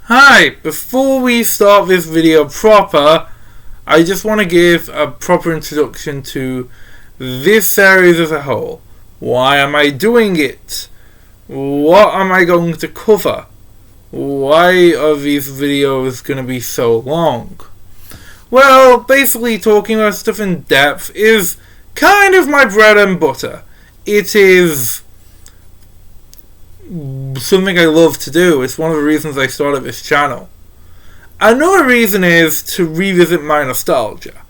Hi, before we start this video proper, I just want to give a proper introduction to this series as a whole. Why am I doing it? What am I going to cover? Why are these videos going to be so long? Well, basically talking about stuff in depth is kind of my bread and butter. It is something I love to do. It's one of the reasons I started this channel. Another reason is to revisit my nostalgia.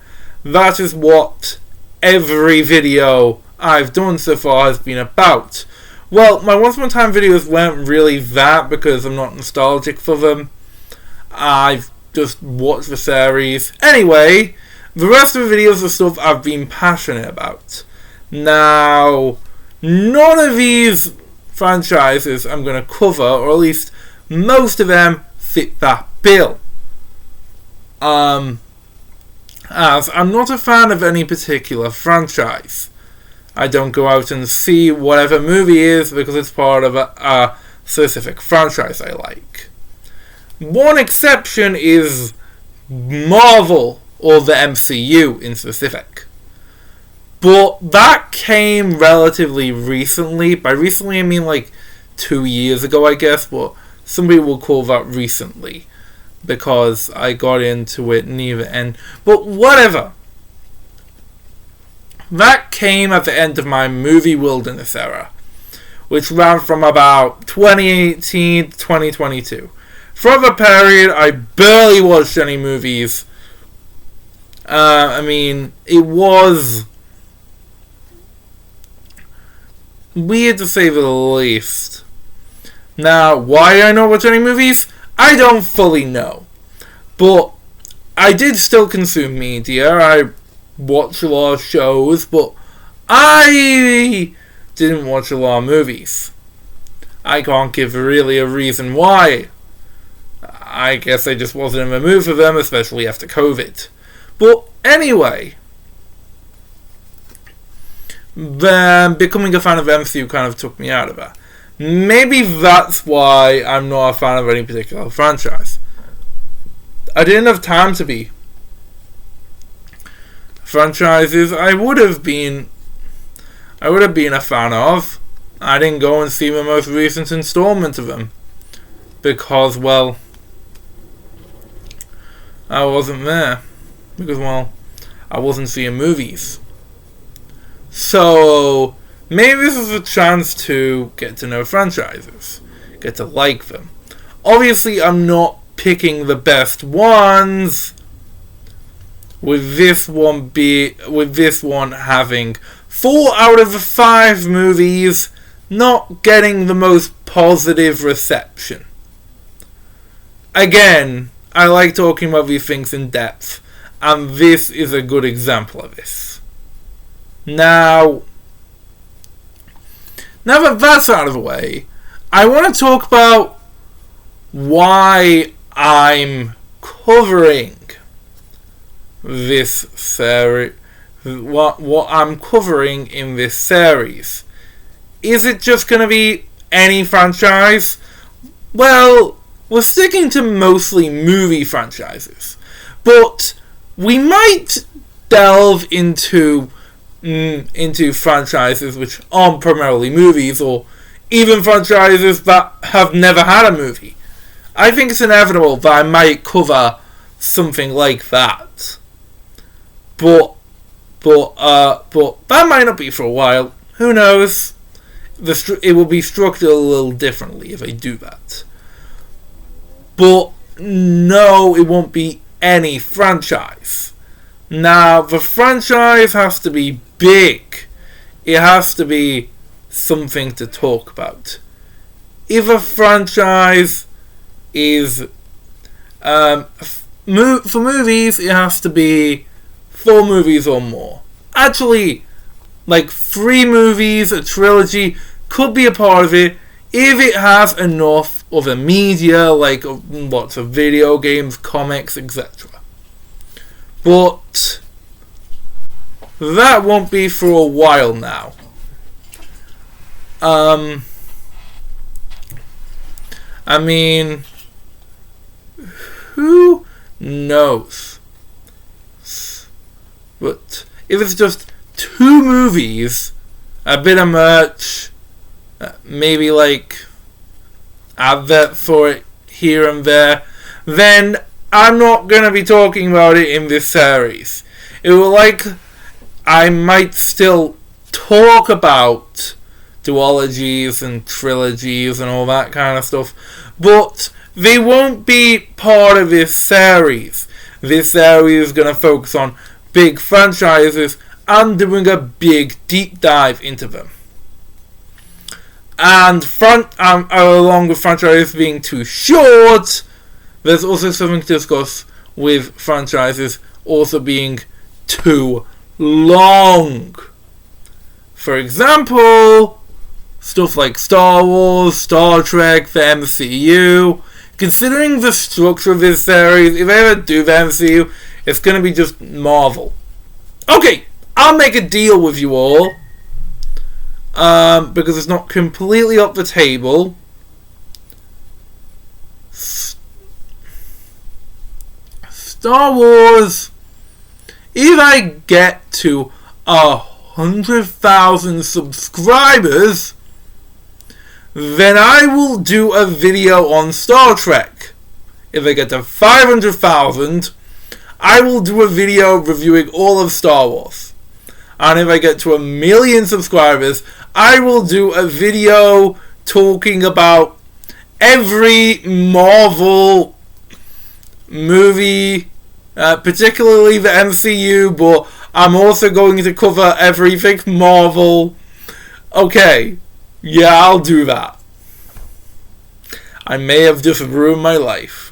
That is what every video I've done so far has been about. Well, my Once Upon a Time videos weren't really that because I'm not nostalgic for them. I've just watched the series. Anyway, the rest of the videos are stuff I've been passionate about. Now, none of these franchises I'm going to cover, or at least most of them, fit that bill. As I'm not a fan of any particular franchise. I don't go out and see whatever movie is because it's part of a specific franchise I like. One exception is Marvel, or the MCU in specific. But that came relatively recently. By recently I mean like 2 years ago, I guess, but somebody will call that recently because I got into it near the end. But whatever. That came at the end of my movie wilderness era, which ran from about 2018 to 2022. For the period, I barely watched any movies. It was weird to say the least. Now, why I not watch any movies? I don't fully know. But I did still consume media. I watched a lot of shows, but I didn't watch a lot of movies. I can't give really a reason why. I guess I just wasn't in the mood for them, especially after COVID. But anyway, then becoming a fan of MCU kind of took me out of that. Maybe that's why I'm not a fan of any particular franchise. I didn't have time to be. Franchises I would have been a fan of. I didn't go and see the most recent installment of them because, well, I wasn't there because, well, I wasn't seeing movies. So maybe this is a chance to get to know franchises, get to like them. Obviously, I'm not picking the best ones. With this one having 4 out of the 5 movies not getting the most positive reception. Again, I like talking about these things in depth, and this is a good example of this. Now that that's out of the way, I want to talk about why I'm covering this series. What I'm covering in this series. Is it just going to be any franchise? Well, we're sticking to mostly movie franchises, but we might delve into franchises which aren't primarily movies, or even franchises that have never had a movie. I think it's inevitable that I might cover something like that. But that might not be for a while. Who knows? It will be structured a little differently if I do that. But no, it won't be any franchise. Now, the franchise has to be big. It has to be something to talk about. If a franchise is for movies, it has to be 4 movies or more. Actually, like 3 movies, a trilogy could be a part of it if it has enough of a media, like lots of video games, comics, etc. But that won't be for a while now. who knows? But if it's just 2 movies, a bit of merch, maybe like advert for it here and there, then I'm not going to be talking about it in this series. I might still talk about duologies and trilogies and all that kind of stuff, but they won't be part of this series. This series is going to focus on big franchises and doing a big deep dive into them. And along with franchises being too short, there's also something to discuss with franchises also being too long. For example, stuff like Star Wars, Star Trek, the MCU. Considering the structure of this series, if I ever do the MCU, it's going to be just Marvel. Okay, I'll make a deal with you all. Because it's not completely off the table. Star Wars, if I get to 100,000 subscribers, then I will do a video on Star Trek. If I get to 500,000, I will do a video reviewing all of Star Wars. And if I get to 1 million subscribers, I will do a video talking about every Marvel movie, particularly the MCU, but I'm also going to cover everything Marvel. Okay, yeah, I'll do that. I may have just ruined my life.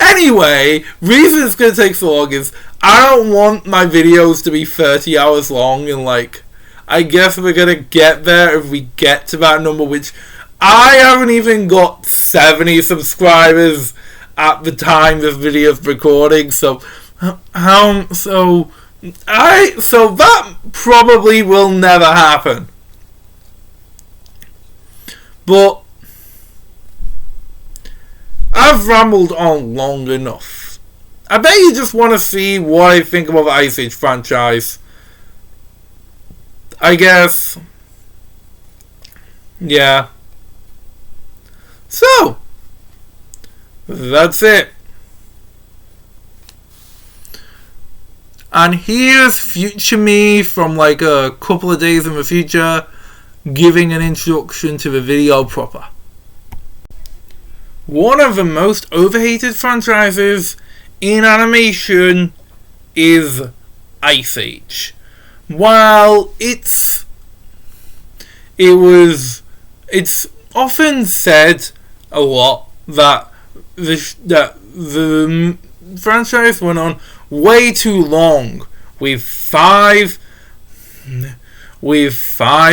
Anyway, reason it's going to take so long is I don't want my videos to be 30 hours long, and I guess we're going to get there if we get to that number, which I haven't even got 70 subscribers at the time this video is recording, so that probably will never happen. But I've rambled on long enough. I bet you just want to see what I think about the Ice Age franchise. I guess. Yeah. So, that's it. And here's future me from a couple of days in the future giving an introduction to the video proper. One of the most overhated franchises in animation is Ice Age. While it's often said a lot that the franchise went on way too long with five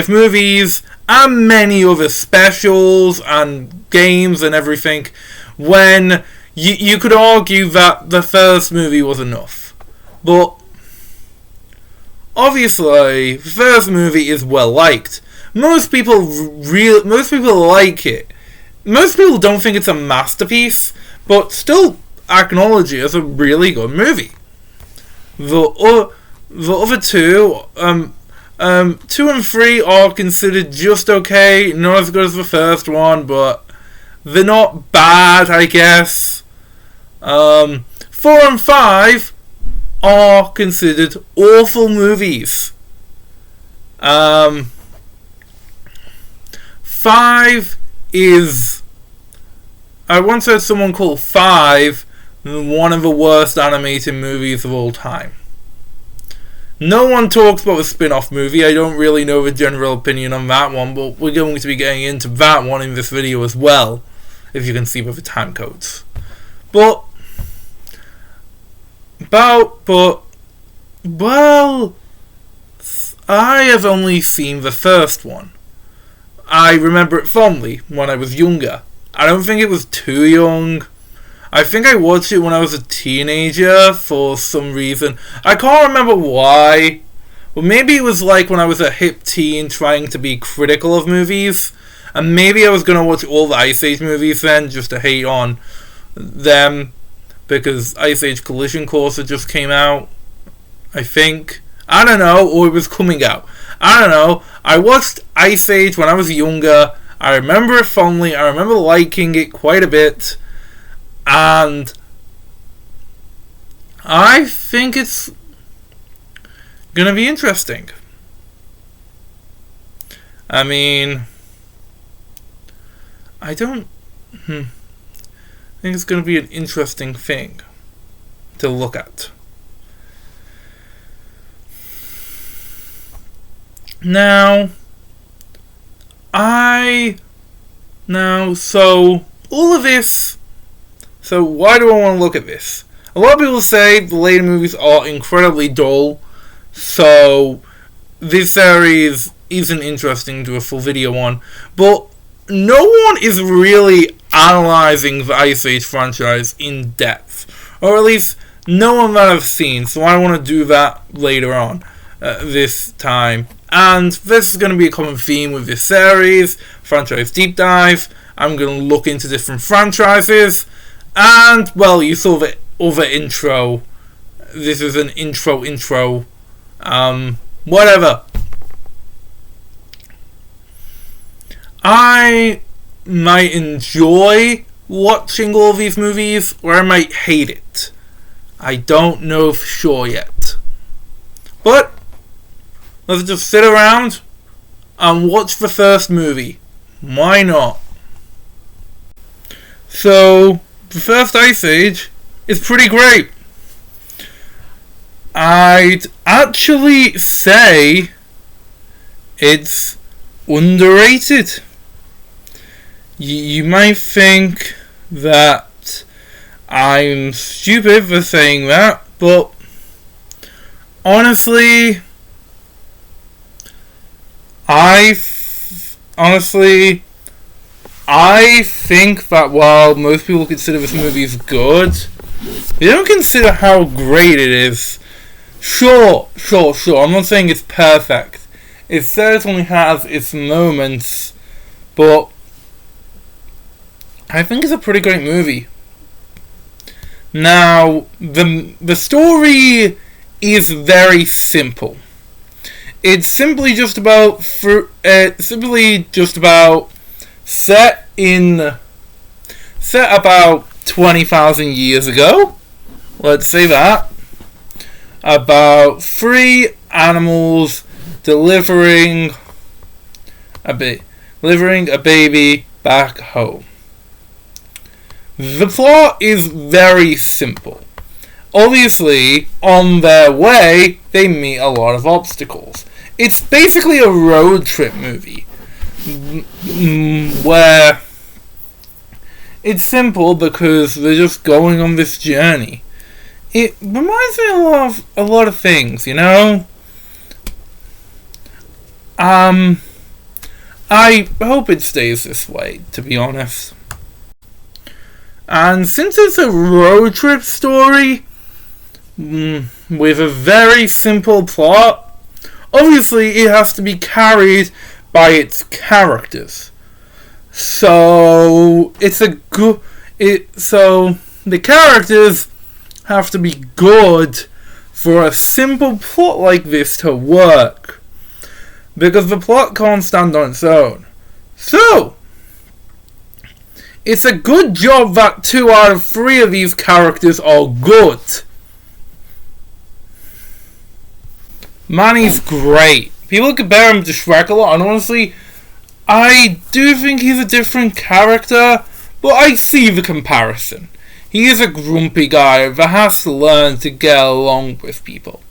movies and many other specials and games and everything, when you could argue that the first movie was enough. But obviously, the first movie is well liked. Most people like it. Most people don't think it's a masterpiece, but still acknowledge it as a really good movie. The other two, 2 and 3 are considered just okay, not as good as the first one, but they're not bad, I guess. 4 and 5 are considered awful movies. 5 is... I once heard someone call 5 one of the worst animated movies of all time. No one talks about the spin-off movie. I don't really know the general opinion on that one, but we're going to be getting into that one in this video as well, if you can see with the time codes. Well, I have only seen the first one. I remember it fondly when I was younger. I don't think it was too young. I think I watched it when I was a teenager for some reason. I can't remember why. Well, maybe it was when I was a hip teen trying to be critical of movies. And maybe I was going to watch all the Ice Age movies then, just to hate on them, because Ice Age Collision Course had just came out, I think. I don't know, or it was coming out. I don't know. I watched Ice Age when I was younger. I remember it fondly. I remember liking it quite a bit. And I think it's going to be interesting. I mean, I think it's going to be an interesting thing to look at. So all of this, so why do I want to look at this? A lot of people say the later movies are incredibly dull, so this series isn't interesting to do a full video on, but no one is really analysing the Ice Age franchise in depth, or at least no one that I've seen, so I want to do that later on this time. And this is going to be a common theme with this series, franchise deep dive. I'm going to look into different franchises, and, well, you saw the other intro. This is an intro. Whatever. I might enjoy watching all these movies, or I might hate it. I don't know for sure yet. But let's just sit around and watch the first movie. Why not? So, the first Ice Age is pretty great. I'd actually say it's underrated. You might think that I'm stupid for saying that, but honestly, I think that while most people consider this movie good, they don't consider how great it is. Sure. I'm not saying it's perfect. It certainly has its moments, but I think it's a pretty great movie. Now, the story is very simple. It's simply just about set about 20,000 years ago. Let's say that. About 3 animals delivering a baby back home. The plot is very simple. Obviously, on their way, they meet a lot of obstacles. It's basically a road trip movie, where it's simple because they're just going on this journey. It reminds me of a lot of things, you know? I hope it stays this way, to be honest. And since it's a road trip story with a very simple plot, obviously it has to be carried by its characters. So so the characters have to be good for a simple plot like this to work, because the plot can't stand on its own. So it's a good job that 2 out of 3 of these characters are good. Manny's great. People compare him to Shrek a lot, and honestly, I do think he's a different character, but I see the comparison. He is a grumpy guy that has to learn to get along with people.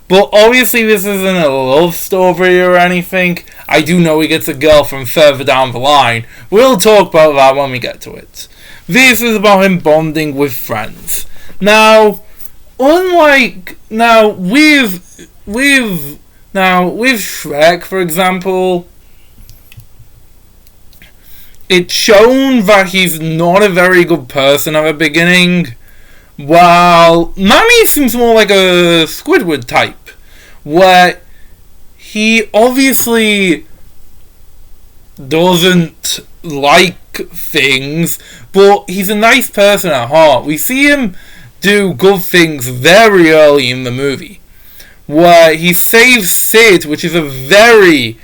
But obviously this isn't a love story or anything. I do know he gets a girlfriend further down the line. We'll talk about that when we get to it. This is about him bonding with friends. Now, with Shrek, for example, it's shown that he's not a very good person at the beginning, while Manny seems more like a Squidward type, where he obviously doesn't like things, but he's a nice person at heart. We see him do good things very early in the movie, where he saves Sid, which is a very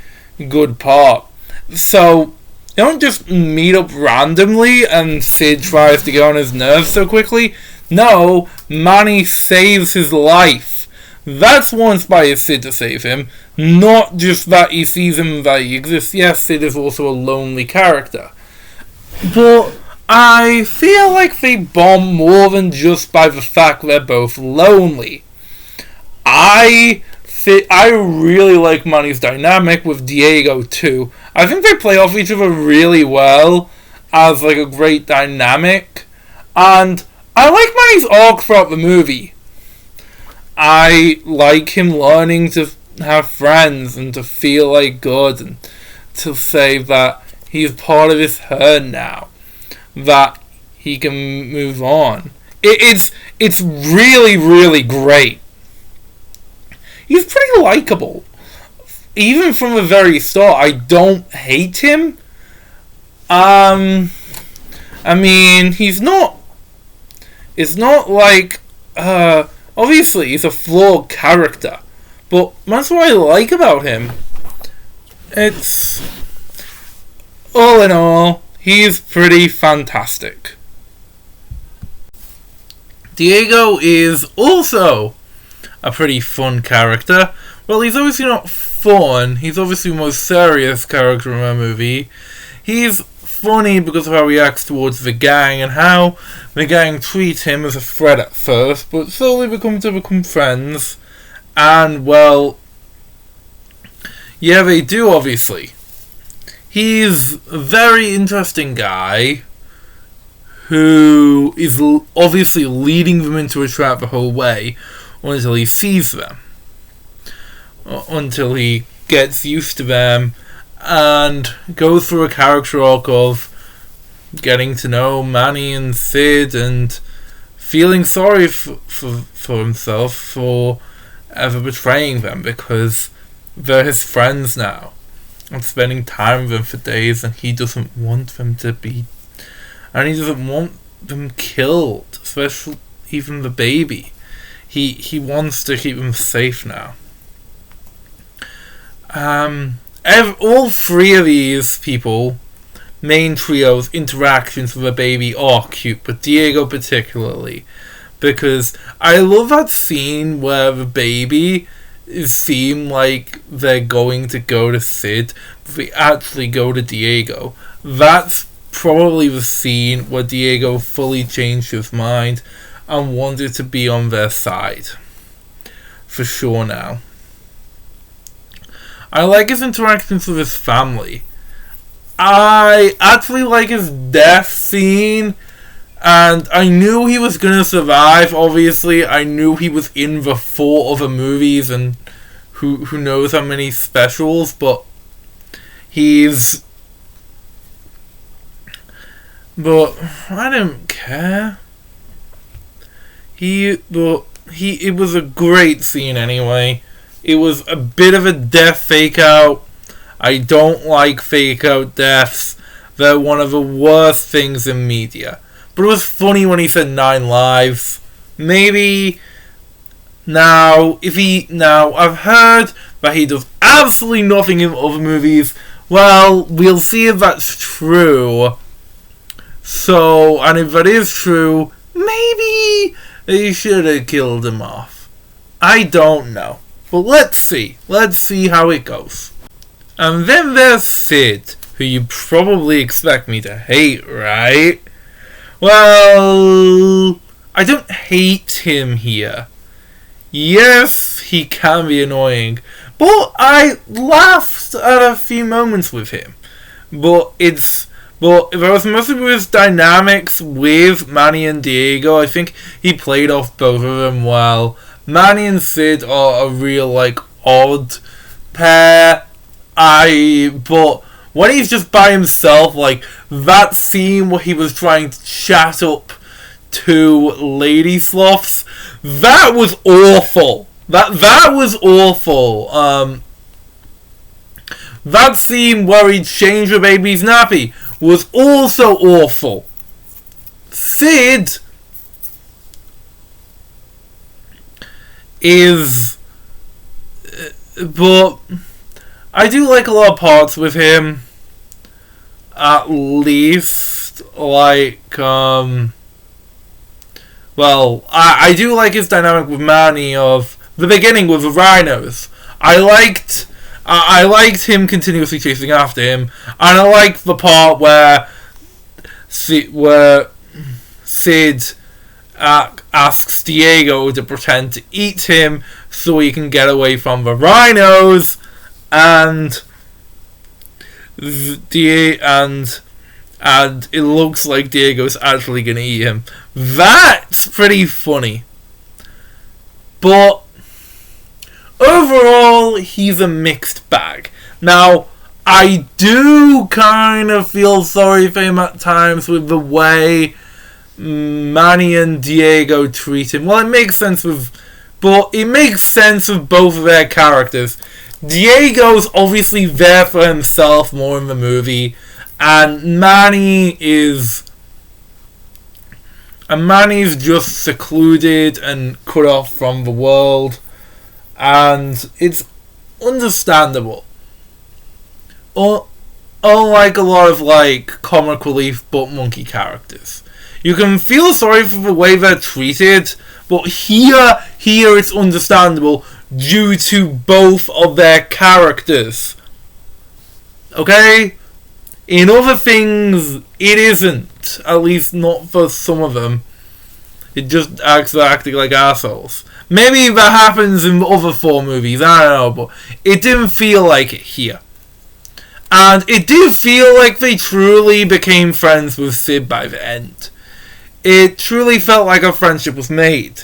good part. So, they don't just meet up randomly and Sid tries to get on his nerves so quickly. No, Manny saves his life. That's what inspires Sid to save him, not just that he sees him, that he exists. Yes, Sid is also a lonely character. But I feel like they bond more than just by the fact they're both lonely. I really like Manny's dynamic with Diego too. I think they play off each other really well as like a great dynamic. And I like Manny's arc throughout the movie. I like him learning to have friends and to feel like good and to say that he's part of his herd now, that he can move on. It's really, really great. He's pretty likable. Even from the very start, I don't hate him. I mean, it's not like, obviously he's a flawed character, but that's what I like about him. It's, all in all, he's pretty fantastic. Diego is also a pretty fun character. Well, he's obviously not fun. He's obviously the most serious character in the movie. He's funny because of how he acts towards the gang and how the gang treats him as a threat at first, but slowly become friends. And, well, yeah, they do, obviously. He's a very interesting guy who is obviously leading them into a trap the whole way until he sees them. Until he gets used to them and goes through a character arc of getting to know Manny and Sid and feeling sorry for himself for ever betraying them, because they're his friends now and spending time with them for days, and he doesn't want them to be, and he doesn't want them killed, especially even the baby. He wants to keep them safe now. All three of these people, main trios, interactions with the baby are cute, but Diego particularly, because I love that scene where the baby seem like they're going to go to Sid, but they actually go to Diego. That's probably the scene where Diego fully changed his mind and wanted to be on their side. For sure now. I like his interactions with his family. I actually like his death scene, and I knew he was gonna survive, obviously. I knew he was in the 4 other movies and who knows how many specials, but but I don't care. It was a great scene anyway. It was a bit of a death fake out. I don't like fake out deaths. They're one of the worst things in media. But it was funny when he said 9 lives. Maybe now, I've heard that he does absolutely nothing in other movies. Well, we'll see if that's true. So, and if that is true, maybe they should have killed him off. I don't know. But let's see. Let's see how it goes. And then there's Sid, who you probably expect me to hate, right? Well, I don't hate him here. Yes, he can be annoying, but I laughed at a few moments with him. But if I was mostly with his dynamics with Manny and Diego, I think he played off both of them well. Manny and Sid are a real, odd pair. But when he's just by himself, that scene where he was trying to chat up to lady sloths, that was awful. That was awful. That scene where he changed the baby's nappy was also awful. Sid is... But I do like a lot of parts with him. At least, like, well, I do like his dynamic with Manny of the beginning with the rhinos. I liked him continuously chasing after him, and I liked the part where Sid asks Diego to pretend to eat him so he can get away from the rhinos, and it looks like Diego's actually gonna eat him. That's pretty funny. But overall, he's a mixed bag. Now, I do kind of feel sorry for him at times with the way Manny and Diego treat him. Well, it makes sense with both of their characters. Diego's obviously there for himself more in the movie, and Manny's just secluded and cut off from the world, and it's understandable. Unlike a lot of like comic relief butt monkey characters, you can feel sorry for the way they're treated, but here it's understandable due to both of their characters. Okay? In other things, it isn't. At least not for some of them. It just acts like acting like assholes. Maybe that happens in the other 4 movies, I don't know, but it didn't feel like it here. And it did feel like they truly became friends with Sid by the end. It truly felt like a friendship was made.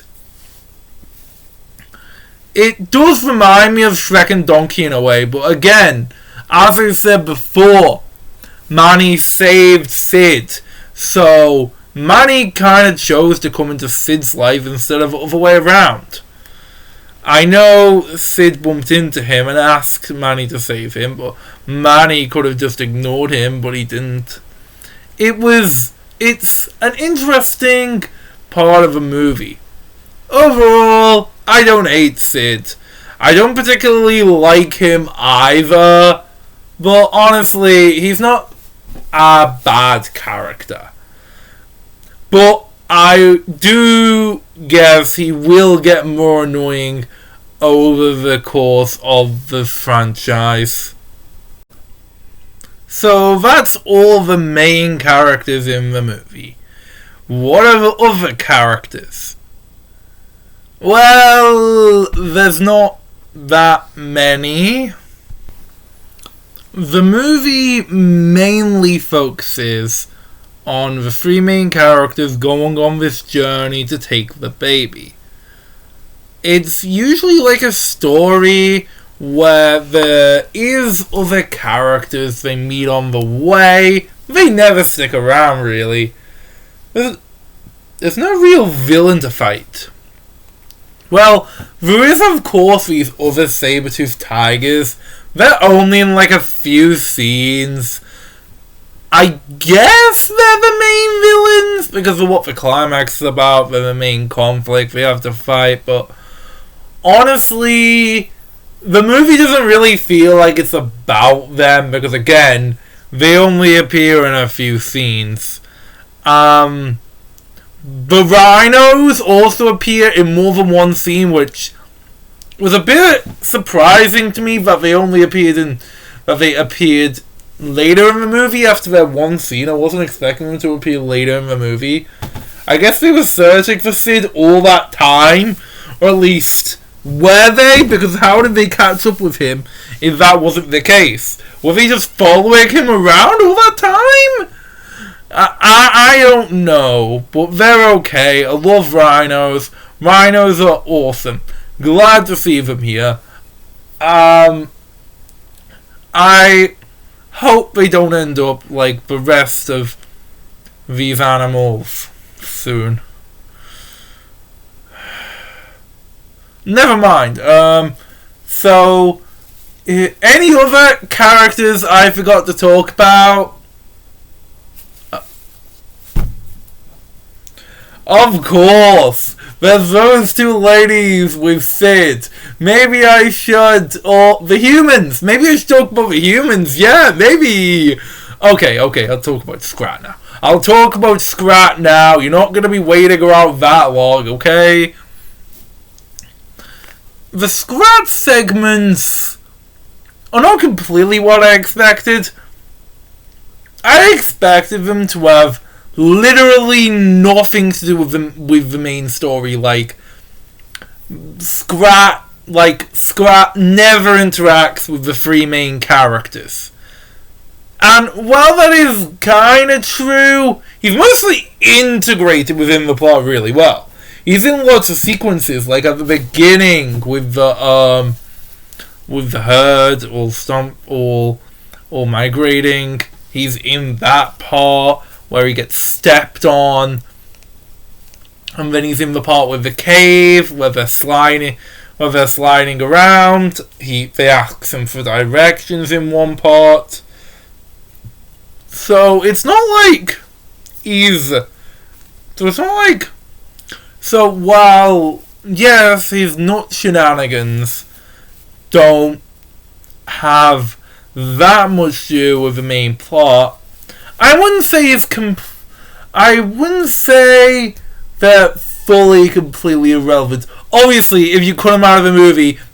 It does remind me of Shrek and Donkey in a way, but again, as I said before, Manny saved Sid, so Manny kind of chose to come into Sid's life instead of the other way around. I know Sid bumped into him and asked Manny to save him, but Manny could have just ignored him, but he didn't. It's an interesting part of the movie. Overall, I don't hate Sid. I don't particularly like him either, but honestly, he's not a bad character. But I do guess he will get more annoying over the course of the franchise. So that's all the main characters in the movie. What are the other characters? Well, there's not that many. The movie mainly focuses on the 3 main characters going on this journey to take the baby. It's usually like a story where there is other characters they meet on the way. They never stick around, really. There's no real villain to fight. Well, there is of course these other saber-toothed tigers. They're only in like a few scenes. I guess they're the main villains because of what the climax is about. They're the main conflict they have to fight, but honestly, the movie doesn't really feel like it's about them because again, they only appear in a few scenes. The rhinos also appear in more than one scene, which was a bit surprising to me that they appeared later in the movie after their one scene. I wasn't expecting them to appear later in the movie. I guess they were searching for Sid all that time, or at least were they? Because how did they catch up with him if that wasn't the case? Were they just following him around all that time? I don't know, but they're okay. I love rhinos. Rhinos are awesome. Glad to see them here. I hope they don't end up like the rest of these animals soon. Never mind. So Any other characters I forgot to talk about? Of course! There's those two ladies with Sid. Maybe I should... Or the humans! Maybe I should talk about the humans. Yeah, maybe... Okay, I'll talk about Scrat now. I'll talk about Scrat now. You're not going to be waiting around that long, okay? The Scrat segments are not completely what I expected. I expected them to have literally nothing to do with the main story. Like Scrat never interacts with the three main characters. And while that is kind of true, he's mostly integrated within the plot really well. He's in lots of sequences, like at the beginning with the herd or migrating. He's in that part where he gets stepped on, and then he's in the part with the cave where they're sliding around. They ask him for directions in one part. So it's not like So while, yes, his nut shenanigans don't have that much to do with the main plot, I wouldn't say they're fully, completely irrelevant. Obviously, if you cut them out of the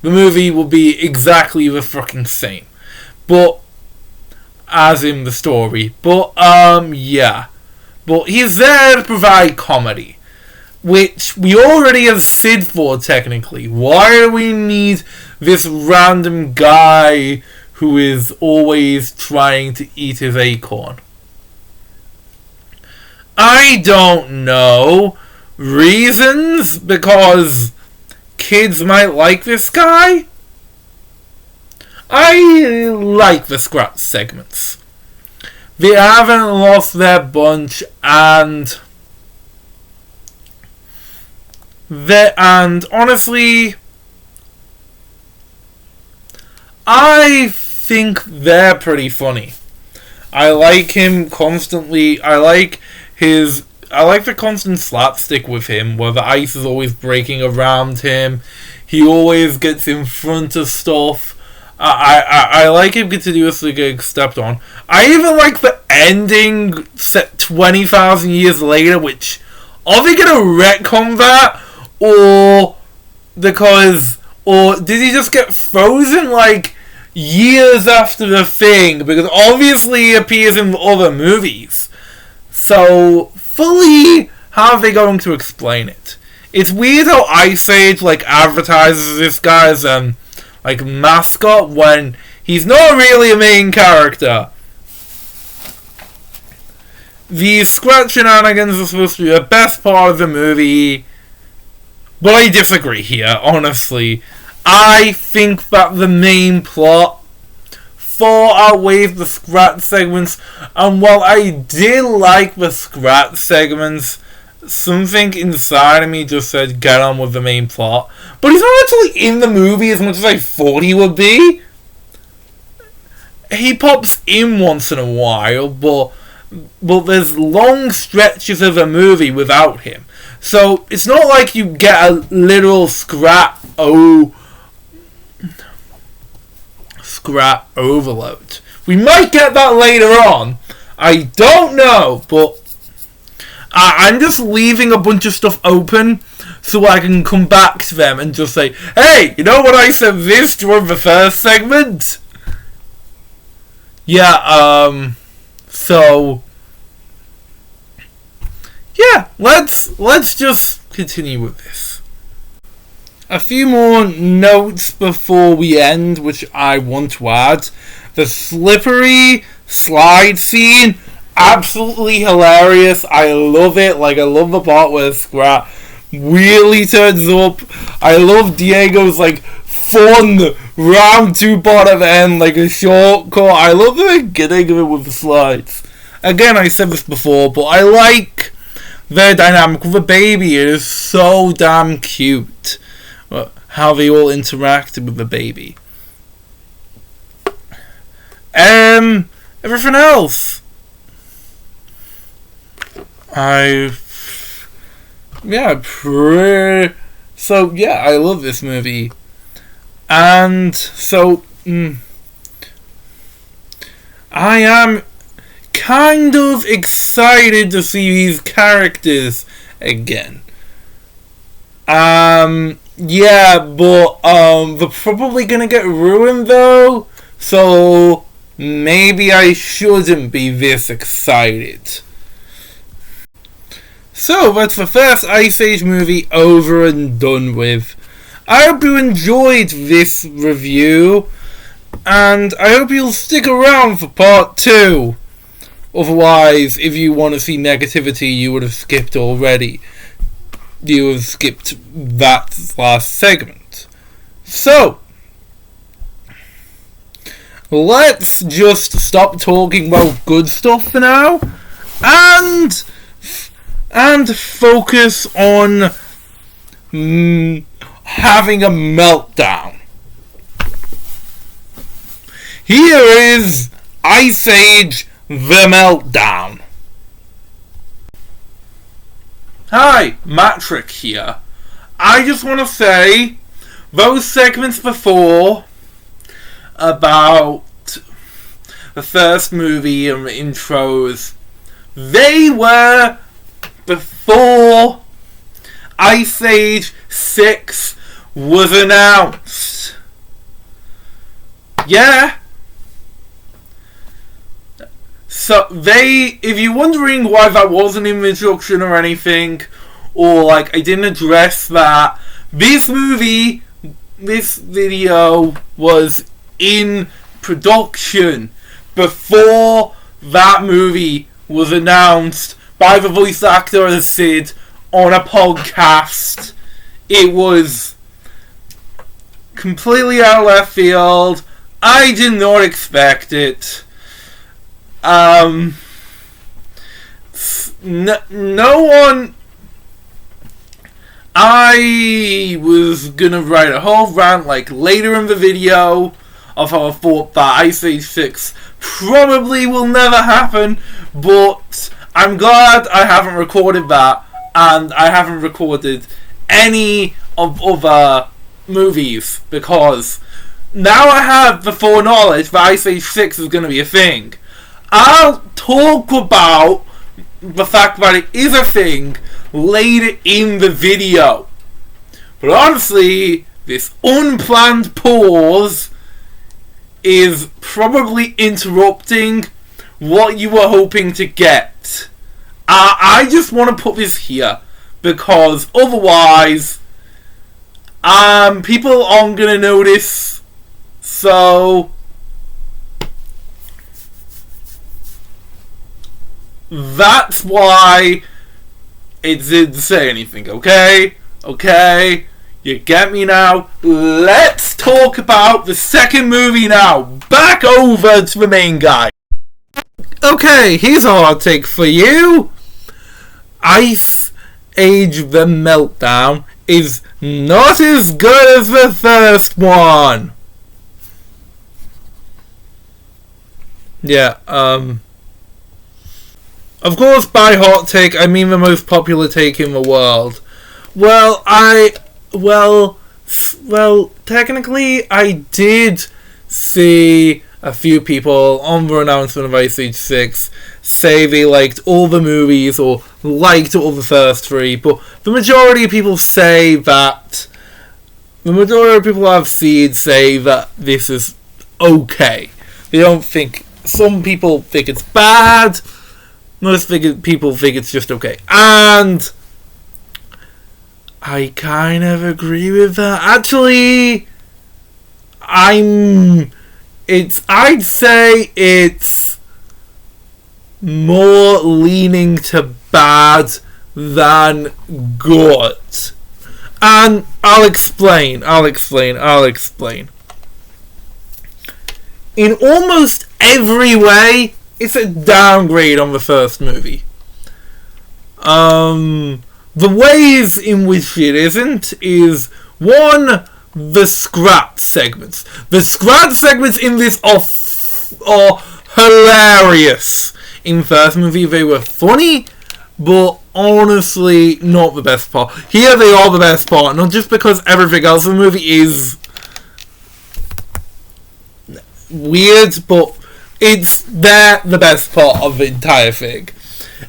movie will be exactly the fucking same. But, as in the story. But, yeah. But he's there to provide comedy, which we already have Sid for, technically. Why do we need this random guy who is always trying to eat his acorn? I don't know. Reasons? Because kids might like this guy? I like the Scrat segments. They haven't lost their bunch, and honestly, I think they're pretty funny. I like him constantly. I like the constant slapstick with him, where the ice is always breaking around him. He always gets in front of stuff. I like him continuously getting stepped on. I even like the ending set 20,000 years later, which, are they gonna retcon that? Or did he just get frozen like years after the thing? Because obviously he appears in other movies. So, fully, how are they going to explain it? It's weird how Ice Age advertises this guy as mascot when he's not really a main character. The Scrat shenanigans are supposed to be the best part of the movie, but I disagree here, honestly. I think that the main plot far outweighs the Scrat segments, and while I did like the Scrat segments, something inside of me just said get on with the main plot. But he's not actually in the movie as much as I thought he would be. He pops in once in a while, but there's long stretches of a movie without him. So it's not like you get a literal Scrat overload. We might get that later on. I don't know, but I'm just leaving a bunch of stuff open so I can come back to them and just say, hey, you know what I said this during the first segment? Yeah, so yeah, let's just continue with this. A few more notes before we end, which I want to add. The slippery slide scene, absolutely hilarious. I love it. I love the part where Scrat really turns up. I love Diego's fun round two part at the end, a shortcut. I love the beginning of it with the slides. Again, I said this before, but I like their dynamic with the baby. It is so damn cute how they all interacted with the baby. Everything else, I love this movie, and so I am kind of excited to see these characters again. But they're probably gonna get ruined though, so maybe I shouldn't be this excited. So that's the first Ice Age movie over and done with. I hope you enjoyed this review, and I hope you'll stick around for part 2. Otherwise, if you want to see negativity, you would have skipped already. You have skipped that last segment. So, let's just stop talking about good stuff for now, and focus on having a meltdown. Here is Ice Age: The Meltdown. Hi, Matrick here. I just want to say, those segments before about the first movie and the intros, they were before Ice Age 6 was announced. Yeah. So if you're wondering why that wasn't in the introduction or anything, or like I didn't address that, this video was in production before that movie was announced by the voice actor as Sid on a podcast. It was completely out of left field. I did not expect it. No one. I was gonna write a whole rant like later in the video of how I thought that Ice Age 6 probably will never happen, but I'm glad I haven't recorded that, and I haven't recorded any of other movies, because now I have the foreknowledge that Ice Age 6 is going to be a thing. I'll talk about the fact that it is a thing later in the video. But honestly, this unplanned pause is probably interrupting what you were hoping to get. I just want to put this here, because otherwise people aren't going to notice. So that's why it didn't say anything, okay? Okay, you get me now? Let's talk about the second movie now. Back over to the main guy. Okay, here's a hot take for you. Ice Age: The Meltdown is not as good as the first one. Yeah, of course, by hot take, I mean the most popular take in the world. Well, technically, I did see a few people on the announcement of Ice Age 6 say they liked all the movies or liked all the first 3, but the majority of people say that the majority of people I've seen say that this is okay. They don't think. Some people think it's bad. Most people think it's just okay. And I kind of agree with that. Actually, I'd say it's more leaning to bad than good. And I'll explain. In almost every way, it's a downgrade on the first movie. The ways in which it isn't is, one, the Scrat segments. The Scrat segments in this are are hilarious. In first movie, they were funny, but honestly, not the best part. Here, they are the best part, not just because everything else in the movie is weird, but they're the best part of the entire thing.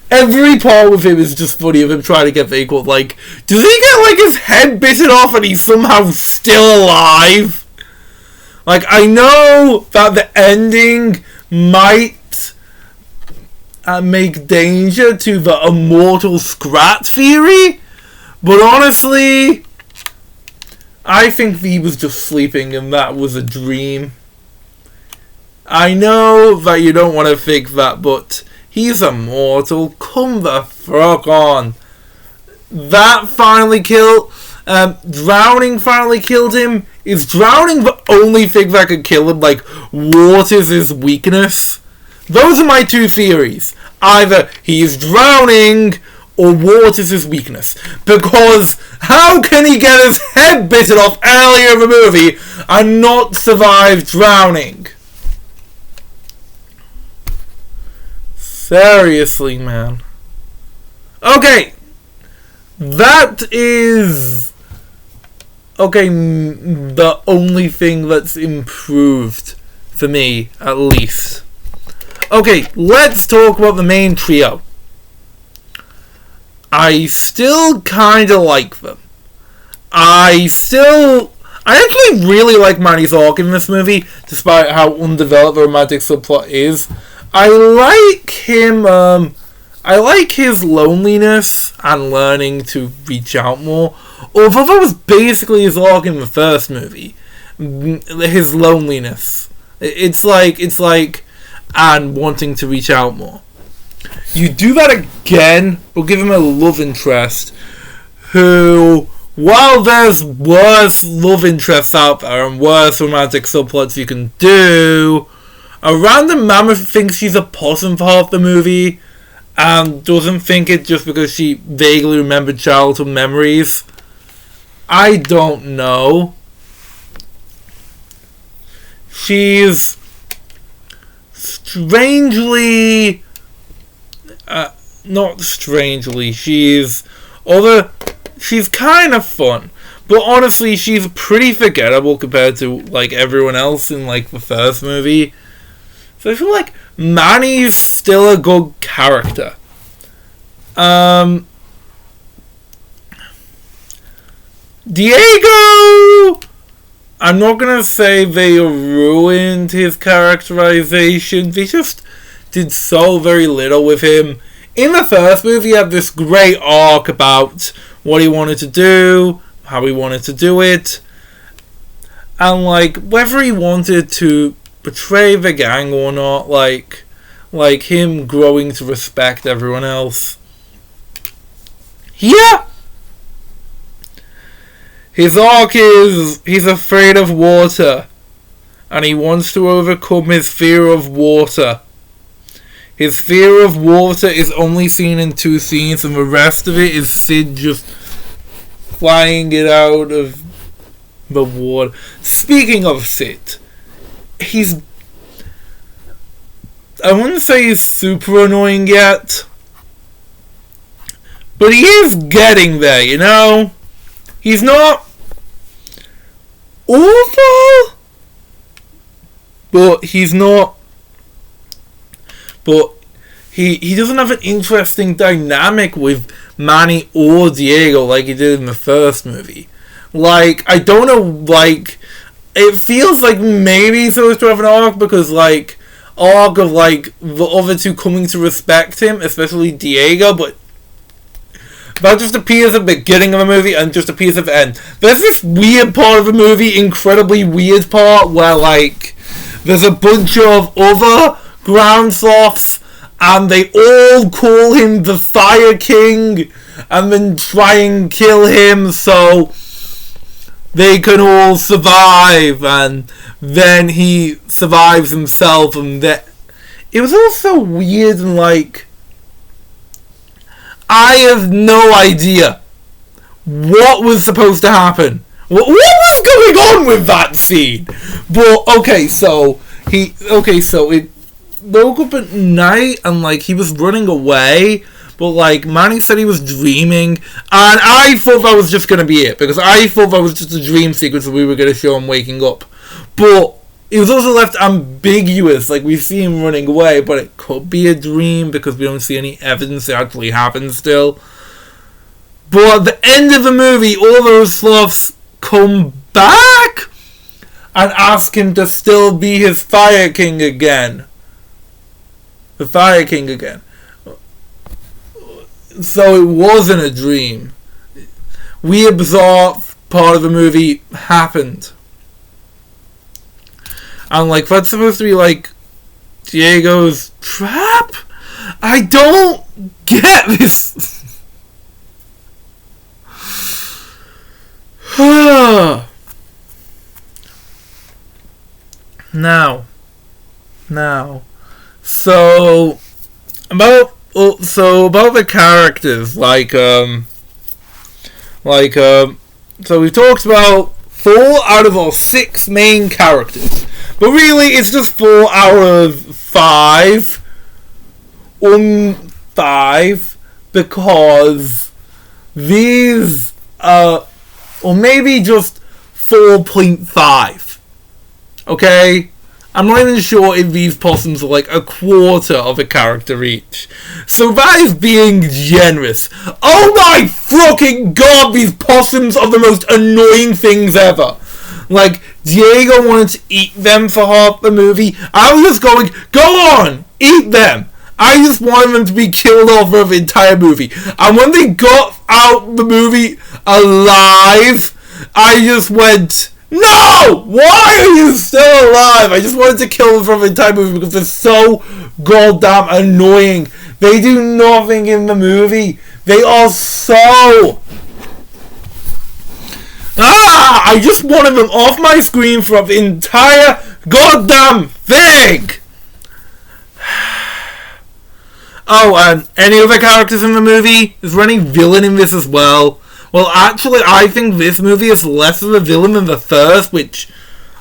Every part with him is just funny of him trying to get the equal. Like, does he get, like, his head bitten off and he's somehow still alive? Like, I know that the ending might make danger to the immortal Scrat theory, but honestly, I think he was just sleeping and that was a dream. I know that you don't want to think that, but he's immortal. Come the fuck on. That finally killed... drowning finally killed him. Is drowning the only thing that could kill him? Like, water's his weakness? Those are my two theories. Either he is drowning or water's his weakness. Because how can he get his head bitten off earlier in the movie and not survive drowning? Seriously, man. Okay. That is... okay, the only thing that's improved for me, at least. Okay, let's talk about the main trio. I still kinda like them. I actually really like Manny's arc in this movie, despite how undeveloped the romantic subplot is. I like him, I like his loneliness and learning to reach out more. Although that was basically his arc in the first movie. His loneliness. It's like and wanting to reach out more. You do that again, but give him a love interest who, while there's worse love interests out there and worse romantic subplots you can do, a random mammoth thinks she's a possum for half the movie and doesn't think it just because she vaguely remembered childhood memories. I don't know. She's strangely... not strangely, she's kind of fun. But honestly, she's pretty forgettable compared to, like, everyone else in, like, the first movie. So I feel like Manny's still a good character. Diego! I'm not gonna say they ruined his characterization. They just did so very little with him. In the first movie, he had this great arc about what he wanted to do, how he wanted to do it, and, like, whether he wanted to betray the gang or not, like him growing to respect everyone else. Yeah! His arc is, he's afraid of water, and he wants to overcome his fear of water. His fear of water is only seen in 2 scenes, and the rest of it is Sid just flying it out of the water. Speaking of Sid, I wouldn't say he's super annoying yet, but he is getting there, you know? He's not awful, but he's not... But he doesn't have an interesting dynamic with Manny or Diego like he did in the first movie. Like, I don't know, like, it feels like maybe he's supposed to have an arc because, like, arc of, like, the other two coming to respect him, especially Diego, but that just appears at the beginning of the movie and just appears at the end. There's this weird part of the movie, incredibly weird part, where, like, there's a bunch of other ground sloths, and they all call him the Fire King, and then try and kill him so they can all survive, and then he survives himself, and that it was also weird and, like, I have no idea what was supposed to happen. What was going on with that scene? But, okay, so So it woke up at night and like he was running away, but like Manny said he was dreaming, and I thought that was just gonna be it, because I thought that was just a dream sequence that we were gonna show him waking up. But it was also left ambiguous, like we see him running away, but it could be a dream because we don't see any evidence it actually happened still. But at the end of the movie, all those sloths come back and ask him to still be his Fire King again. The Fire King again. So it wasn't a dream. We absorbed part of the movie happened. And like that's supposed to be like Diego's trap? I don't get this. Now, so about the characters, so we talked about 4 out of our 6 main characters, but really it's just 4 out of 5, because these or maybe just 4.5. Okay? I'm not even sure if these possums are like a quarter of a character each. So that is being generous. Oh my fucking god, these possums are the most annoying things ever. Like, Diego wanted to eat them for half the movie. I was just going, go on, eat them. I just wanted them to be killed off for the entire movie. And when they got out the movie alive, I just went, no! Why are you still alive? I just wanted to kill them for the entire movie because they're so goddamn annoying. They do nothing in the movie. They are so... I just wanted them off my screen for the entire goddamn thing! Oh, and any other characters in the movie? Is there any villain in this as well? Well, actually, I think this movie is less of a villain than the first, which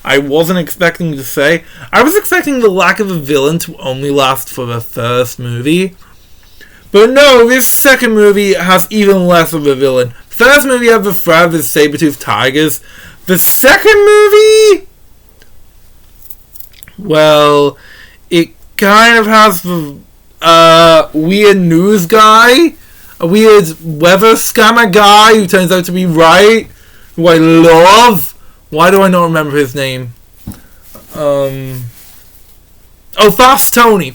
I wasn't expecting to say. I was expecting the lack of a villain to only last for the first movie. But no, this second movie has even less of a villain. The first movie had the threat of the saber-toothed tigers. The second movie... well, it kind of has the weird news guy. A weird weather scammer guy who turns out to be right, who I love. Why do I not remember his name? Fast Tony.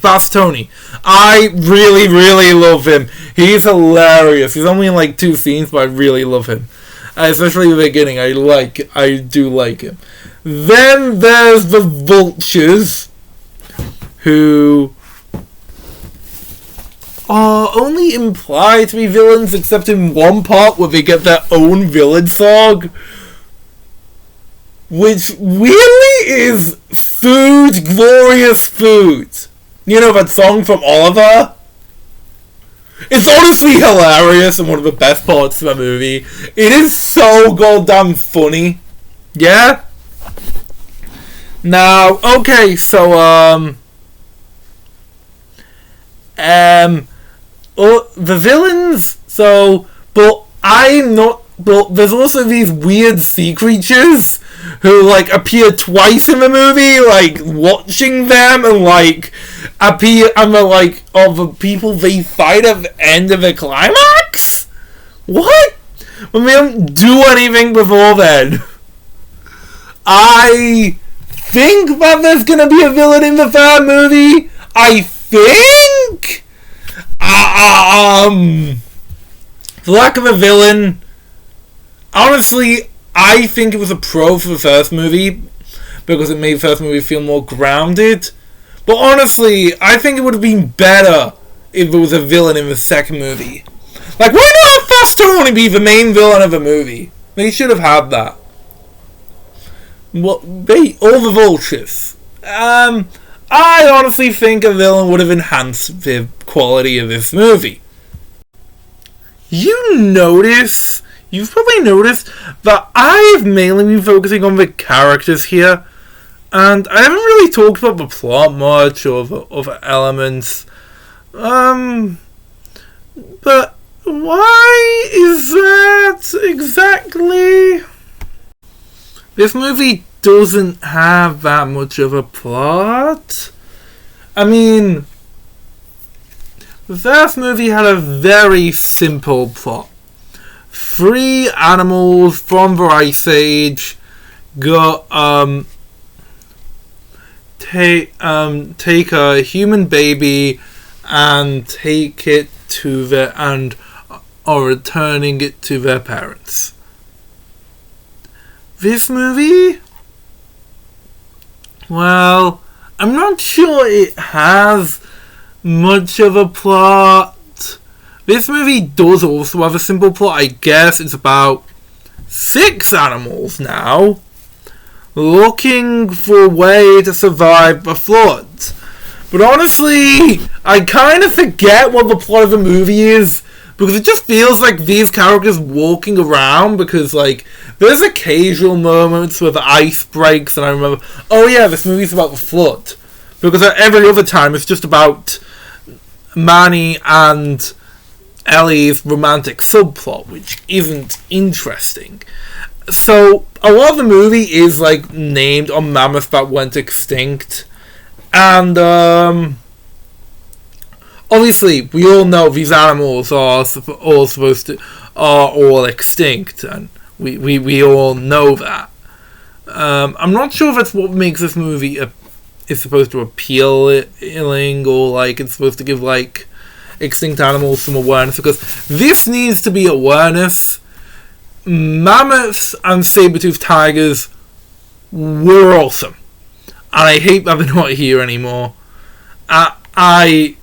I really, really love him. He's hilarious. He's only in like 2 scenes, but I really love him. Especially in the beginning. I do like him. Then there's the vultures, who are only implied to be villains, except in one part where they get their own villain song, which weirdly is Food, Glorious Food. You know that song from Oliver? It's honestly hilarious and one of the best parts of the movie. It is so goddamn funny. Yeah? Now, okay, so, the villains, but there's also these weird sea creatures who, like, appear twice in the movie, like, watching them, and, like, appear, and they're, like, the people they fight at the end of the climax? What? When they don't do anything before then. I think that there's gonna be a villain in the third movie. I think? The lack of a villain, honestly, I think it was a pro for the first movie because it made the first movie feel more grounded. But honestly, I think it would have been better if there was a villain in the second movie. Like, why not have Fast Tony be the main villain of the movie? They should have had that. Well, all the vultures. I honestly think a villain would have enhanced the quality of this movie. You've probably noticed that I've mainly been focusing on the characters here. And I haven't really talked about the plot much or the other elements. But why is that exactly? This movie doesn't have that much of a plot. I mean, the first movie had a very simple plot. 3 animals from the Ice Age got take a human baby and take it to and are returning it to their parents. This movie, well, I'm not sure it has much of a plot. This movie does also have a simple plot. I guess it's about 6 animals now looking for a way to survive the floods. But honestly, I kind of forget what the plot of the movie is, because it just feels like these characters walking around, because like there's occasional moments where the ice breaks and I remember, oh yeah, this movie's about the flood, because every other time it's just about Manny and Ellie's romantic subplot, which isn't interesting. So a lot of the movie is like named on mammoths that went extinct, and obviously we all know these animals are all extinct, and we all know that. I'm not sure if that's what makes this movie is supposed to appealing, or like it's supposed to give like extinct animals some awareness, because this needs to be awareness. Mammoths and saber-toothed tigers were awesome, and I hate that they're not here anymore. I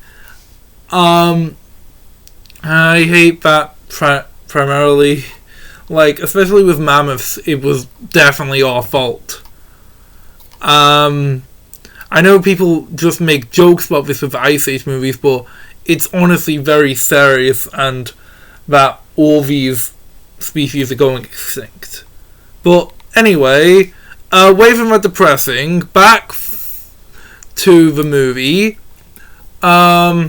hate that primarily, like especially with mammoths, it was definitely our fault. I know people just make jokes about this with Ice Age movies, but it's honestly very serious, and that all these species are going extinct. But anyway, away from that depressing, back to the movie. Now,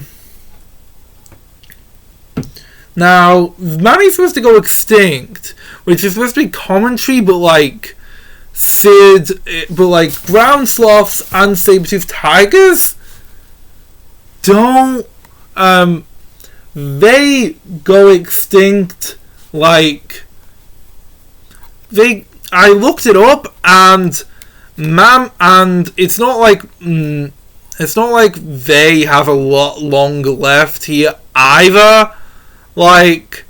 Manny's supposed to go extinct, which is supposed to be commentary, but like ground sloths and saber-toothed tigers don't, they go extinct, like, I looked it up, and it's not like they have a lot longer left here either. Like,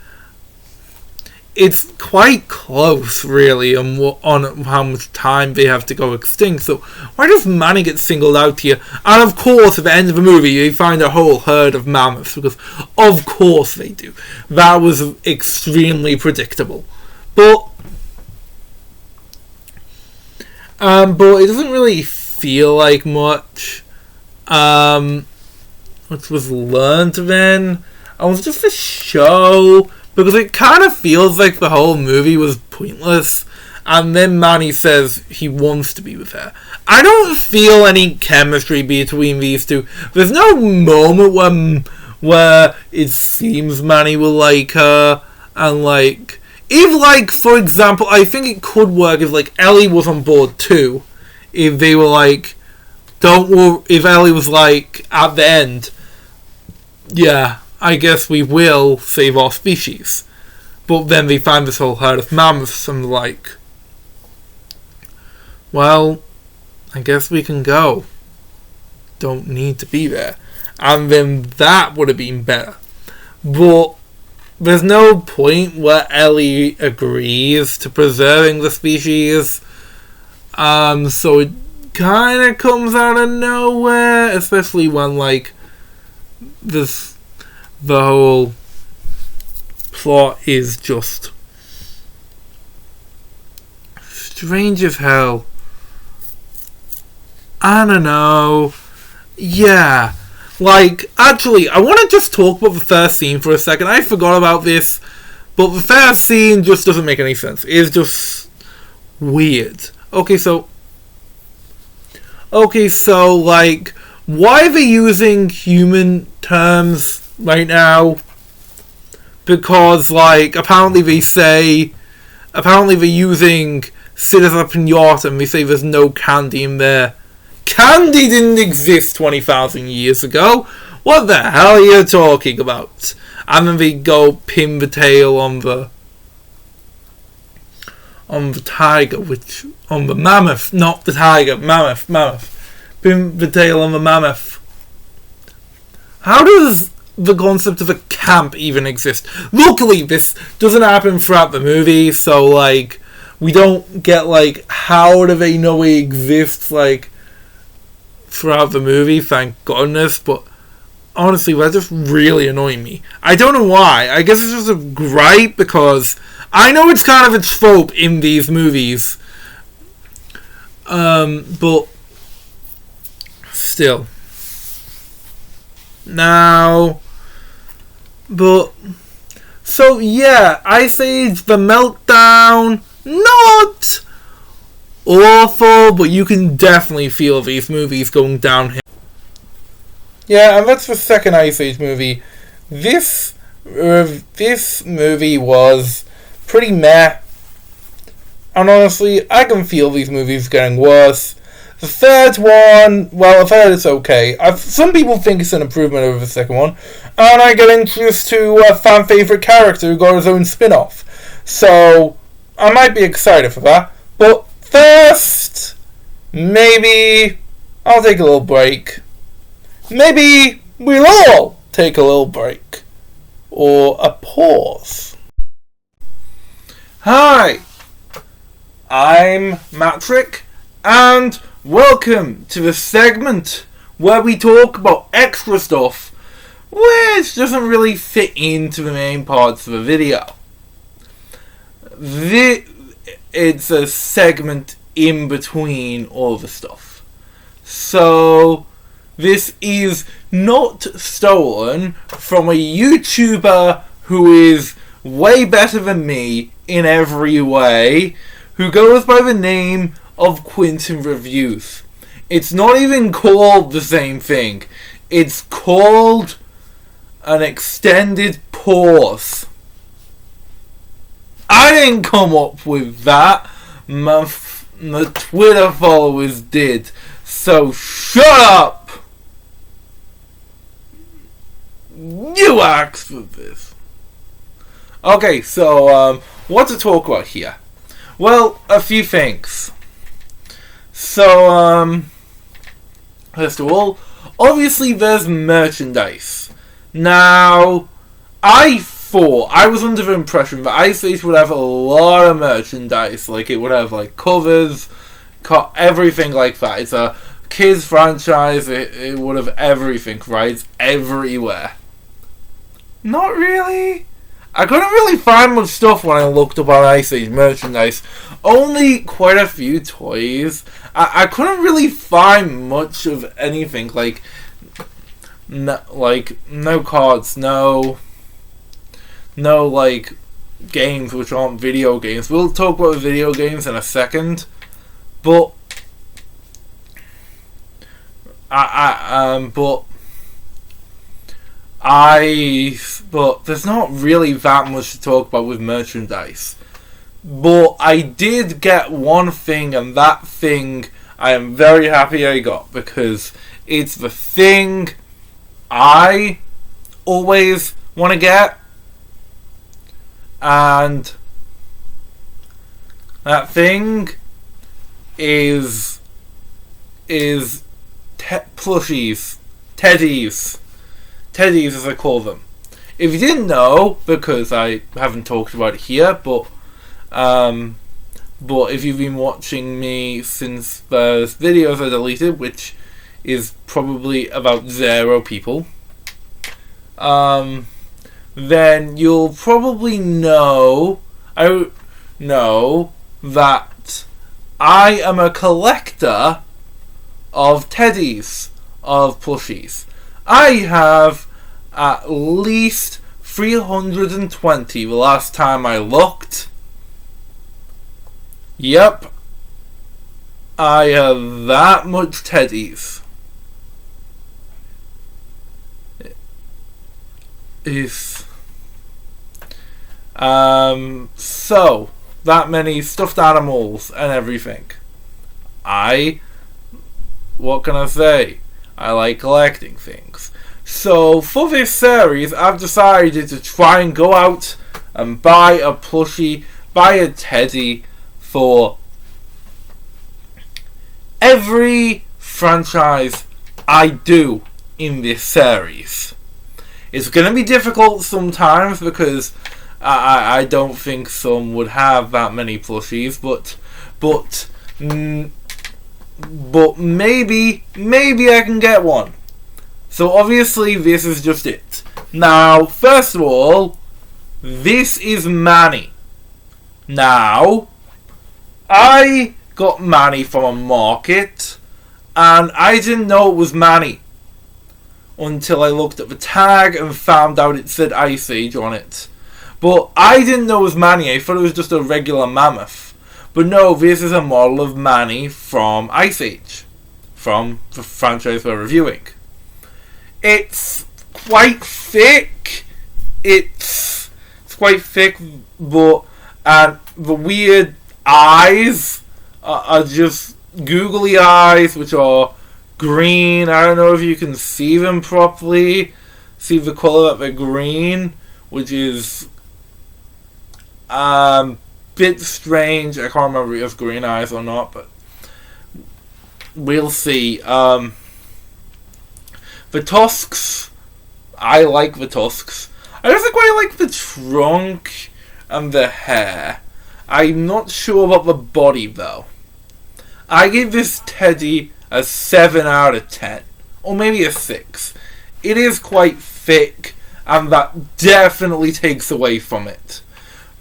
it's quite close, really, on how much time they have to go extinct. So why does Manny get singled out here? And of course, at the end of the movie, you find a whole herd of mammoths, because of course they do. That was extremely predictable. But it doesn't really feel like much which was learned then. It was just a show, because it kind of feels like the whole movie was pointless, and then Manny says he wants to be with her. I don't feel any chemistry between these two. There's no moment where it seems Manny will like her, and like, if like, for example, I think it could work if like Ellie was on board too, if they were like, if Ellie was like, at the end, yeah, I guess we will save our species. But then they find this whole herd of mammoths and like, well, I guess we can go. Don't need to be there. And then that would have been better. But there's no point where Ellie agrees to preserving the species. So it kind of comes out of nowhere, especially when like the whole plot is just strange as hell. I don't know. Yeah. Like, actually, I want to just talk about the first scene for a second. I forgot about this, but the first scene just doesn't make any sense. It's just weird. Okay, so Okay, so, like, why are they using human terms right now? Because, like, apparently they're using Citizen Pinata and they say there's no candy in there. Candy didn't exist 20,000 years ago. What the hell are you talking about? And then they go pin the tail on the tiger, on the mammoth, not the tiger, mammoth. Pin the tail on the mammoth. How does the concept of a camp even exist? Luckily, this doesn't happen throughout the movie, so, like, we don't get, like, how do they know it exists, like, throughout the movie, thank goodness, but honestly, that just really annoying me. I don't know why. I guess it's just a gripe because I know it's kind of its trope in these movies. But still. Now, but so yeah, Ice Age, the Meltdown, not awful, but you can definitely feel these movies going downhill. Yeah, and that's the second Ice Age movie. This movie was pretty meh. And honestly, I can feel these movies getting worse. The third one, well, the third is okay. Some people think it's an improvement over the second one. And I get introduced to a fan favourite character who got his own spin-off. So, I might be excited for that. But first, maybe I'll take a little break. Maybe we'll all take a little break. Or a pause. Hi, I'm Matrick, and welcome to the segment where we talk about extra stuff which doesn't really fit into the main parts of the video. It's a segment in between all the stuff. So, this is not stolen from a YouTuber who is way better than me in every way, who goes by the name of Quinton Reviews. It's not even called the same thing. It's called an extended pause. I didn't come up with that. My Twitter followers did. So shut up! You asked for this. Okay, so, what to talk about here? Well, a few things. So, first of all, obviously there's merchandise. Now, I was under the impression that Ice Age would have a lot of merchandise. Like, it would have, like, covers, everything like that. It's a kids franchise, it would have everything, right? It's everywhere. Not really. I couldn't really find much stuff when I looked up on Ice Age merchandise. Only quite a few toys. I couldn't really find much of anything. Like no cards, no like games which aren't video games. We'll talk about video games in a second, but but there's not really that much to talk about with merchandise. But I did get one thing, and that thing I am very happy I got, because it's the thing I always want to get, and that thing is plushies, teddies as I call them. If you didn't know, because I haven't talked about it here, but if you've been watching me since the videos I deleted, which is probably about 0 people, then you'll probably know that I am a collector of teddies, of plushies. I have at least 320 the last time I looked. Yep. I have that much teddies. If so that many stuffed animals and everything. What can I say? I like collecting things. So for this series, I've decided to try and go out and buy a plushie, buy a teddy for every franchise I do in this series. It's going to be difficult sometimes because I don't think some would have that many plushies, but maybe I can get one. So obviously this is just it. Now, first of all, this is Manny. Now, I got Manny from a market, and I didn't know it was Manny until I looked at the tag and found out it said Ice Age on it. But I didn't know it was Manny. I thought it was just a regular mammoth. But no, this is a model of Manny from Ice Age, from the franchise we're reviewing. It's quite thick. It's quite thick, but the weird eyes are just googly eyes, which are green. I don't know if you can see them properly. See the colour that they're green, which is bit strange. I can't remember if it's green eyes or not, but we'll see. The tusks, I like the tusks. I also quite like the trunk and the hair. I'm not sure about the body though. I give this teddy a 7 out of 10, or maybe a 6. It is quite thick, and that definitely takes away from it.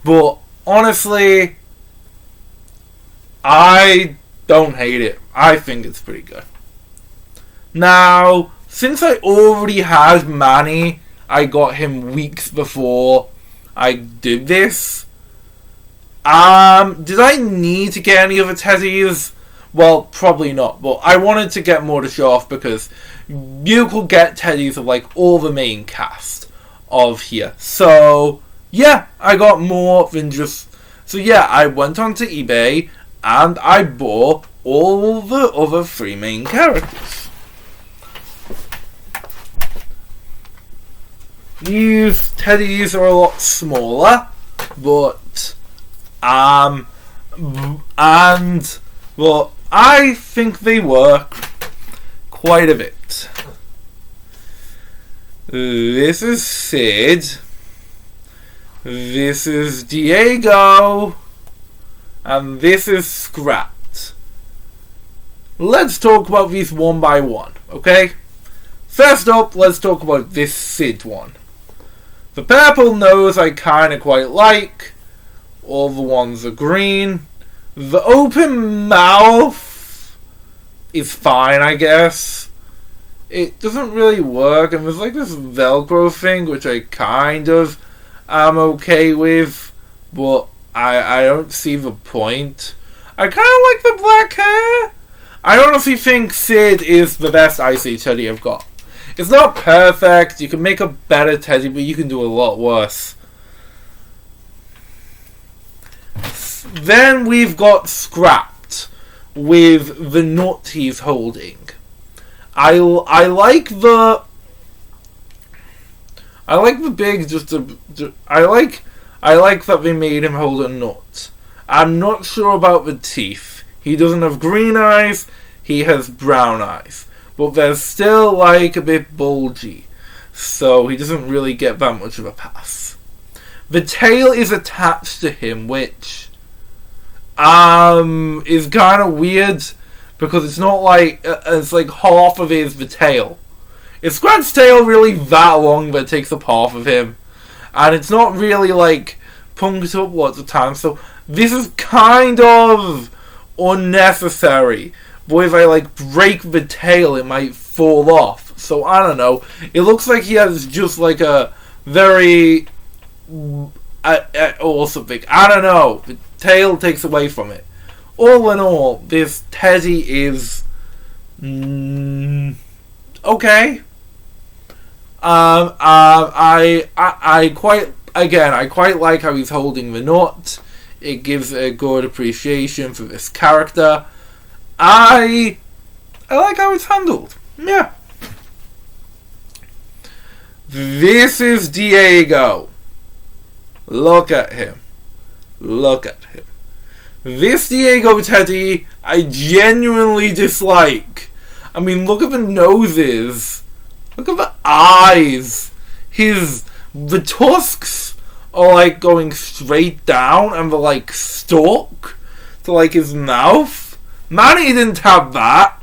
But honestly, I don't hate it. I think it's pretty good. Now, since I already had Manny, I got him weeks before I did this. Did I need to get any other teddies? Well, probably not, but I wanted to get more to show off because you could get teddies of like all the main cast of here. So yeah, I got more than just... So yeah, I went onto eBay and I bought all the other 3 main characters. These teddies are a lot smaller, but I think they work quite a bit. This is Sid. This is Diego. And this is Scrat. Let's talk about these one by one, okay? First up, let's talk about this Sid one. The purple nose I kinda quite like. All the ones are green. The open mouth is fine, I guess. It doesn't really work, and there's like this Velcro thing, which I kind of am okay with, but I don't see the point. I kind of like the black hair. I honestly think Sid is the best Ice Age teddy I've got. It's not perfect. You can make a better teddy, but you can do a lot worse. Then we've got Scrat with the nut he's holding. I like the big I like that they made him hold a nut. I'm not sure about the teeth. He doesn't have green eyes, he has brown eyes. But they're still like a bit bulgy. So he doesn't really get that much of a pass. The tail is attached to him, which is kind of weird because it's not like it's like half of it is the tail. Is Scrat's tail really that long that it takes up half of him? And it's not really like punked up lots of times, so this is kind of unnecessary. But if I like break the tail, it might fall off. So I don't know. It looks like he has just like a very or something. I don't know. The tail takes away from it. all in all, this Teddy is okay. I quite like how he's holding the knot. It gives a good appreciation for this character. I like how it's handled. Yeah. This is Diego. Look at him. Look at him. This Diego Teddy, I genuinely dislike. I mean, look at the noses. Look at the eyes. The tusks are like going straight down and they're like stuck to like his mouth. Manny didn't have that.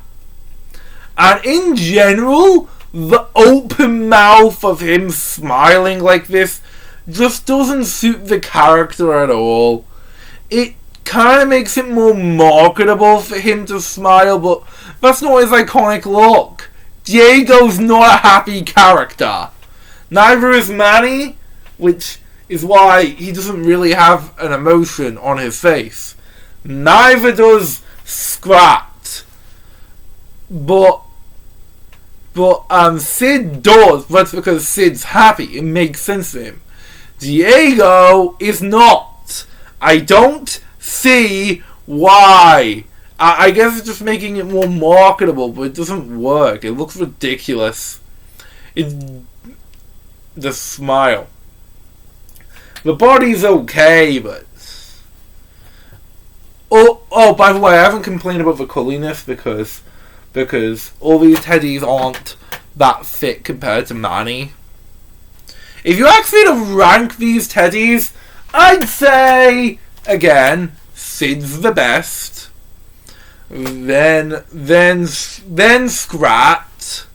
And in general, the open mouth of him smiling like this just doesn't suit the character at all. It kind of makes it more marketable for him to smile, but that's not his iconic look. Diego's not a happy character. Neither is Manny, which is why he doesn't really have an emotion on his face. Neither does Scrat. But Sid does. That's because Sid's happy. It makes sense to him. Diego is not. I don't see why. I guess it's just making it more marketable, but it doesn't work. It looks ridiculous. The smile. The body's okay, but... Oh, by the way, I haven't complained about the culliness because all these teddies aren't that fit compared to Manny. If you ask me to rank these teddies, I'd say, again, Sid's the best. Then Scrat.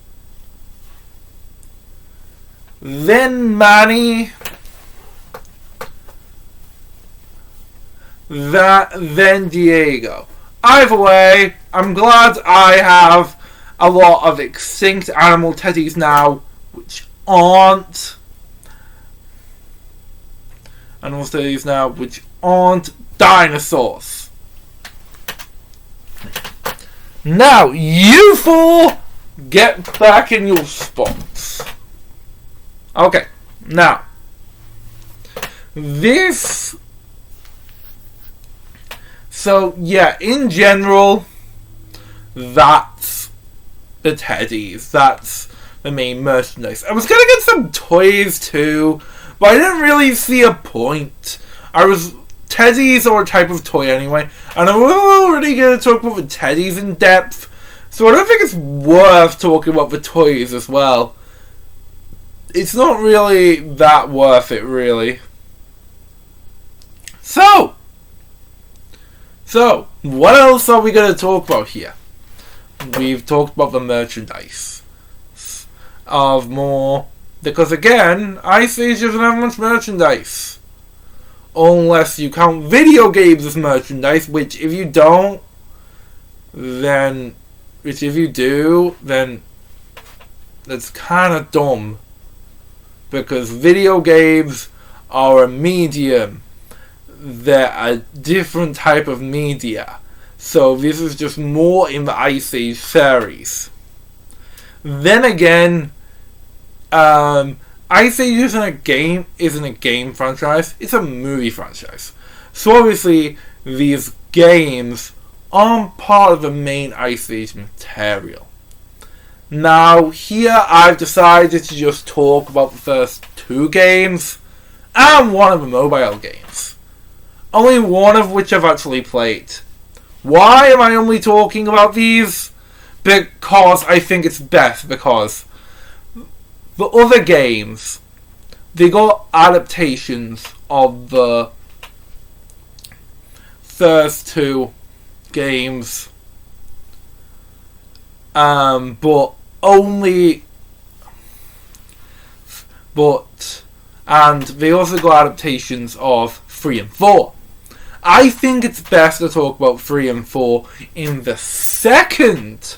Then Manny. Then Diego. Either way, I'm glad I have a lot of extinct animal teddies now, which aren't dinosaurs. Now, you four, get back in your spots. Okay, now, so yeah, in general, that's the teddies. That's the main merchandise. I was gonna get some toys too, but I didn't really see a point. Teddies are a type of toy anyway, and I'm already going to talk about the teddies in depth, so I don't think it's worth talking about the toys as well. It's not really that worth it, really. So, what else are we going to talk about here? We've talked about the merchandise of more, because again, Ice Age doesn't have much merchandise. Unless you count video games as merchandise, which if you do, then that's kind of dumb. Because video games are a medium. They're a different type of media. So this is just more in the Ice Age series. Then again, Ice Age isn't a game franchise, it's a movie franchise. So obviously, these games aren't part of the main Ice Age material. Now, here I've decided to just talk about the first two games, and one of the mobile games. Only one of which I've actually played. Why am I only talking about these? Because I think it's best, because the other games, they got adaptations of the first two games, and they also got adaptations of 3 and 4. I think it's best to talk about 3 and 4 in the second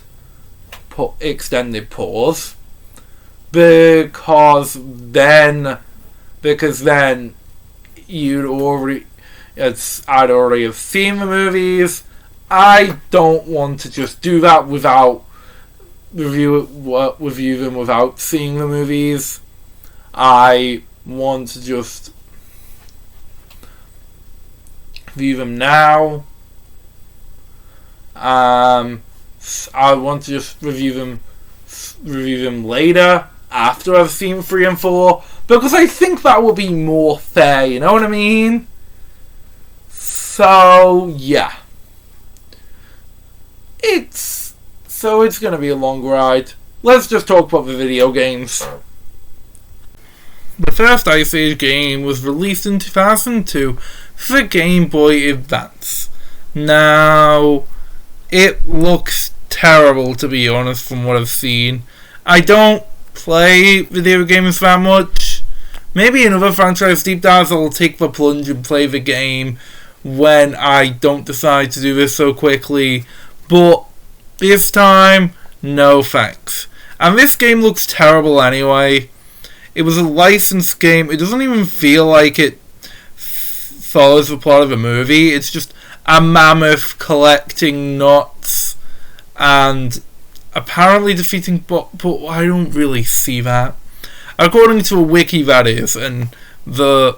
extended pause. Because then I'd already have seen the movies, I don't want to just do that without review them without seeing the movies. I want to just review them now. I want to just review them later after I've seen 3 and 4, because I think that would be more fair, you know what I mean? So yeah, it's gonna be a long ride. Let's just talk about the video games. The first Ice Age game was released in 2002 for Game Boy Advance. Now, it looks terrible, to be honest, from what I've seen. I don't play video games that much. Maybe in other franchise deep dives I'll take the plunge and play the game when I don't decide to do this so quickly. But this time, no thanks. And this game looks terrible anyway. It was a licensed game. It doesn't even feel like it follows the plot of a movie. It's just a mammoth collecting nuts and apparently defeating but I don't really see that. According to a wiki, that is, and the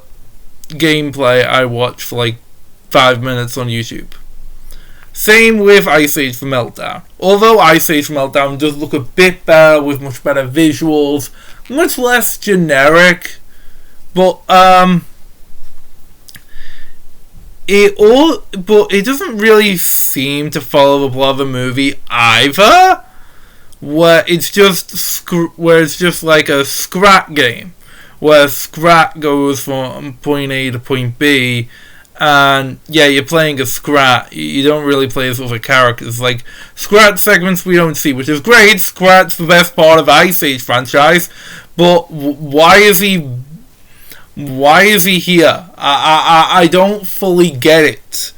gameplay I watched for like 5 minutes on YouTube. Same with Ice Age for Meltdown. Although Ice Age for Meltdown does look a bit better with much better visuals, much less generic, but it doesn't really seem to follow the plot of the movie either, where it's just like a Scrat game, where Scrat goes from point A to point B. And yeah, you're playing a Scrat. You don't really play as other characters. Like, Scrat segments we don't see, which is great. Scrat's the best part of Ice Age franchise. But why is he here? I don't fully get it.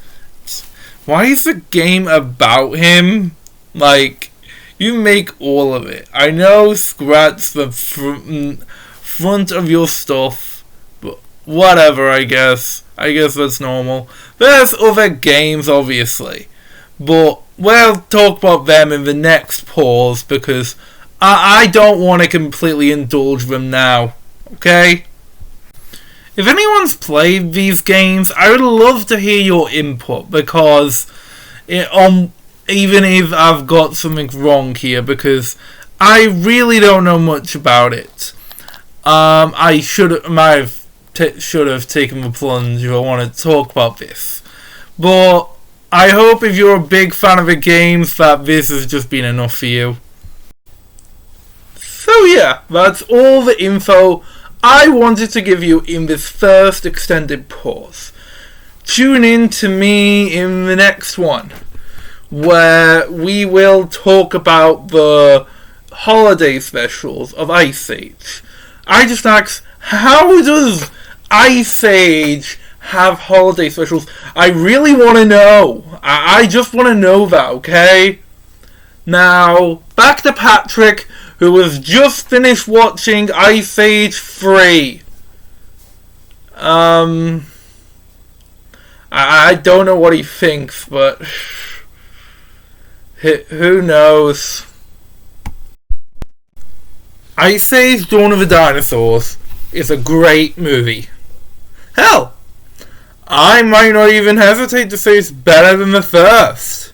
Why is the game about him? Like, you make all of it. I know Scrat's the front of your stuff, but whatever, I guess that's normal. There's other games, obviously, but we'll talk about them in the next pause, because I don't want to completely indulge them now, okay? If anyone's played these games, I would love to hear your input, because even if I've got something wrong here, because I really don't know much about it. I should have taken the plunge if I wanted to talk about this. But I hope if you're a big fan of the games that this has just been enough for you. So yeah, that's all the info I wanted to give you in this first extended pause. Tune in to me in the next one, where we will talk about the holiday specials of Ice Age. I just asked, how does Ice Age have holiday specials? I really want to know. I just want to know that, okay? Now, back to Patrick, who has just finished watching Ice Age 3. I don't know what he thinks, but who knows? Ice Age Dawn of the Dinosaurs is a great movie. Hell, I might not even hesitate to say it's better than the first.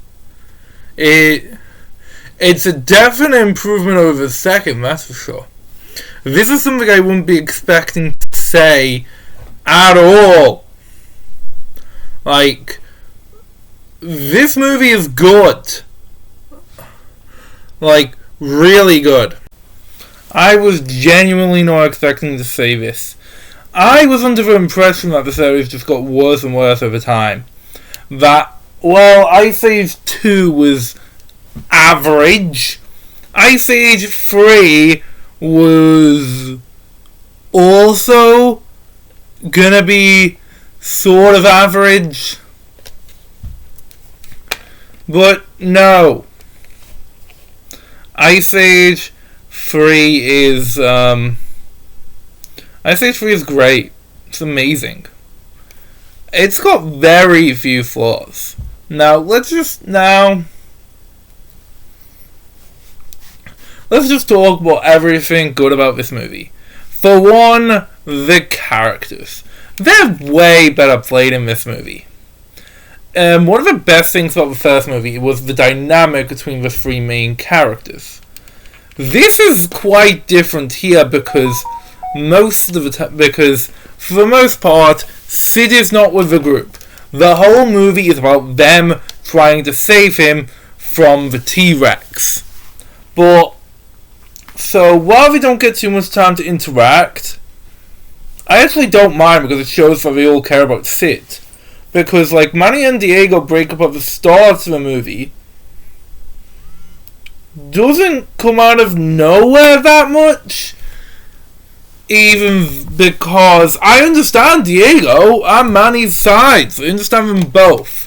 It's a definite improvement over the second, that's for sure. This is something I wouldn't be expecting to say at all. Like, this movie is good. Like, really good. I was genuinely not expecting to say this. I was under the impression that the series just got worse and worse over time. That, well, Ice Age 2 was average. Ice Age 3 was also gonna be sort of average. But no. Ice Age 3 is Ice Age 3 is great. It's amazing. It's got very few flaws. Now, let's just talk about everything good about this movie. For one, the characters. They're way better played in this movie. One of the best things about the first movie was the dynamic between the three main characters. This is quite different here because for the most part, Sid is not with the group. The whole movie is about them trying to save him from the T-Rex. So while they don't get too much time to interact, I actually don't mind because it shows that they all care about Sid. Because Manny and Diego break up at the start of the movie doesn't come out of nowhere that much. Even because I understand Diego and Manny's sides. I understand them both.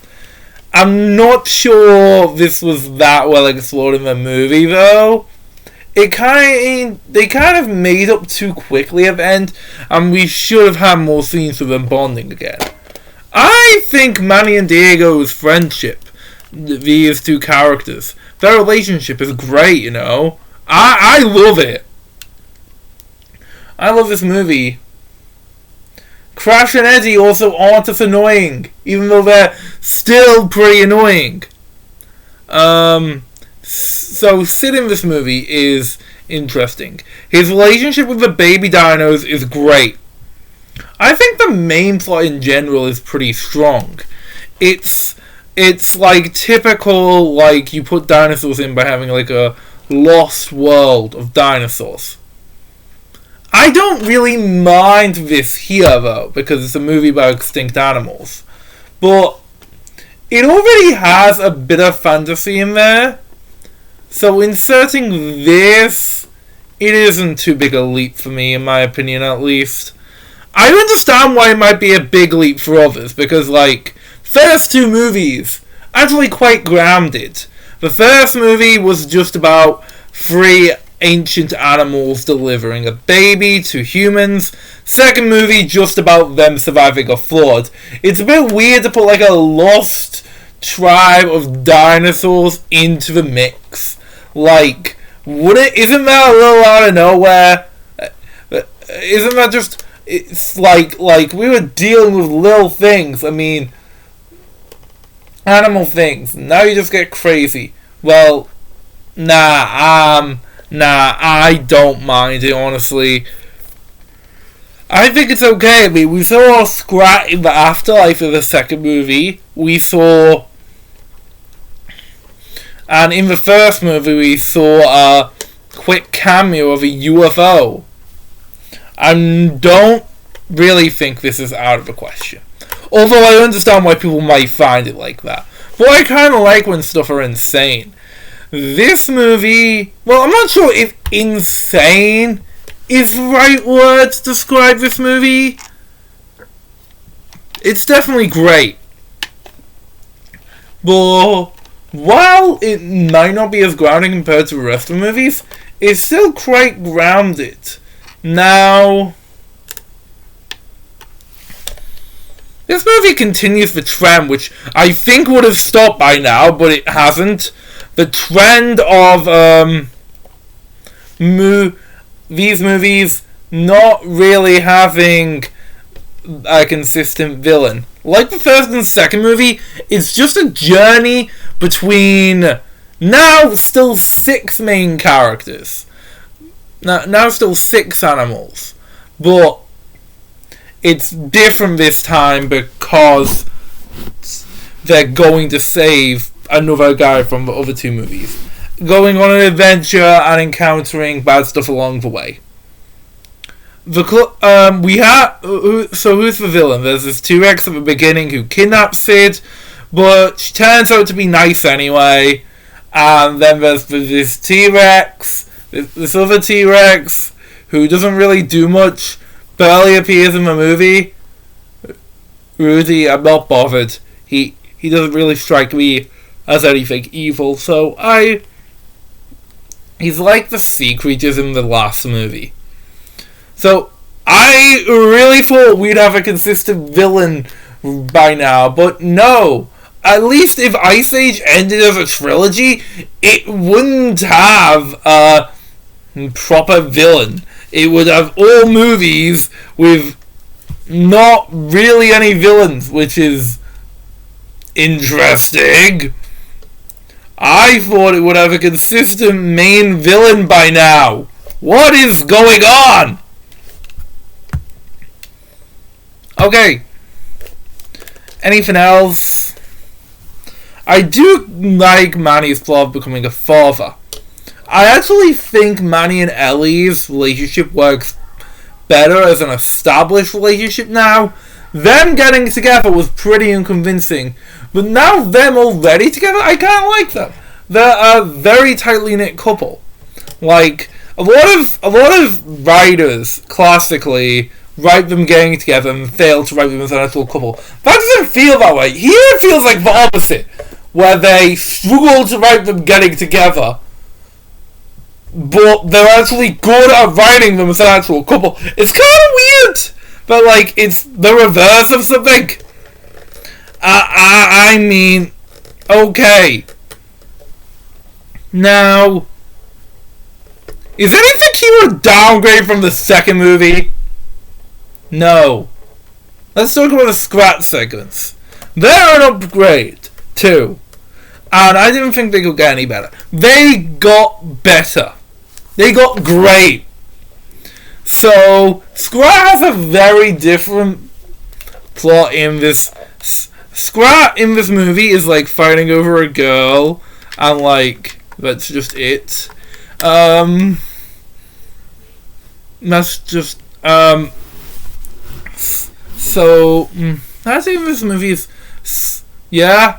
I'm not sure this was that well explored in the movie though. They kind of made up too quickly at the end, and we should have had more scenes of them bonding again. I think Manny and Diego's friendship, these two characters, their relationship is great, I love it. I love this movie. Crash and Eddie also aren't as annoying, even though they're still pretty annoying. So Sid in this movie is interesting. His relationship with the baby dinos is great. I think the main plot in general is pretty strong. It's typical, you put dinosaurs in by having a lost world of dinosaurs. I don't really mind this here though, because it's a movie about extinct animals. But it already has a bit of fantasy in there. So inserting this, it isn't too big a leap for me, in my opinion at least. I understand why it might be a big leap for others, because first two movies, actually quite grounded. The first movie was just about three ancient animals delivering a baby to humans. Second movie, just about them surviving a flood. It's a bit weird to put a lost tribe of dinosaurs into the mix. Isn't that a little out of nowhere? Isn't that just... It's like we were dealing with little things. I mean, animal things. Now you just get crazy. Well, I don't mind it, honestly. I think it's okay. I mean, we saw Scrat in the afterlife of the second movie. And in the first movie, we saw a quick cameo of a UFO. I don't really think this is out of the question. Although I understand why people might find it like that. But I kind of like when stuff are insane. This movie... Well, I'm not sure if insane is the right word to describe this movie. It's definitely great. But while it might not be as grounding compared to the rest of the movies, it's still quite grounded. Now, this movie continues the trend, which I think would have stopped by now, but it hasn't. The trend of these movies not really having a consistent villain. Like the first and second movie, it's just a journey between now still 6 main characters. Now still 6 animals. But it's different this time because they're going to save another guy from the other 2 movies. Going on an adventure and encountering bad stuff along the way. So who's the villain? There's this T-Rex at the beginning who kidnaps Sid, but she turns out to be nice anyway. And then there's this T-Rex, this other T-Rex who doesn't really do much, barely appears in the movie. Rudy, I'm not bothered. He doesn't really strike me as anything evil, so he's like the sea creatures in the last movie. So, I really thought we'd have a consistent villain by now, but no. at least if Ice Age ended as a trilogy, it wouldn't have a proper villain. It would have all movies with not really any villains, which is interesting. I thought it would have a consistent main villain by now. What is going on? Okay. Anything else? I do like Manny's plot of becoming a father. I actually think Manny and Ellie's relationship works better as an established relationship now. Them getting together was pretty unconvincing, but now them already together, I kind of like them. They're a very tightly knit couple. Like a lot of writers classically write them getting together and fail to write them as an actual couple. That doesn't feel that way. Here it feels like the opposite, where they struggle to write them getting together, but they're actually good at writing them as an actual couple. It's kind of weird, but like it's the reverse of something. I mean, okay. Now, is anything here a downgrade from the second movie? No. Let's talk about the Scrat segments. They're an upgrade too, and I didn't think they could get any better. They got better. They got great. So, Scrat has a very different plot in this. Scrat in this movie is like fighting over a girl, and like, that's just it. That's just, so, I think this movie is, yeah.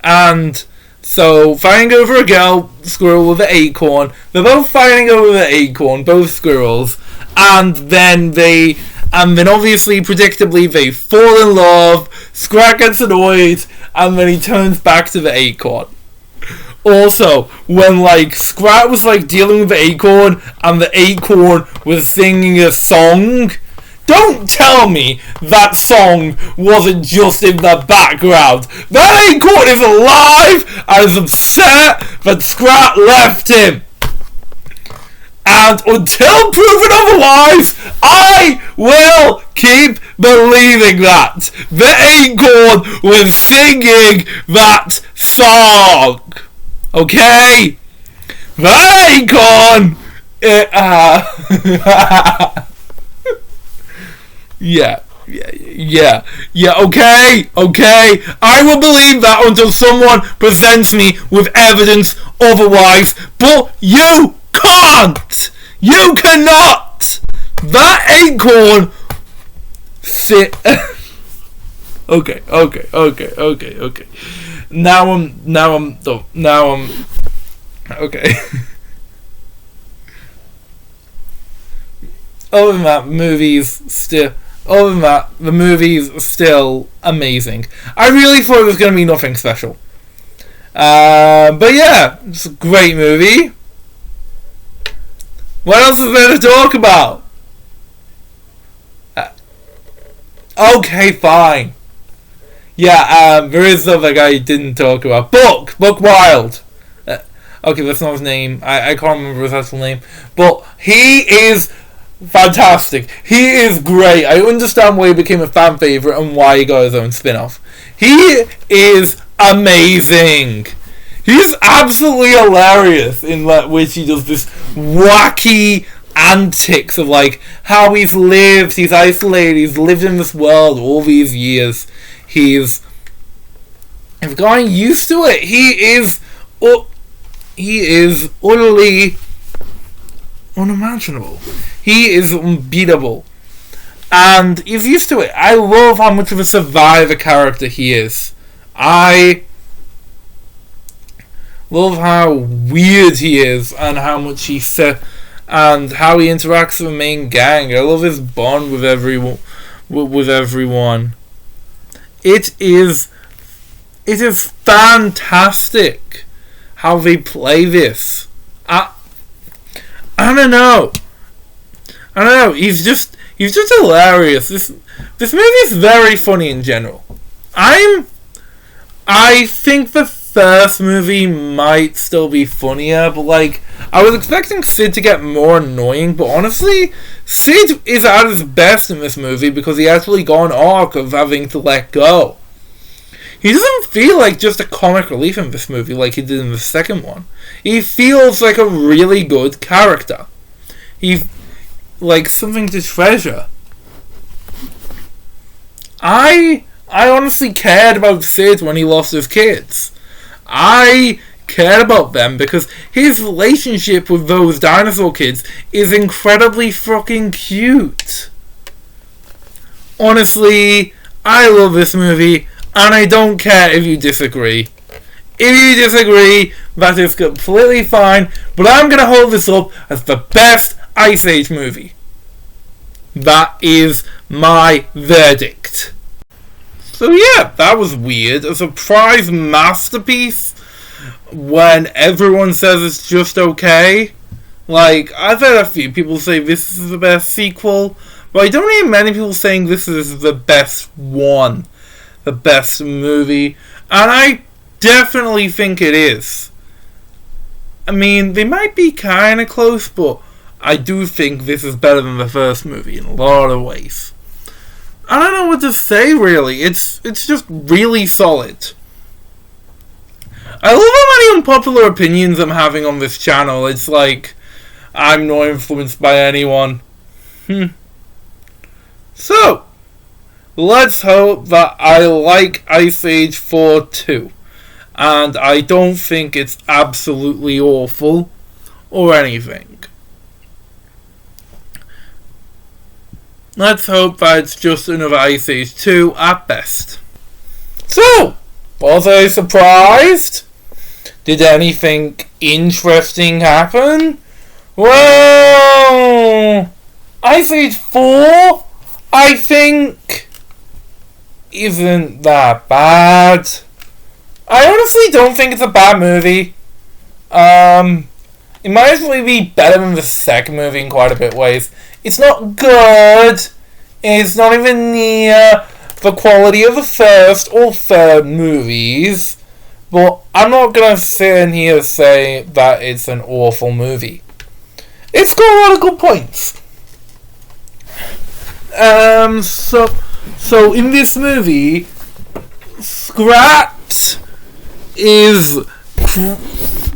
And so, fighting over a girl, squirrel with an acorn. They're both fighting over the acorn, both squirrels. And then obviously, predictably, they fall in love. Scrat gets annoyed, and then he turns back to the acorn. Also, when like Scrat was like dealing with the acorn, and the acorn was singing a song, don't tell me that song wasn't just in the background. That acorn is alive and is upset that Scrat left him. And until proven otherwise, I will keep believing that the acorn was singing that song. Okay? The acorn... Yeah, okay. I will believe that until someone presents me with evidence otherwise, but you can't! You cannot! That acorn... Okay. Now I'm okay. Other than that, the movie's still amazing. I really thought it was going to be nothing special. But yeah, it's a great movie. What else is there to talk about? Okay, fine. Yeah, there is something I didn't talk about. Book Wild. Okay, that's not his name. I can't remember his actual name. But he is fantastic. He is great. I understand why he became a fan favourite and why he got his own spin-off. He is amazing. He's absolutely hilarious in which he does this wacky antics of like how he's isolated, he's lived in this world all these years. He's gotten used to it. He is utterly unimaginable. He is unbeatable. And he's used to it. I love how much of a survivor character he is. I love how weird he is and how much he and how he interacts with the main gang. I love his bond with everyone. It is fantastic how they play this. I don't know. He's just hilarious. This movie is very funny in general. I think the first movie might still be funnier, but like, I was expecting Sid to get more annoying, but honestly, Sid is at his best in this movie because he actually got an arc of having to let go. He doesn't feel like just a comic relief in this movie like he did in the second one. He feels like a really good character. He's like something to treasure. I honestly cared about Sid when he lost his kids. I cared about them because his relationship with those dinosaur kids is incredibly fucking cute. Honestly, I love this movie, and I don't care if you disagree. If you disagree, that is completely fine, but I'm going to hold this up as the best Ice Age movie. That is my verdict. So yeah, that was weird. A surprise masterpiece when everyone says it's just okay. Like, I've heard a few people say this is the best sequel, but I don't hear many people saying this is the best one. The best movie. And I definitely think it is. I mean, they might be kind of close, but I do think this is better than the first movie in a lot of ways. I don't know what to say, really. It's just really solid. I love how many unpopular opinions I'm having on this channel. It's like, I'm not influenced by anyone. So, let's hope that I like Ice Age 4 too. And I don't think it's absolutely awful or anything. Let's hope that it's just another Ice Age 2 at best. So, was I surprised? Did anything interesting happen? Well, Ice Age 4, I think, isn't that bad. I honestly don't think it's a bad movie. It might actually be better than the second movie in quite a bit of ways. It's not good. It's not even near the quality of the first or third movies. But I'm not going to sit in here and say that it's an awful movie. It's got a lot of good points. So in this movie, Scrat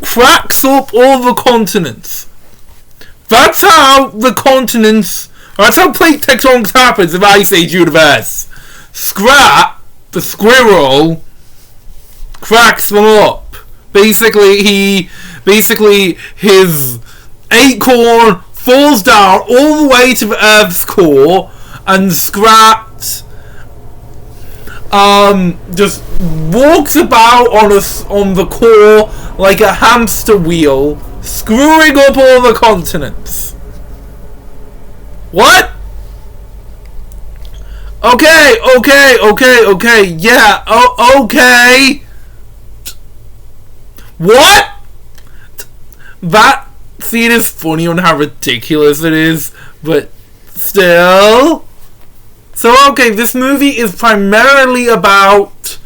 cracks up all the continents. That's how the continents... That's how plate tectonics happens in the Ice Age universe. Scrat, the squirrel, cracks them up. Basically, his acorn falls down all the way to the Earth's core, and Scrat just walks about on the core like a hamster wheel, screwing up all the continents. What? Okay, yeah, okay. What? That scene is funny on how ridiculous it is, but still. So, okay, this movie is primarily about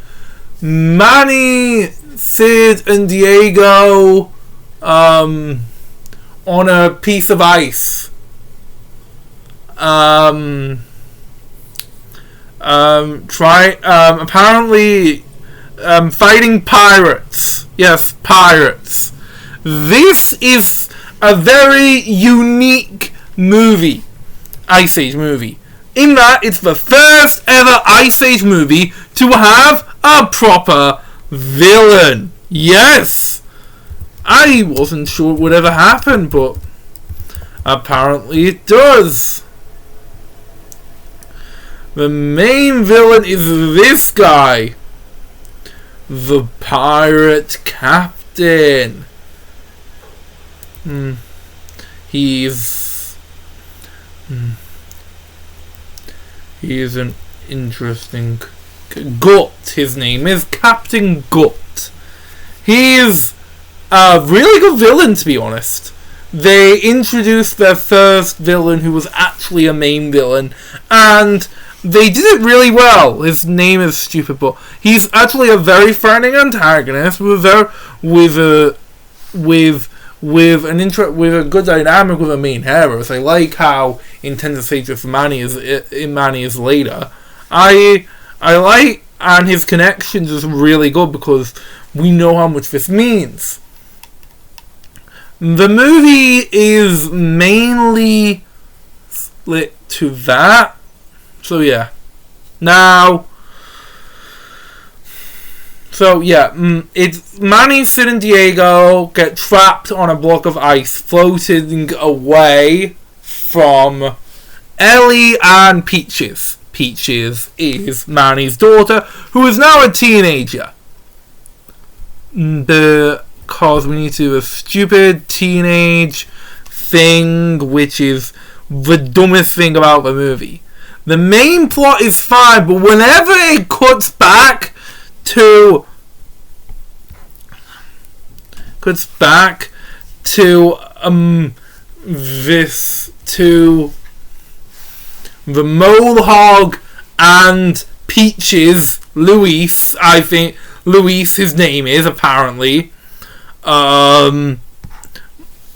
Manny, Sid, and Diego on a piece of ice. Apparently fighting pirates. Yes, pirates. This is a very unique movie. Ice Age movie. In that it's the first ever Ice Age movie to have a proper villain. Yes! I wasn't sure it would ever happen, but apparently it does. The main villain is this guy. The pirate captain. He's an interesting... Gut, his name is Captain Gut. He's a really good villain, to be honest. they introduced their first villain who was actually a main villain, and they did it really well. His name is stupid, but he's actually a very threatening antagonist with a good dynamic with a main hero. So I like how intense the of Manny is later. I like, and his connections is really good because we know how much this means. The movie is mainly split to that. So yeah. It's Manny, Sid, and Diego get trapped on a block of ice floating away from Ellie and Peaches. Peaches is Manny's daughter, who is now a teenager. Because we need to do a stupid teenage thing, which is the dumbest thing about the movie. The main plot is fine, but whenever it cuts back to the Mohawk and Peaches, Luis, I think Luis his name is apparently. Whenever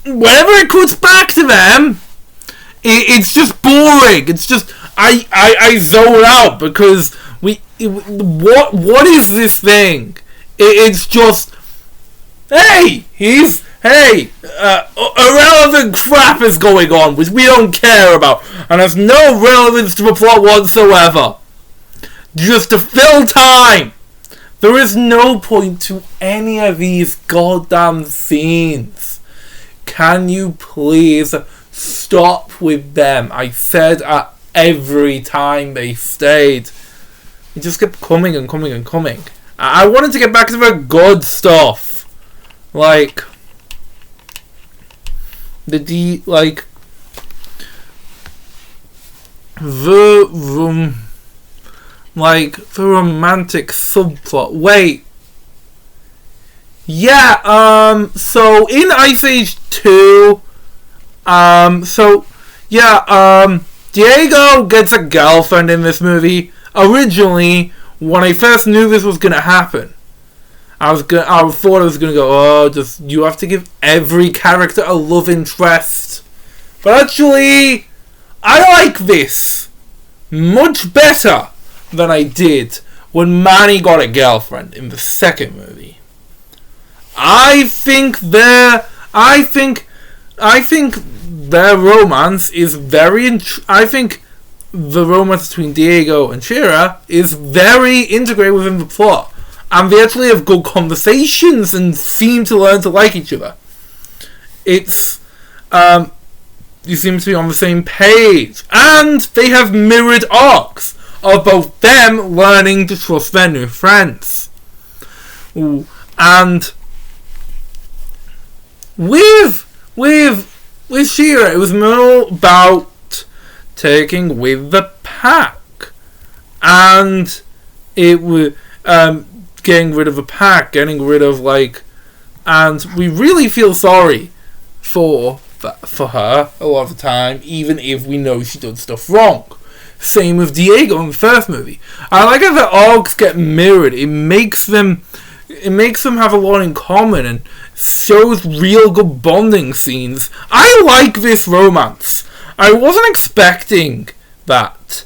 it cuts back to them, it's just boring. It's just I zone out because what is this thing? It's just irrelevant crap is going on which we don't care about and has no relevance to the plot whatsoever. Just to fill time. There is no point to any of these goddamn scenes. Can you please stop with them? I said at every time they stayed. It just kept coming and coming and coming. I wanted to get back to the good stuff. Like the romantic subplot. Wait. Yeah, so in Ice Age 2, Diego gets a girlfriend in this movie. Originally, when I first knew this was gonna happen, I thought I was gonna go, you have to give every character a love interest. But actually, I like this much better than I did when Manny got a girlfriend in the second movie. I think their romance is I think the romance between Diego and Shira is very integrated within the plot. And they actually have good conversations and seem to learn to like each other. It's, you seem to be on the same page. And they have mirrored arcs of both them learning to trust their new friends. Ooh. And with Shira, it was more about taking with the pack. And it was, getting rid of the pack, getting rid of and we really feel sorry for her a lot of the time, even if we know she did stuff wrong. Same with Diego in the first movie. I like how the arcs get mirrored. It makes them have a lot in common and shows real good bonding scenes. I like this romance. I wasn't expecting that.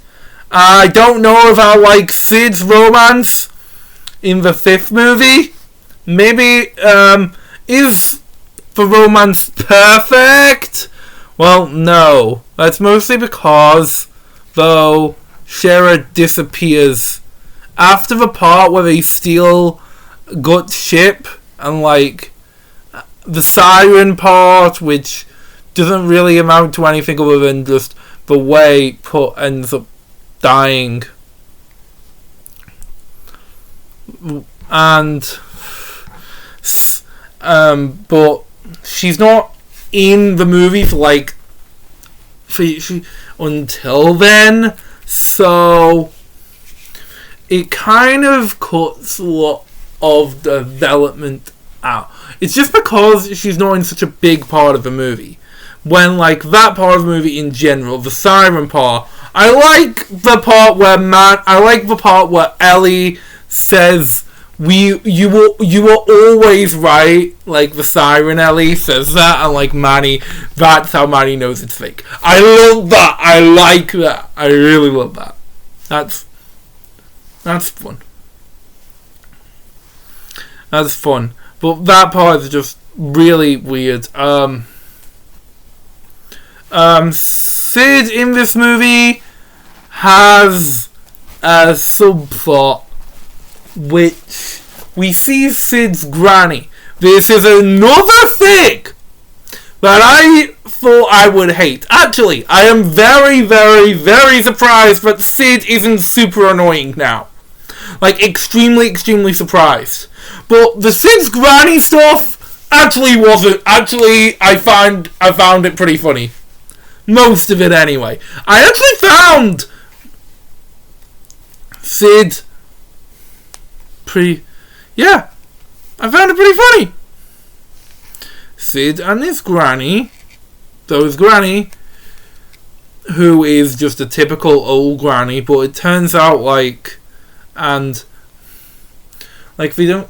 I don't know if I like Sid's romance in the fifth movie. Maybe, is the romance perfect? Well, no. That's mostly because, though, Shira disappears after the part where they steal Gut's ship, and the siren part, which doesn't really amount to anything other than just the way Putt ends up dying. And but she's not in the movie until then, so it kind of cuts a lot of development out. It's just because she's not in such a big part of the movie. When, like, that part of the movie in general, the siren part, I like the part where Ellie says, you were always right, like the siren Ellie says that, and like Manny, that's how Manny knows it's fake. I love that. I like that. I really love that. That's fun. That's fun. But that part is just really weird. Sid in this movie has a subplot which we see Sid's granny. This is another thing that I thought I would hate. Actually, I am very, very, very surprised that Sid isn't super annoying now. Like, extremely, extremely surprised. But the Sid's granny stuff actually wasn't. Actually, I found it pretty funny. Most of it, anyway. I actually found Sid I found it pretty funny. Sid and his granny, who is just a typical old granny, but it turns out they don't,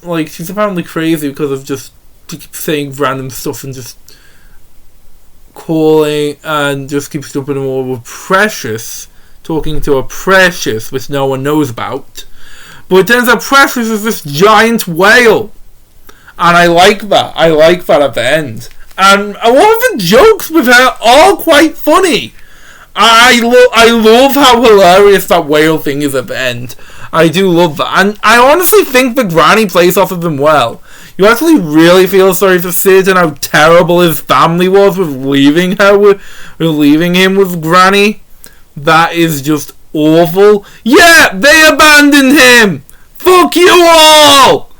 like, she's apparently crazy because of just saying random stuff and just calling and just keeps jumping more with Precious, talking to a Precious which no one knows about. But it turns out Precious is this giant whale. And I like that. I like that at the end. And a lot of the jokes with her are quite funny. I love how hilarious that whale thing is at the end. I do love that. And I honestly think the granny plays off of them well. You actually really feel sorry for Sid and how terrible his family was with leaving him with granny. That is just awful. Yeah, they abandoned him. Fuck you all.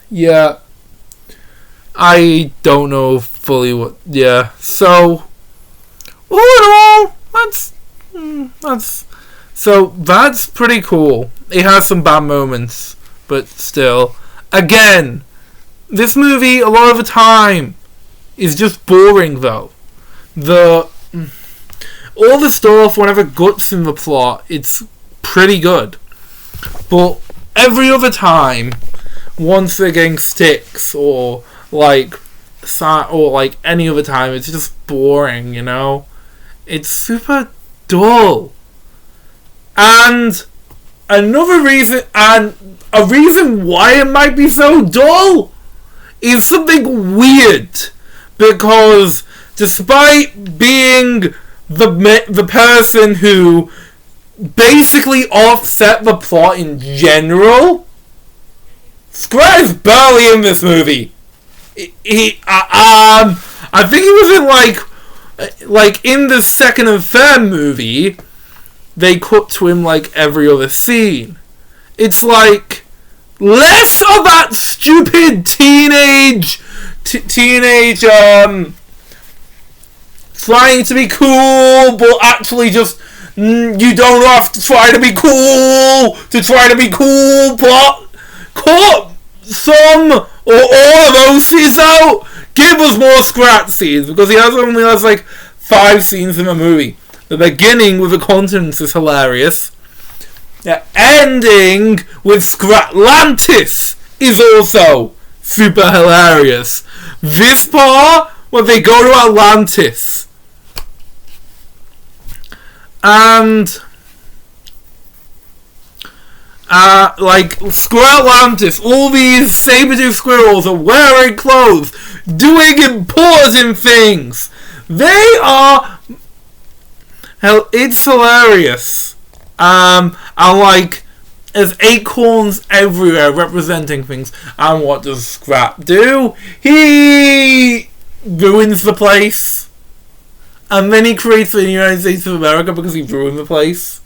Yeah, I don't know fully what. Yeah, so all in all, that's pretty cool. It has some bad moments, but still, again, this movie a lot of the time is just boring though. All the stuff, whenever guts in the plot, it's pretty good. But every other time, once they're getting sticks or any other time, it's just boring, you know? It's super dull. And another reason, and a reason why it might be so dull, is something weird. Because despite being the person who basically offset the plot in general, Scrat is barely in this movie. I think he was in like in the second and third movie, they cut to him like every other scene. It's like less of that stupid teenage trying to be cool, but actually just you don't have to try to be cool plot. Cut some or all of those scenes out. Give us more Scrat scenes, because he only has like 5 scenes in the movie. The beginning with the continents is hilarious. The ending with Scratlantis is also super hilarious. This part where they go to Atlantis and like Scratlantis, all these saber-tooth squirrels are wearing clothes, doing important things. They are hell. It's hilarious. And like, there's acorns everywhere representing things. And what does Scrat do? He ruins the place. And then he creates the United States of America because he ruined the place.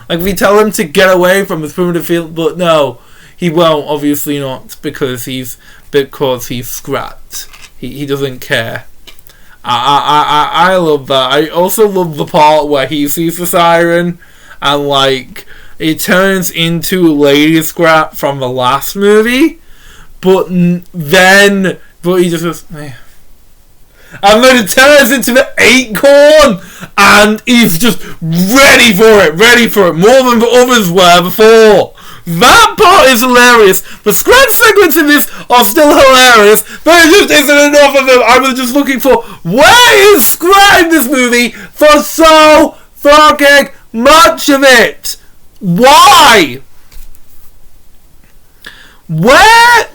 Like, we tell him to get away from his primitive field, but no, he won't, obviously not, because he's Scrat. He doesn't care. I love that. I also love the part where he sees the siren and like it turns into Lady Scrat from the last movie, but he just goes, eh. And then it turns into the acorn, and he's just ready for it, more than the others were before. That part is hilarious. The Scrat segments in this are still hilarious, but it just isn't enough of them. I was just looking for, where is Scrat in this movie for so fucking much of it? Why? Where?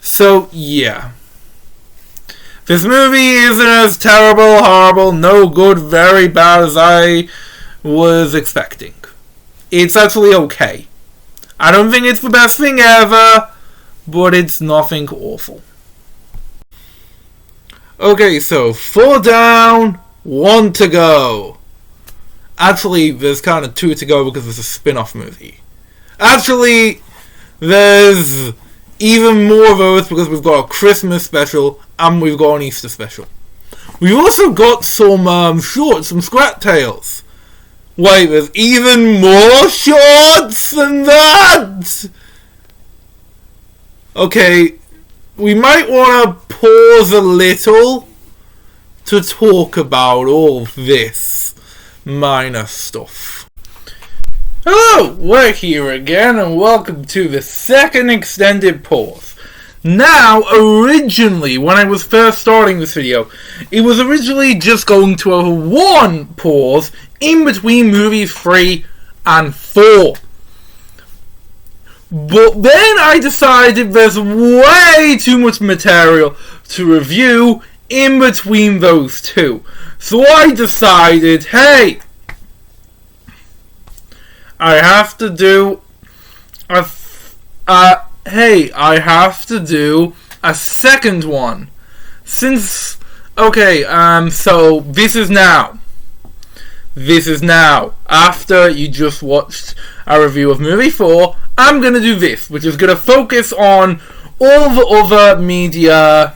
So, yeah. This movie isn't as terrible, horrible, no good, very bad as I was expecting. It's actually okay. I don't think it's the best thing ever, but it's nothing awful. Okay, so 4 down, 1 to go. Actually, there's kind of 2 to go because it's a spin-off movie. Actually, there's even more of those because we've got a Christmas special and we've got an Easter special. We've also got some shorts, some Scrat Tales. Wait, there's even more shorts than that! Okay, we might want to pause a little to talk about all this minor stuff. Hello, we're here again and welcome to the second extended pause. Now, originally, when I was first starting this video, it was originally just going to a 1 pause in between movies 3 and 4. But then I decided there's way too much material to review in between those 2. So I decided, hey, I have to do a second one. So this is now. After you just watched a review of movie 4, I'm gonna do this, which is gonna focus on all the other media,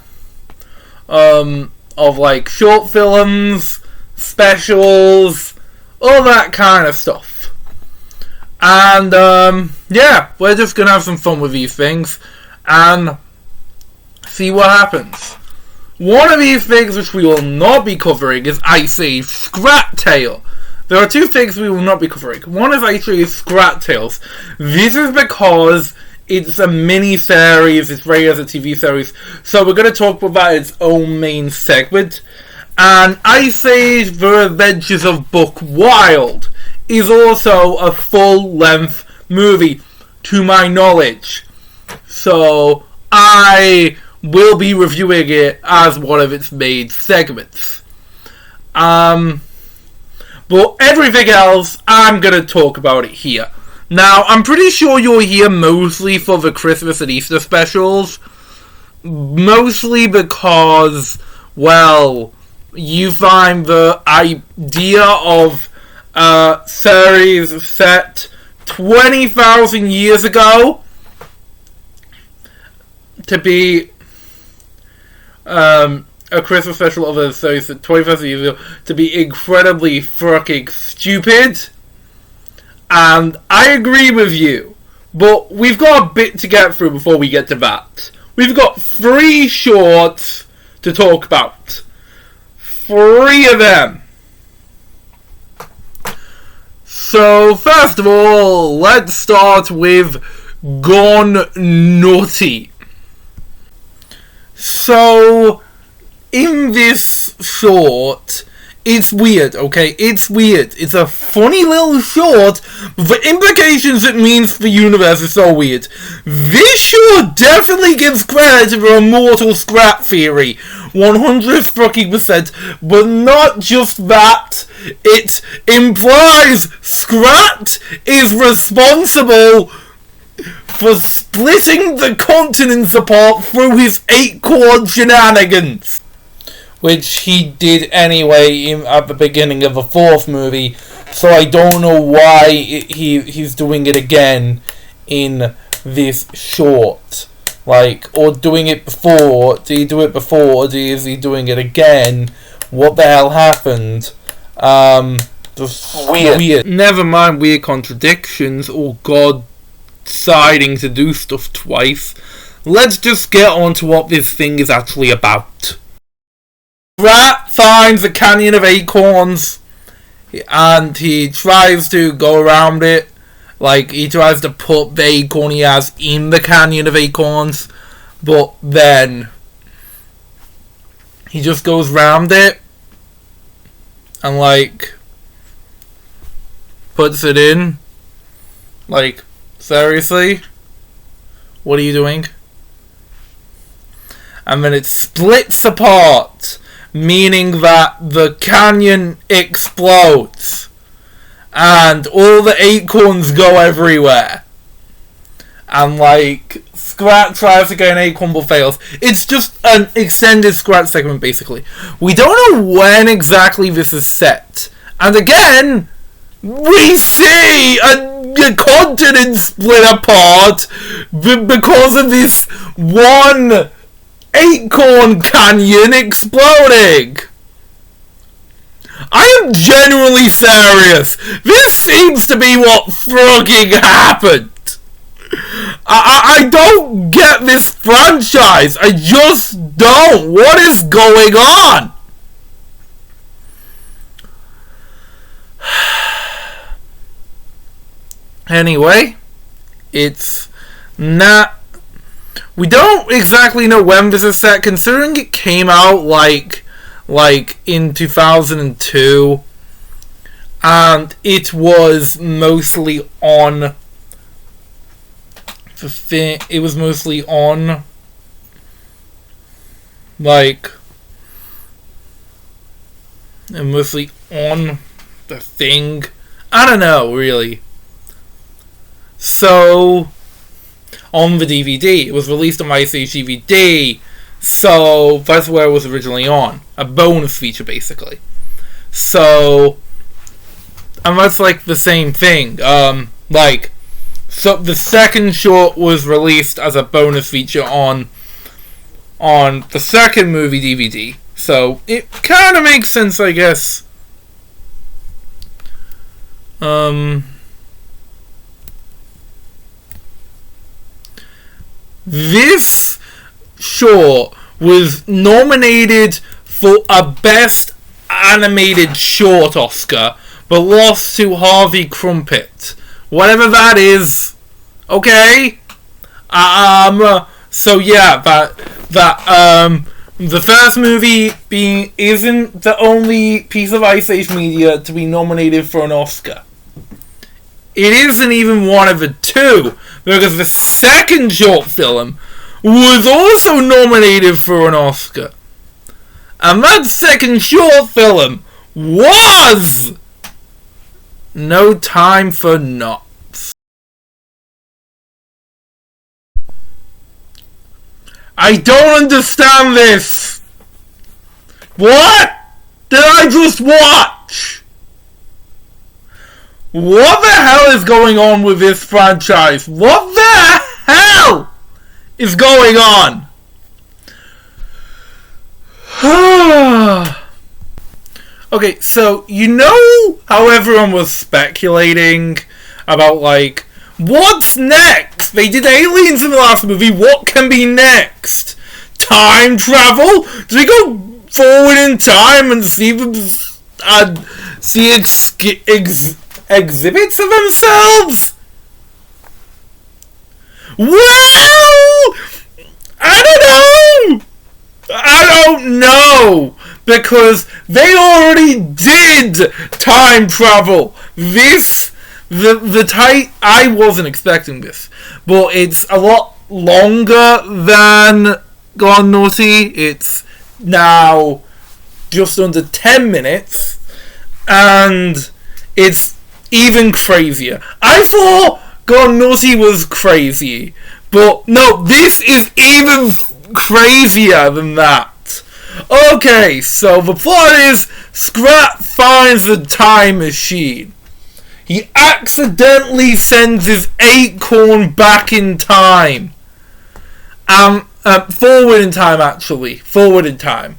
of like short films, specials, all that kind of stuff. And, yeah, we're just gonna have some fun with these things and see what happens. One of these things which we will not be covering is Ice Age Scrat Tale. There are 2 things we will not be covering. One is Ice Age Scrat Tales. This is because it's a mini-series, it's rated as a TV series, so we're going to talk about its own main segment. And Ice Age The Adventures of Buck Wild is also a full-length movie, to my knowledge. So, I will be reviewing it as one of its main segments. But everything else, I'm going to talk about it here. Now, I'm pretty sure you're here mostly for the Christmas and Easter specials. Mostly because, well, you find the idea of a series set 20,000 years ago to be a Christmas special of a series set 20,000 years ago to be incredibly fucking stupid. And I agree with you, but we've got a bit to get through before we get to that. We've got 3 shorts to talk about. 3 of them. So, first of all, let's start with Gone Naughty. So, in this short, it's weird, okay? It's weird. It's a funny little short, but the implications it means for the universe is so weird. This short definitely gives credit to the immortal Scrat theory. 100%, but not just that. It implies Scrat is responsible for splitting the continents apart through his acorn shenanigans. Which he did anyway at the beginning of the 4th movie, so I don't know why he's doing it again in this short. Like, or doing it before. Did he do it before, or is he doing it again? What the hell happened? Just weird. Never mind weird contradictions or God deciding to do stuff twice. Let's just get on to what this thing is actually about. Rat finds a canyon of acorns, and he tries to go around it. Like, he tries to put the acorn he has in the canyon of acorns, but then he just goes round it and, like, puts it in. Like, seriously? What are you doing? And then it splits apart, meaning that the canyon explodes. And all the acorns go everywhere. And, like, Scrat tries to get an acorn but fails. It's just an extended Scrat segment, basically. We don't know when exactly this is set. And again, we see a continent split apart because of this one acorn canyon exploding. I am genuinely serious. This seems to be what fucking happened. I don't get this franchise. I just don't. What is going on? Anyway, it's not... We don't exactly know when this is set, considering it came out like in 2002, and it was mostly on the thing. It was mostly on the thing. I don't know, really. So, on the DVD, it was released on my DVD. So, that's where it was originally on. A bonus feature, basically. So, and that's like the same thing. So the second short was released as a bonus feature on the second movie DVD. So, it kind of makes sense, I guess. This short was nominated for a Best Animated Short Oscar, but lost to Harvey Crumpet. Whatever that is. Okay? So yeah, the first movie isn't the only piece of Ice Age media to be nominated for an Oscar. It isn't even one of the two, because the second short film was also nominated for an Oscar. And that second short film was No Time for Knots. I don't understand this. What did I just watch? What the hell is going on with this franchise? What the hell is going on? Okay, so you know how everyone was speculating about, like, what's next? They did aliens in the last movie. What can be next? Time travel? Do they go forward in time and see exhibits of themselves? Well, I don't know, because they already did time travel. I wasn't expecting this, but it's a lot longer than Gone Naughty. It's now just under 10 minutes, and it's even crazier. I thought Gone Naughty was crazy, but no, this is even crazier than that. Okay, so the plot is Scrat finds a time machine. He accidentally sends his acorn back in time. Forward in time, actually. Forward in time.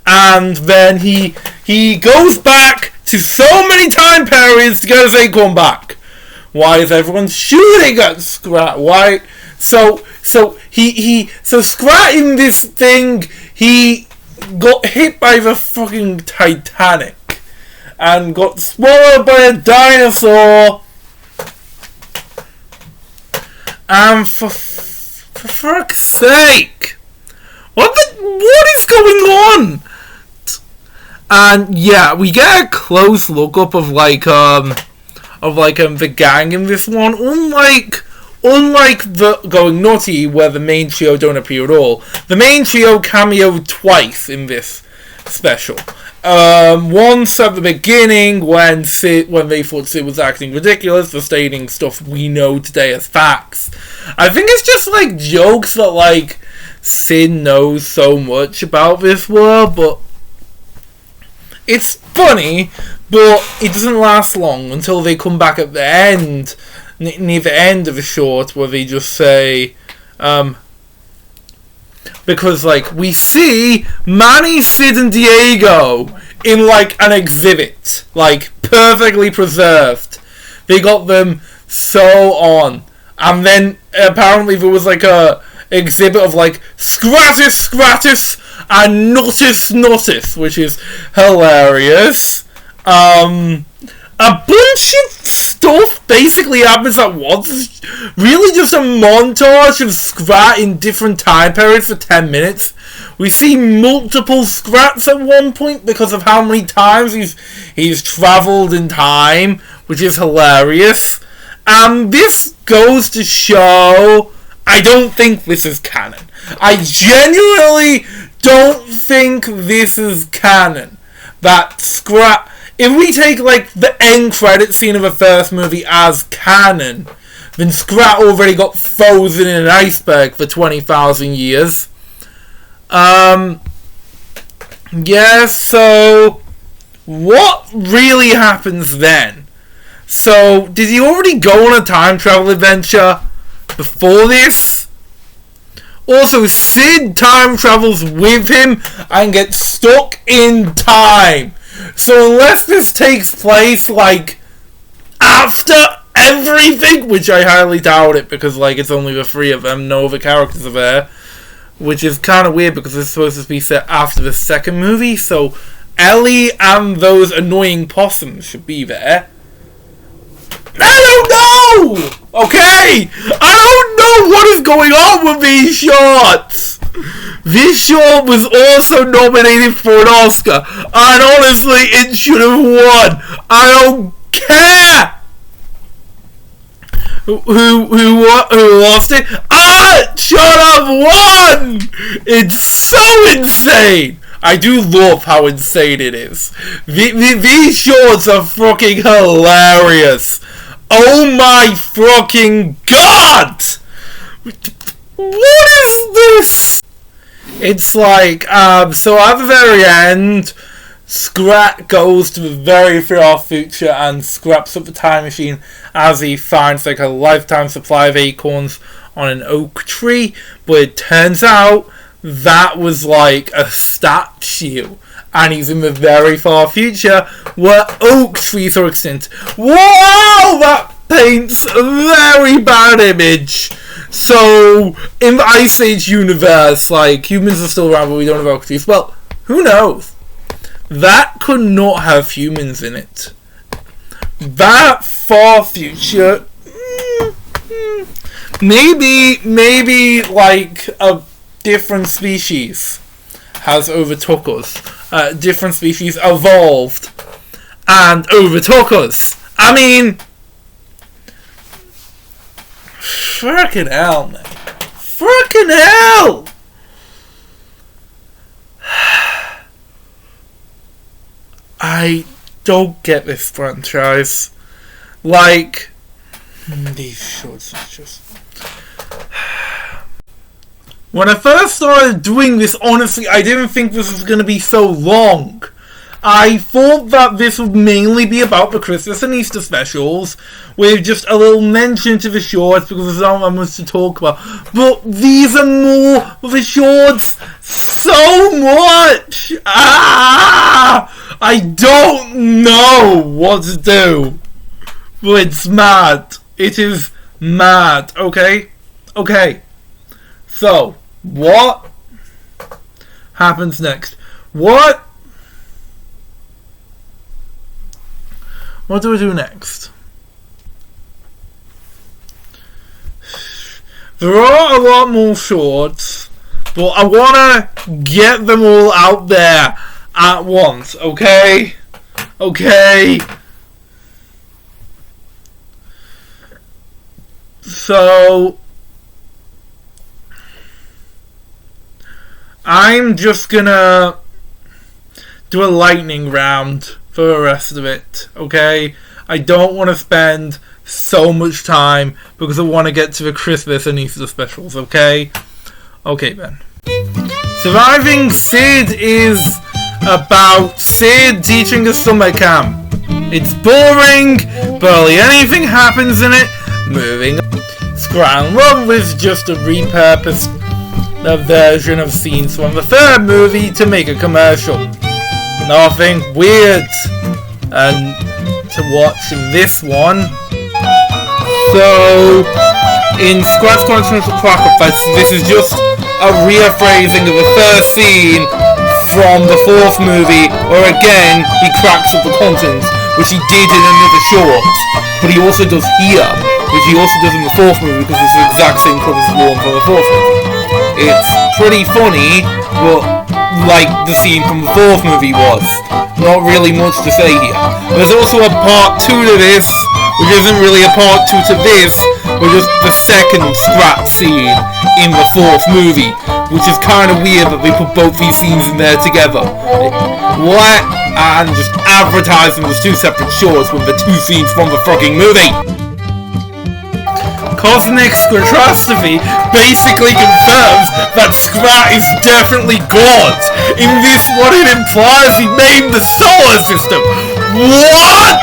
And then he goes back to so many time periods to get his acorn back. Why is everyone shooting at Scrat? Why? So Scrat in this thing, he got hit by the fucking Titanic and got swallowed by a dinosaur. And for fuck's sake, what is going on? And yeah, we get a close look up of the gang in this one. Unlike the Going Naughty, where the main trio don't appear at all, the main trio cameoed twice in this special. Once at the beginning when they thought Sid was acting ridiculous for stating stuff we know today as facts. I think it's just like jokes that like Sid knows so much about this world, but it's funny, but it doesn't last long until they come back at the end, near the end of the short, where they just say, because like we see Manny, Sid, and Diego in like an exhibit, like perfectly preserved. They got them so on, and then apparently there was like a exhibit of like Scratus and Naughtus, which is hilarious. A bunch of stuff basically happens at once. It's really just a montage of Scrat in different time periods for 10 minutes. We see multiple Scrats at one point because of how many times he's travelled in time, which is hilarious. And this goes to show, I don't think this is canon. I genuinely don't think this is canon. That Scrat... If we take, like, the end credit scene of the first movie as canon, then Scrat already got frozen in an iceberg for 20,000 years. Yeah, so... what really happens then? So, did he already go on a time travel adventure before this? Also, Sid time travels with him and gets stuck in time. So unless this takes place, like, after everything, which I highly doubt it, because, like, it's only the three of them, no other characters are there, which is kind of weird because it's supposed to be set after the second movie, so Ellie and those annoying possums should be there. I don't know! Okay? I don't know what is going on with these shorts! This short was also nominated for an Oscar, and honestly, it should have won. I don't care who lost it. It should have won! It's so insane! I do love how insane it is. These shorts are fucking hilarious. Oh my fucking god! What is this? It's like, so at the very end, Scrat goes to the very far future and scraps up the time machine as he finds like a lifetime supply of acorns on an oak tree. But it turns out that was like a statue, and he's in the very far future where oak trees are extinct. Wow, that paints a very bad image. So, in the Ice Age universe, like, humans are still around, but we don't have oak trees. Well, who knows? That could not have humans in it. That far future, maybe like a different species has overtook us. Different species evolved and overtook us. I mean, frickin' hell, man. Frickin' hell! I don't get this franchise. Like, these shorts are just... When I first started doing this, honestly, I didn't think this was going to be so long. I thought that this would mainly be about the Christmas and Easter specials, with just a little mention to the shorts because there's not that much to talk about. But these are more of the shorts. So much! I don't know what to do. But it's mad. It is mad, okay? Okay. So, what happens next? What do I do next? There are a lot more shorts, but I want to get them all out there at once, okay? Okay. So, I'm just gonna do a lightning round for the rest of it, okay? I don't want to spend so much time because I want to get to the Christmas and Easter specials, okay? Okay then. Surviving Sid is about Sid teaching a summer camp. It's boring, barely anything happens in it. Moving on. Scrat Love is just a repurposed version of scenes from the third movie to make a commercial. Nothing weird and to watch in this one. So, in Scrat's Continental Drift, this is just a rephrasing of the first scene from the fourth movie, where again he cracks up the continents, which he did in another short, but he also does here, which he also does in the fourth movie because it's the exact same colour as the one from the fourth movie. It's pretty funny, but like the scene from the fourth movie was. Not really much to say here. There's also a part 2 to this, which isn't really a part 2 to this, but just the second Scrat scene in the fourth movie, which is kind of weird that they put both these scenes in there together. What? And just advertise them as 2 separate shorts with the 2 scenes from the fucking movie. Cosmic Scratastrophe basically confirms that Scrat is definitely God. In this one it implies he made the solar system. What?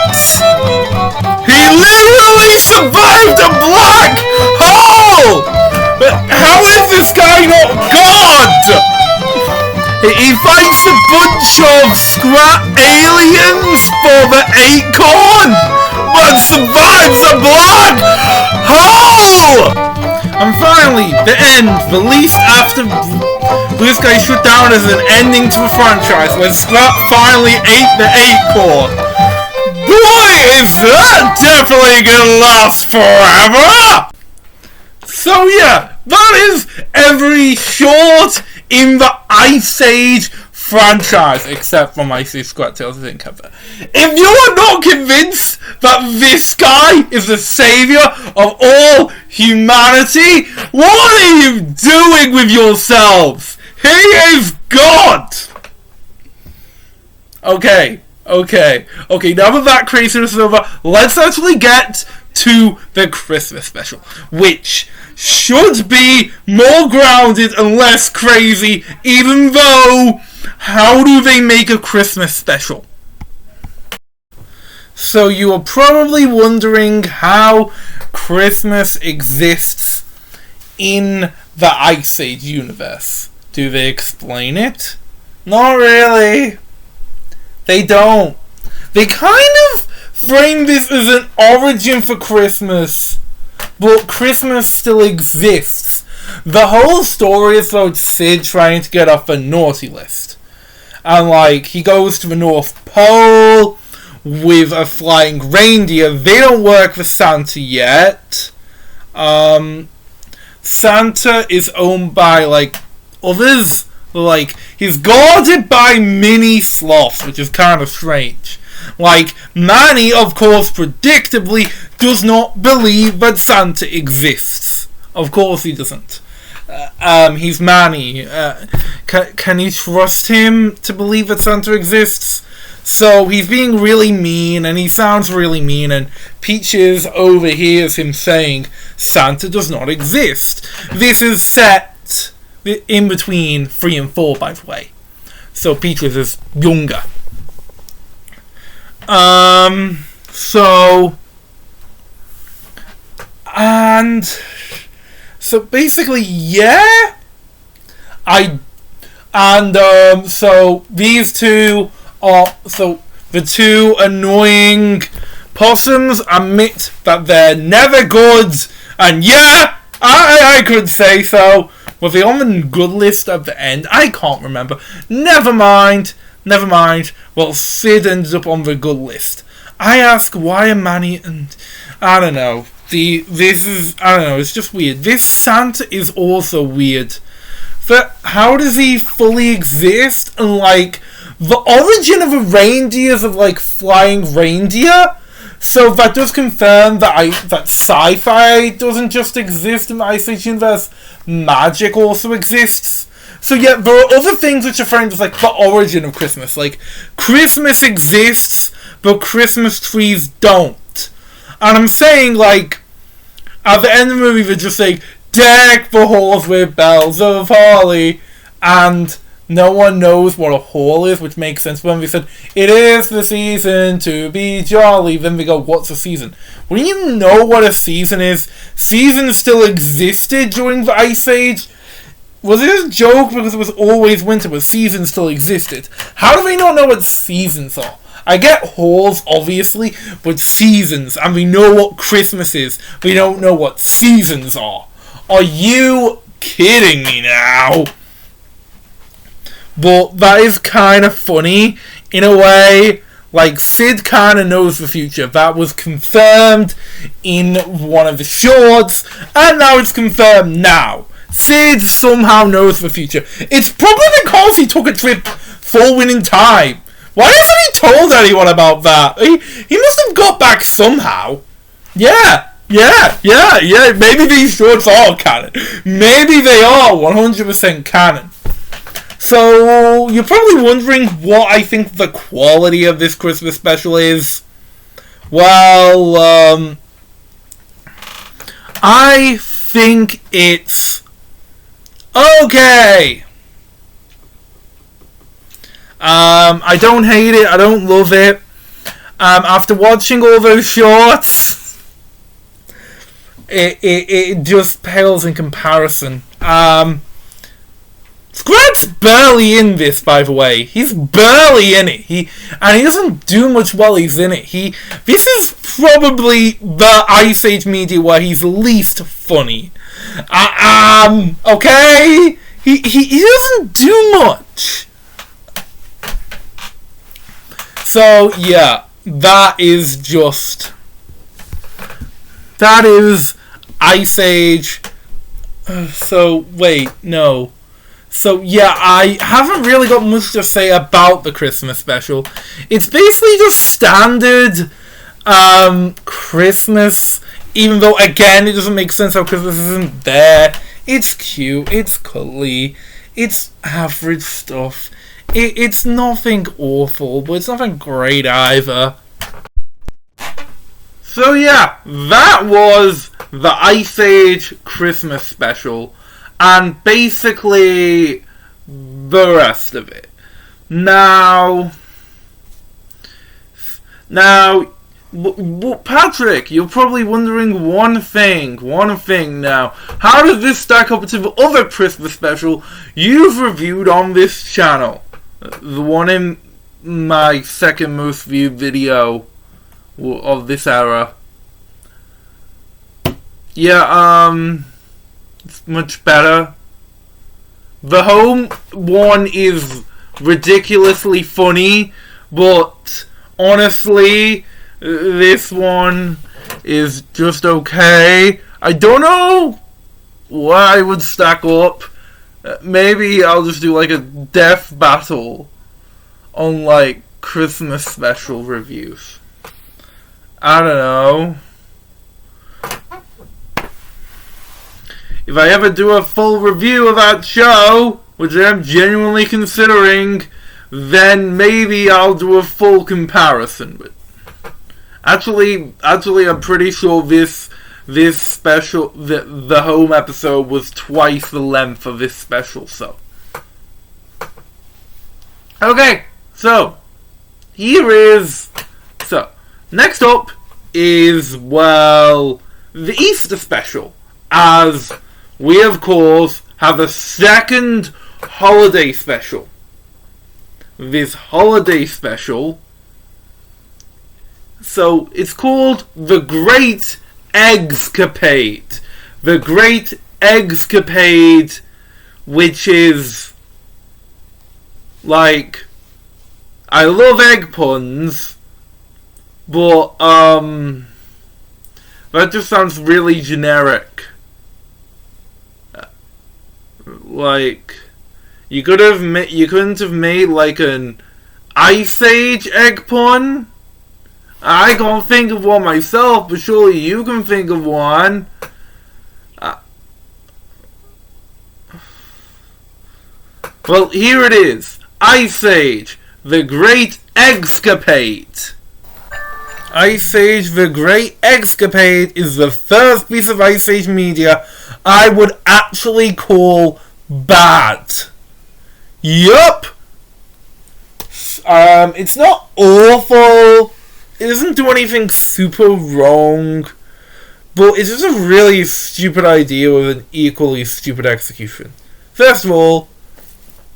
He literally survived a black hole! But how is this guy not God? He fights a bunch of Scrat aliens for the acorn, but survives a black hole! And finally, the end, released after this guy shut down as an ending to the franchise, when Scrat finally ate the acorn. Boy, is that definitely gonna last forever! So yeah, that is every short in the Ice Age franchise, except for my Scrat Tales I didn't cover. If you are not convinced that this guy is the savior of all humanity, what are you doing with yourselves? He is God! Okay, now that craziness is over, let's actually get to the Christmas special, which should be more grounded and less crazy, even though, how do they make a Christmas special? So you are probably wondering how Christmas exists in the Ice Age universe. Do they explain it? Not really. They don't. They kind of frame this as an origin for Christmas, but Christmas still exists. The whole story is about Sid trying to get off a naughty list. And like, he goes to the North Pole with a flying reindeer. They don't work for Santa yet. Santa is owned by like others. Like, he's guarded by mini sloths, which is kind of strange. Like, Manny, of course, predictably, does not believe that Santa exists. Of course he doesn't. He's Manny. Can you trust him to believe that Santa exists? So he's being really mean, and he sounds really mean, and Peaches overhears him saying, Santa does not exist. This is set in between 3 and 4, by the way. So Peaches is younger. So, and so basically, yeah, so these two are, so the two annoying possums admit that they're never good, and yeah, I could say so. Was they on the good list at the end? I can't remember. Never mind. Well, Sid ended up on the good list. I ask, why are Manny and... I don't know. It's just weird. This Santa is also weird. But how does he fully exist? And, like, the origin of a reindeer is of, like, flying reindeer? So that does confirm that sci-fi doesn't just exist in the Ice Age universe. Magic also exists. So yeah, there are other things which are framed as like the origin of Christmas. Like, Christmas exists, but Christmas trees don't. And I'm saying, like, at the end of the movie they're just saying, deck the halls with bells of holly, and no one knows what a hall is, which makes sense. When we said, it is the season to be jolly, then we go, what's a season? We don't even know what a season is. Seasons still existed during the Ice Age. Was it a joke because it was always winter, but seasons still existed? How do we not know what seasons are? I get halls, obviously, but seasons, and we know what Christmas is. We don't know what seasons are. Are you kidding me now? But that is kind of funny, in a way. Like, Sid kind of knows the future. That was confirmed in one of the shorts, and now it's confirmed now. Sid somehow knows the future. It's probably because he took a trip forward in time. Why hasn't he told anyone about that? He must have got back somehow. Yeah. Maybe these shorts are canon. Maybe they are 100% canon. So, you're probably wondering what I think the quality of this Christmas special is. Well, I think it's okay. I don't hate it. I don't love it. After watching all those shorts, it just pales in comparison. Scrat's barely in this, by the way. He's barely in it. He doesn't do much while he's in it. This is probably the Ice Age media where he's least funny. Okay? He doesn't do much. So, yeah. That is Ice Age. So, wait, no. So, yeah, I haven't really got much to say about the Christmas special. It's basically just standard Christmas, even though, again, it doesn't make sense how Christmas isn't there. It's cute, it's cuddly, it's average stuff. It's nothing awful, but it's nothing great either. So, yeah, that was the Ice Age Christmas special. And basically the rest of it. Now, Patrick, you're probably wondering one thing now. How does this stack up to the other Christmas special you've reviewed on this channel? The one in my second most viewed video of this era. Yeah, it's much better. The home one is ridiculously funny, but honestly, this one is just okay. I don't know what I would stack up. Maybe I'll just do like a death battle on like Christmas special reviews. I don't know. If I ever do a full review of that show, which I'm genuinely considering, then maybe I'll do a full comparison. But actually, I'm pretty sure this special, the home episode was twice the length of this special. So, okay, so here is Next up is, well, the Easter special, as we, of course, have a second holiday special. This holiday special, so it's called The Great Eggscapade. The Great Eggscapade, which is, like, I love egg puns, but, that just sounds really generic. Like, you couldn't have made, like, an Ice Age egg pun? I can't think of one myself, but surely you can think of one. Well, here it is. Ice Age, The Great Eggscapade. Ice Age, The Great Eggscapade is the first piece of Ice Age media I would actually call bad. Yup. It's not awful. It doesn't do anything super wrong. But it's just a really stupid idea with an equally stupid execution. First of all,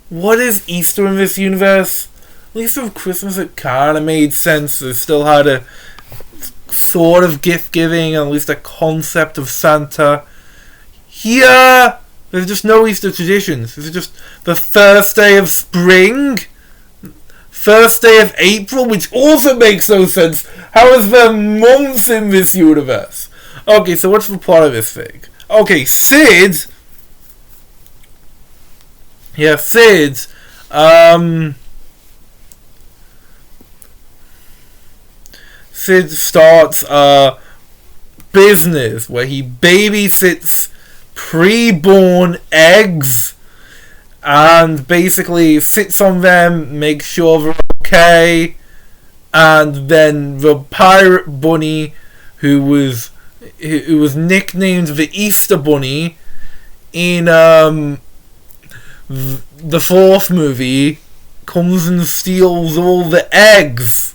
what is Easter in this universe? At least with Christmas it kinda made sense. They still had a sort of gift giving, and at least a concept of Santa. Here, there's just no Easter traditions. It's just the first day of spring, first day of April, which also makes no sense. How is there months in this universe? Okay, so what's the plot of this thing? Okay, Sid. Yeah, Sid. Sid starts a business where he babysits pre-born eggs and basically sits on them, makes sure they're okay, and then the pirate bunny, who was nicknamed the Easter Bunny in the fourth movie, comes and steals all the eggs.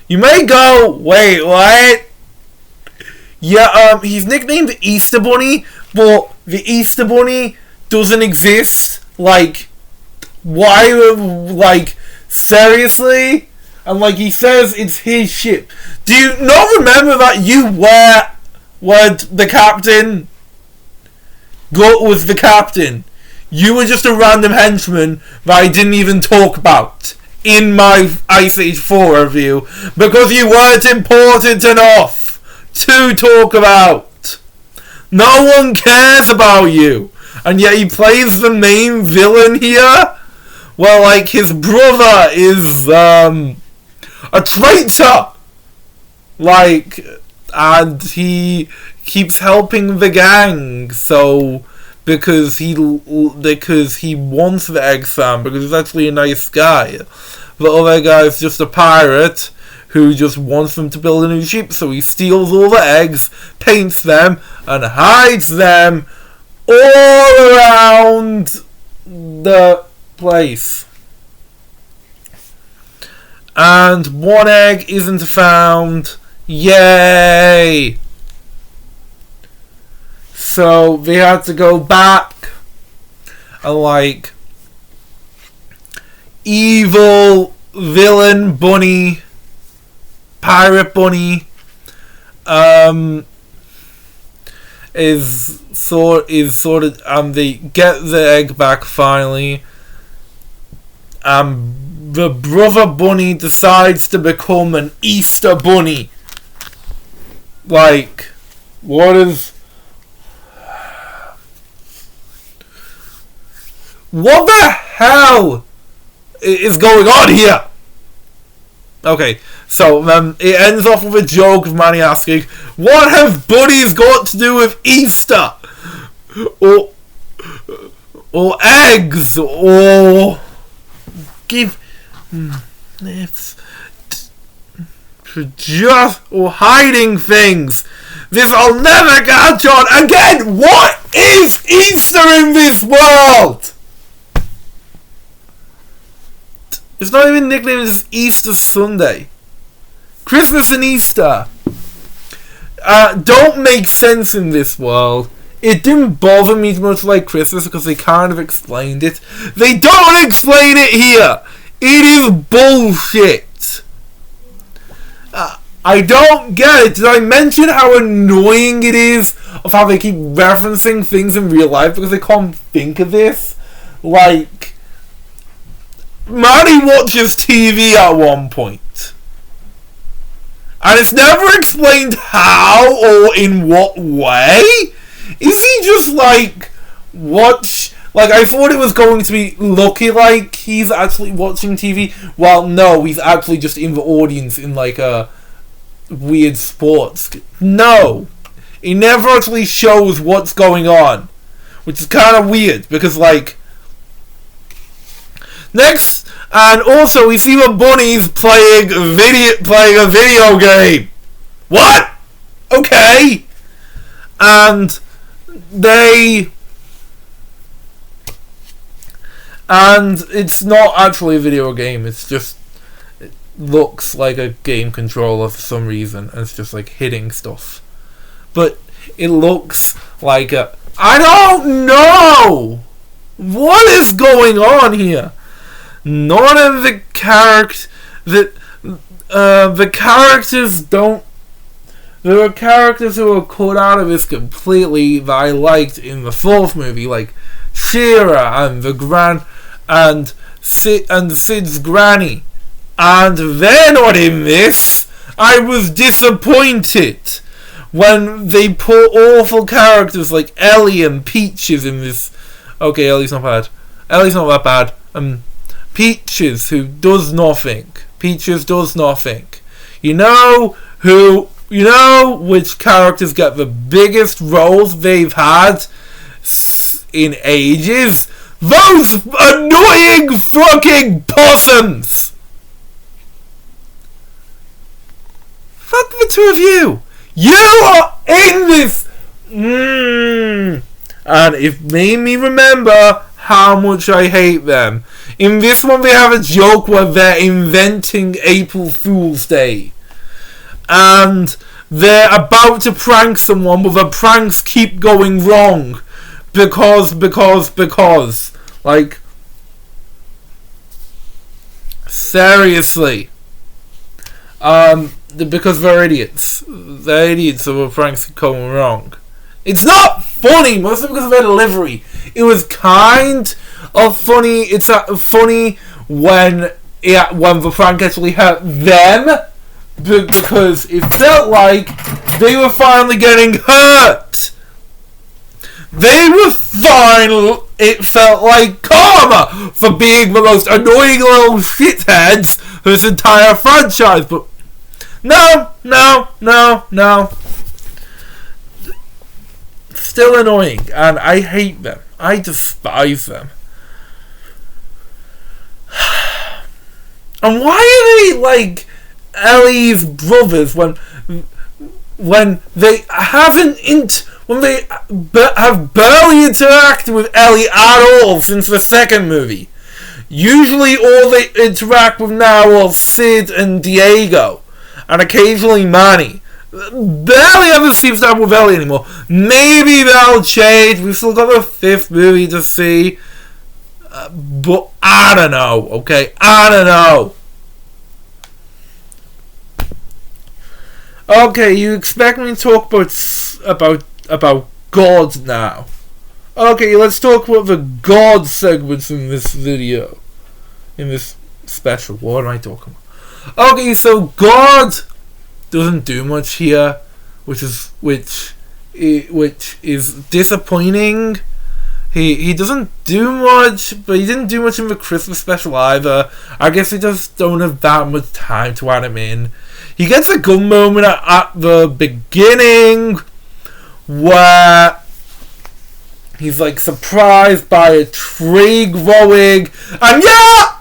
You may go, wait, what? Yeah, he's nicknamed the Easter Bunny, but the Easter Bunny doesn't exist. Like, why, like, seriously? And like he says, it's his ship. Do you not remember that you were the captain? Gut was the captain. You were just a random henchman that I didn't even talk about in my Ice Age 4 review because you weren't important enough to talk about. No one cares about you, and yet he plays the main villain here. Well, like, his brother is a traitor, like, and he keeps helping the gang, so because he wants the egg farm, because he's actually a nice guy. The other guy's just a pirate who just wants them to build a new ship, so he steals all the eggs, paints them, and hides them all around the place. And one egg isn't found. Yay! So they had to go back and, like, evil villain bunny, pirate bunny, is sort of, they get the egg back finally. The brother bunny decides to become an Easter bunny. Like, what the hell is going on here? Okay, so it ends off with a joke of Manny asking, what have bunnies got to do with Easter? Or eggs? Or or hiding things. This I'll never catch on. Again, what is Easter in this world? It's not even nicknamed as Easter Sunday. Christmas and Easter don't make sense in this world. It didn't bother me as much like Christmas because they kind of explained it. They don't explain it here. It is bullshit. I don't get it. Did I mention how annoying it is of how they keep referencing things in real life because they can't think of this? Like, Marty watches TV at one point, and it's never explained how or in what way. Is he just like watch? Like, I thought it was going to be lucky, like he's actually watching TV. Well, no, he's actually just in the audience in like a weird sports. No, he never actually shows what's going on, which is kind of weird because like next, and also we see the bunnies playing a video game. What? Okay, and it's not actually a video game. It's just it looks like a game controller for some reason, and it's just like hitting stuff. But it looks like I don't know what is going on here. None of the characters don't. There are characters who are cut out of this completely that I liked in the fourth movie, like Shira and Sid's granny, and they're not in this. I was disappointed when they put awful characters like Ellie and Peaches in this. Okay, Ellie's not bad. Ellie's not that bad. Peaches, who does nothing. Peaches does nothing. You know which characters get the biggest roles they've had in ages? Those annoying fucking possums! Fuck the two of you! You are in this! And it made me remember how much I hate them. In this one they have a joke where they're inventing April Fool's Day. And they're about to prank someone, but the pranks keep going wrong. Because. Like, seriously. Because they're idiots. They're idiots, so the pranks keep going wrong. It's not funny, mostly because of their delivery. It was kind of funny. It's funny when the prank actually hurt them. Because it felt like they were finally getting hurt. They were fine. It felt like karma for being the most annoying little shitheads for this entire franchise. But no. Still annoying, and I hate them. I despise them. And why are they like Ellie's brothers when they have barely interacted with Ellie at all since the second movie? Usually all they interact with now are Sid and Diego, and occasionally Manny. Barely ever seems to have with Ellie anymore. Maybe that'll change. We've still got the fifth movie to see, but I don't know. Okay, I don't know. Okay, you expect me to talk about God now? Okay, let's talk about the God segments in this video, in this special. What am I talking about? Okay, so God doesn't do much here, which is disappointing. He doesn't do much, but he didn't do much in the Christmas special either. I guess they just don't have that much time to add him in. He gets a good moment at the beginning where he's like surprised by a tree growing, and yeah,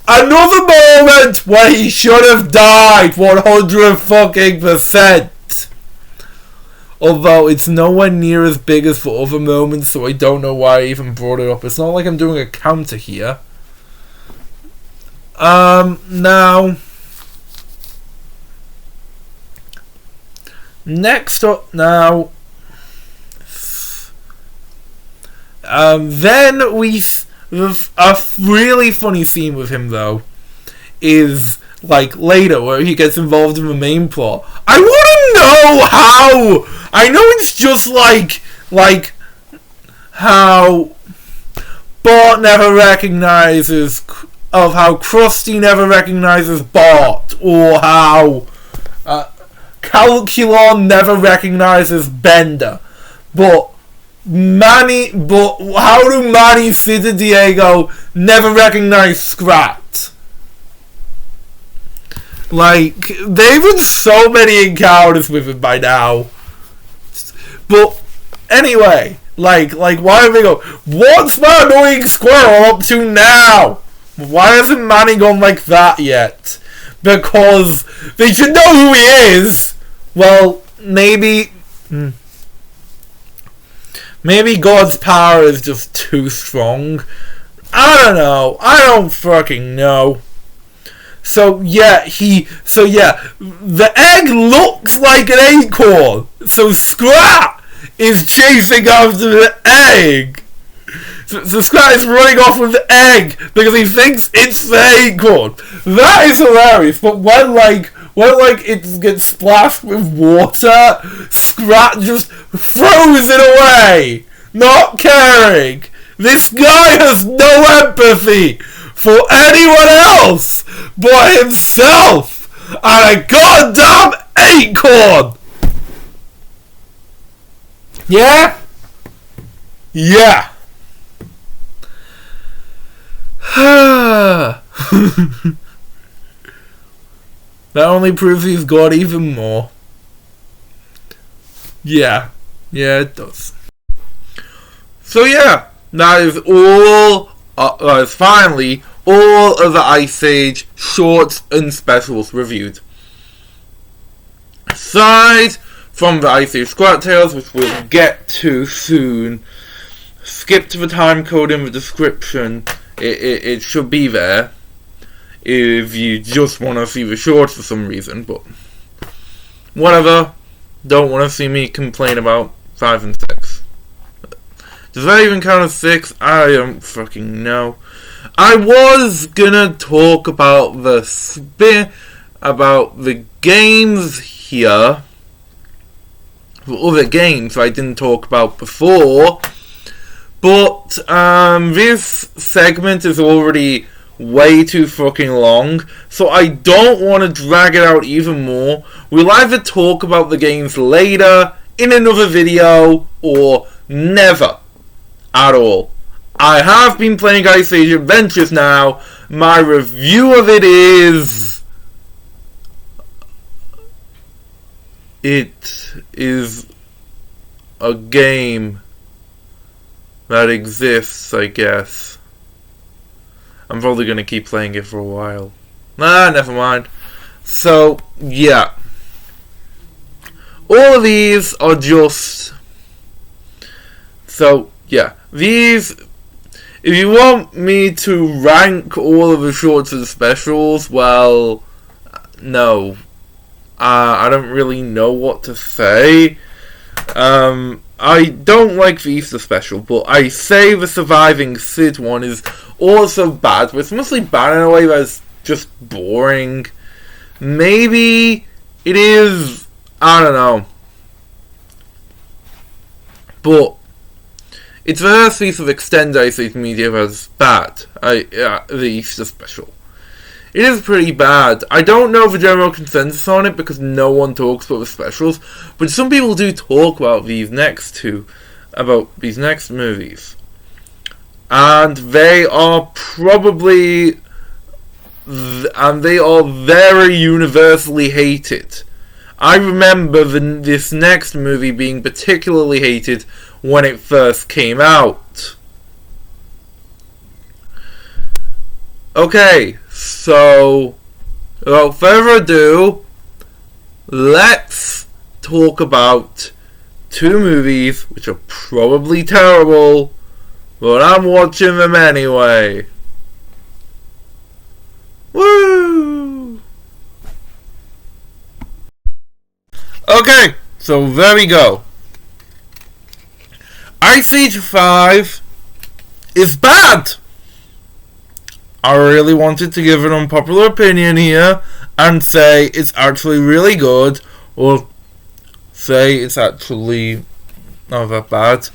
another moment where he should have died 100%. Although it's nowhere near as big as the other moments, so I don't know why I even brought it up. It's not like I'm doing a counter here. Now, next up now. Then a really funny scene with him though is like later where he gets involved in the main plot. I want to know how. I know it's just like how Bart never recognizes how Krusty never recognizes Bart, or how Calculon never recognizes Bender, but how do Manny, Sid, and Diego never recognize Scrat? Like, they've had so many encounters with him by now. But anyway, like why do they go, what's that annoying squirrel up to now? Why hasn't Manny gone like that yet? Because they should know who he is. Well, maybe God's power is just too strong. I don't know. I don't fucking know. So yeah, the egg looks like an acorn. So Scrat is chasing after the egg. So Scrat is running off with the egg because he thinks it's the acorn. That is hilarious. But when it gets splashed with water, Scrat just throws it away, not caring. This guy has no empathy for anyone else but himself and a goddamn acorn. Yeah? Yeah. That only proves he's got even more. Yeah. Yeah, it does. So yeah, that is all, finally, all of the Ice Age shorts and specials reviewed. Aside from the Ice Age Scrat Tales, which we'll get to soon, skip to the time code in the description. It should be there if you just want to see the shorts for some reason, but whatever. Don't want to see me complain about 5 and 6. Does that even count as 6? I don't fucking know. I was gonna talk about the games here, the other games I didn't talk about before, but this segment is already way too fucking long, so I don't want to drag it out even more. We'll either talk about the games later in another video or never at all. I have been playing Ice Age Adventures now. My review of it is... it is a game that exists, I guess. I'm probably going to keep playing it for a while. Never mind. So, yeah. All of these are just... so, yeah. These... if you want me to rank all of the shorts and specials, well... no. I don't really know what to say. I don't like the Easter special, but I say the Surviving Sid one is also bad, but it's mostly bad in a way that's just boring. Maybe it is, I don't know. But it's the first piece of extended Ice Age media that's bad. The Easter special. It is pretty bad. I don't know the general consensus on it because no one talks about the specials, but some people do talk about these next movies. And they are probably... and they are very universally hated. I remember this next movie being particularly hated when it first came out. Okay, so without further ado, let's talk about 2 movies which are probably terrible, but I'm watching them anyway. Woo! Okay, So there we go. Ice Age 5 is bad. I really wanted to give an unpopular opinion here and say it's actually really good, or say it's actually not that bad.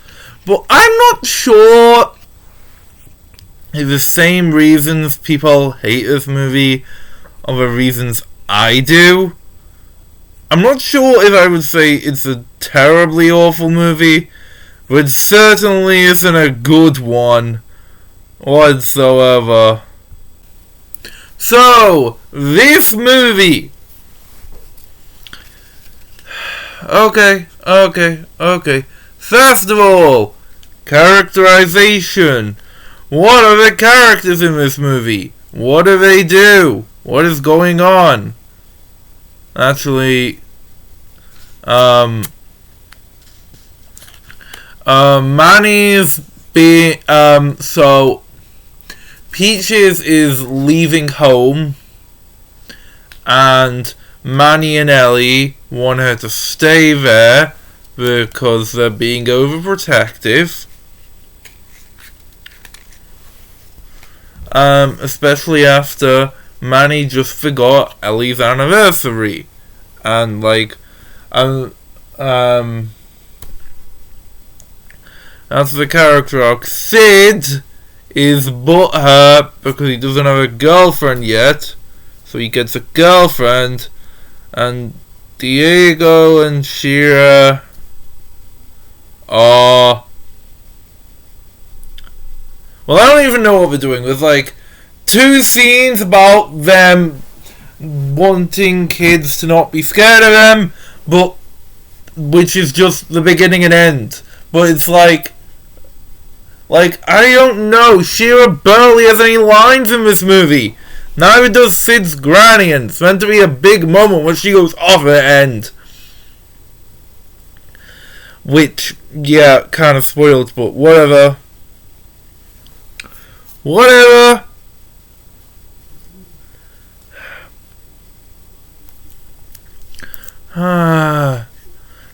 But I'm not sure if the same reasons people hate this movie are the reasons I do. I'm not sure if I would say it's a terribly awful movie, but it certainly isn't a good one whatsoever. So, this movie. Okay. First of all, characterization. What are the characters in this movie? What do they do? What is going on? Actually, Manny's being, so Peaches is leaving home, and Manny and Ellie want her to stay there because they're being overprotective. Especially after Manny just forgot Ellie's anniversary. And that's the character arc. Sid is butthurt because he doesn't have a girlfriend yet, so he gets a girlfriend, and Diego and Shira are, well, I don't even know what they're doing. There's like 2 scenes about them wanting kids to not be scared of them, but which is just the beginning and end. But it's like I don't know. Shira barely has any lines in this movie. Neither does Sid's granny, and it's meant to be a big moment when she goes off at the end. Which, yeah, kind of spoiled, but whatever.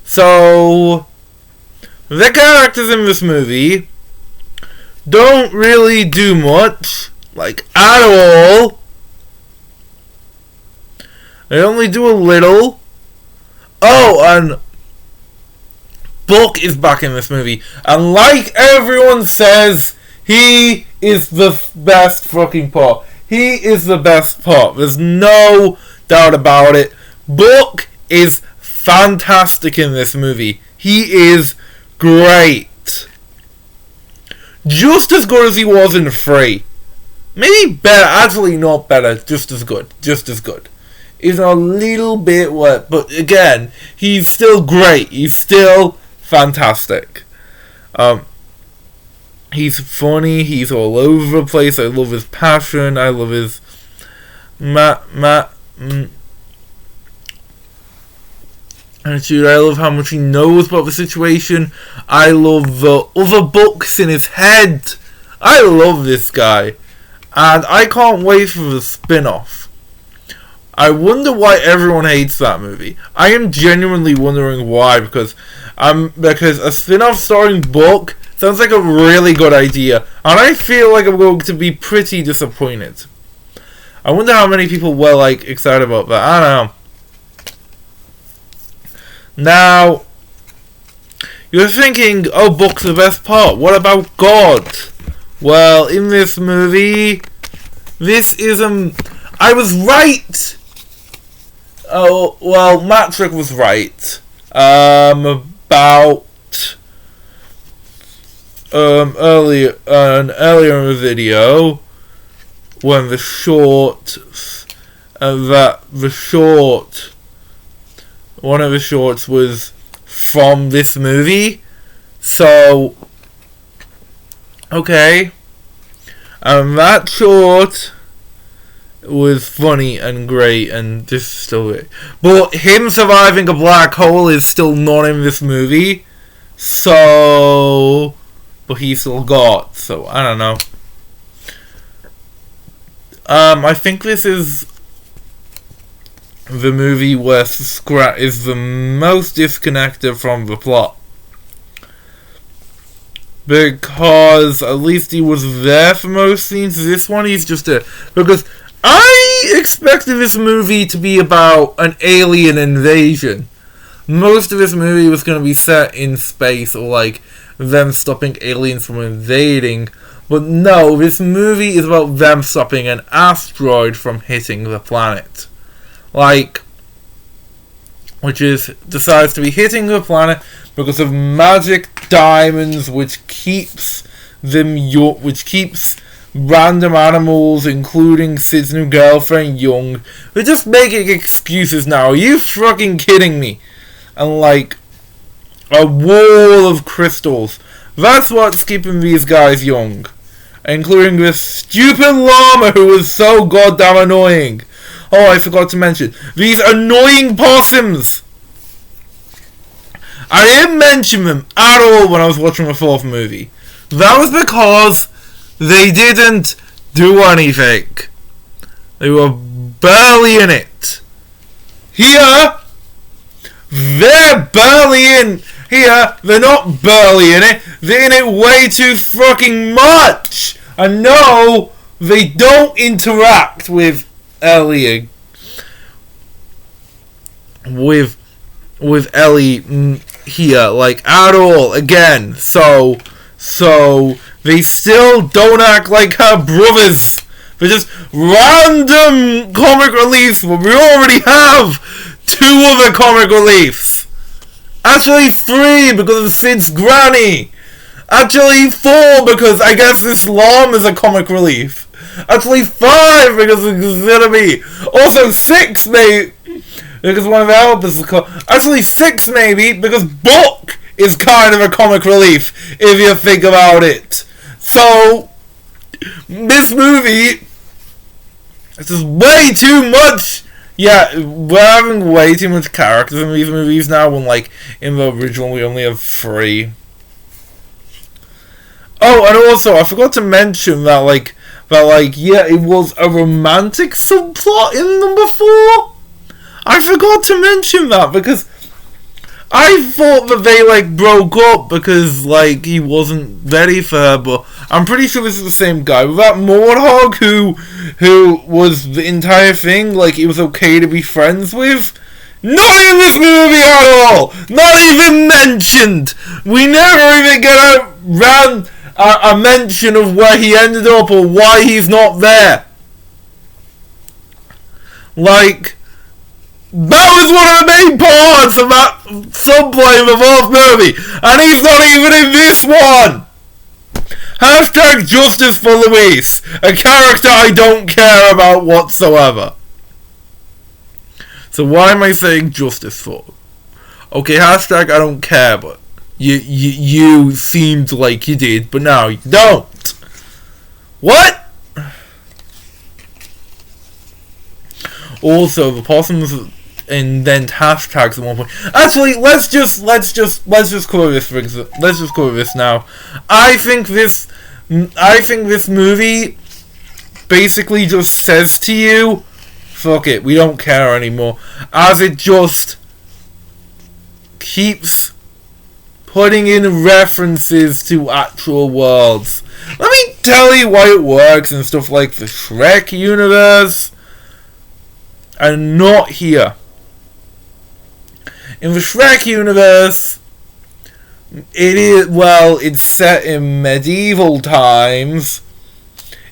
So, the characters in this movie don't really do much, at all. They only do a little. Oh, and Buck is back in this movie, and like everyone says, he is the best fucking part. He is the best part. There's no doubt about it. Buck is fantastic in this movie. He is great. Just as good as he was in 3. Maybe better. Actually, not better. Just as good. He's a little bit wet, but again, he's still great. He's still fantastic. He's funny. He's all over the place. I love his passion. I love his attitude. I love how much he knows about the situation. I love the other books in his head. I love this guy. And I can't wait for the spin-off. I wonder why everyone hates that movie. I am genuinely wondering why, because a spin-off starring Buck sounds like a really good idea, and I feel like I'm going to be pretty disappointed. I wonder how many people were excited about that. I don't know. Now, you're thinking, oh, Buck's the best part. What about God? Well, in this movie, this is I was right. Oh, well, Matrick was right. About earlier in the video, when one of the shorts was from this movie. So, okay. And that short was funny and great, and this is still great. But him surviving a black hole is still not in this movie. So, but he still got. So, I don't know. I think this is the movie where Scrat is the most disconnected from the plot. Because at least he was there for most scenes. This one he's just a... Because I expected this movie to be about an alien invasion. Most of this movie was going to be set in space, or like them stopping aliens from invading. But no, this movie is about them stopping an asteroid from hitting the planet. Like, which is decides to be hitting the planet because of magic diamonds, which keeps random animals, including Sid's new girlfriend, young. They're just making excuses now. Are you fucking kidding me? And like a wall of crystals. That's what's keeping these guys young. Including this stupid llama who was so goddamn annoying. Oh, I forgot to mention. These annoying possums! I didn't mention them at all when I was watching the fourth movie. That was because they didn't do anything. They were barely in it. Here, they're barely in. Here, they're not barely in it. They're in it way too fucking much. And no, they don't interact with Ellie. With Ellie here, like, at all. Again, so they still don't act like her brothers. They're just random comic reliefs, but we already have 2 other comic reliefs. Actually 3 because of Sid's granny. Actually 4 because I guess this llama is a comic relief. Actually 5 because it's gonna be. Also 6 maybe because one of the helpers is actually 6 maybe because Buck is kind of a comic relief if you think about it. So this movie, this is way too much. Yeah, we're having way too much characters in these movies now when, like, in the original we only have 3. Oh, and also, I forgot to mention that, yeah, it was a romantic subplot in number 4. I forgot to mention that, because I thought that they, like, broke up because, like, he wasn't ready for her, but I'm pretty sure this is the same guy. Was that Mordhog who was the entire thing, like, it was okay to be friends with? Not in this movie at all! Not even mentioned! We never even get a mention of where he ended up or why he's not there. Like, that was one of the main parts of that subplot in the fourth movie, and he's not even in this one! Hashtag justice for Luis, a character I don't care about whatsoever. So why am I saying justice for? Okay, hashtag I don't care, but you seemed like you did, but now you don't. What? Also, the possums invent hashtags at one point. Actually, let's just cover this. Let's just cover this now. I think this movie basically just says to you, fuck it, we don't care anymore, as it just keeps putting in references to actual worlds. Let me tell you why it works and stuff like the Shrek universe, and not here. In the Shrek universe, it's set in medieval times.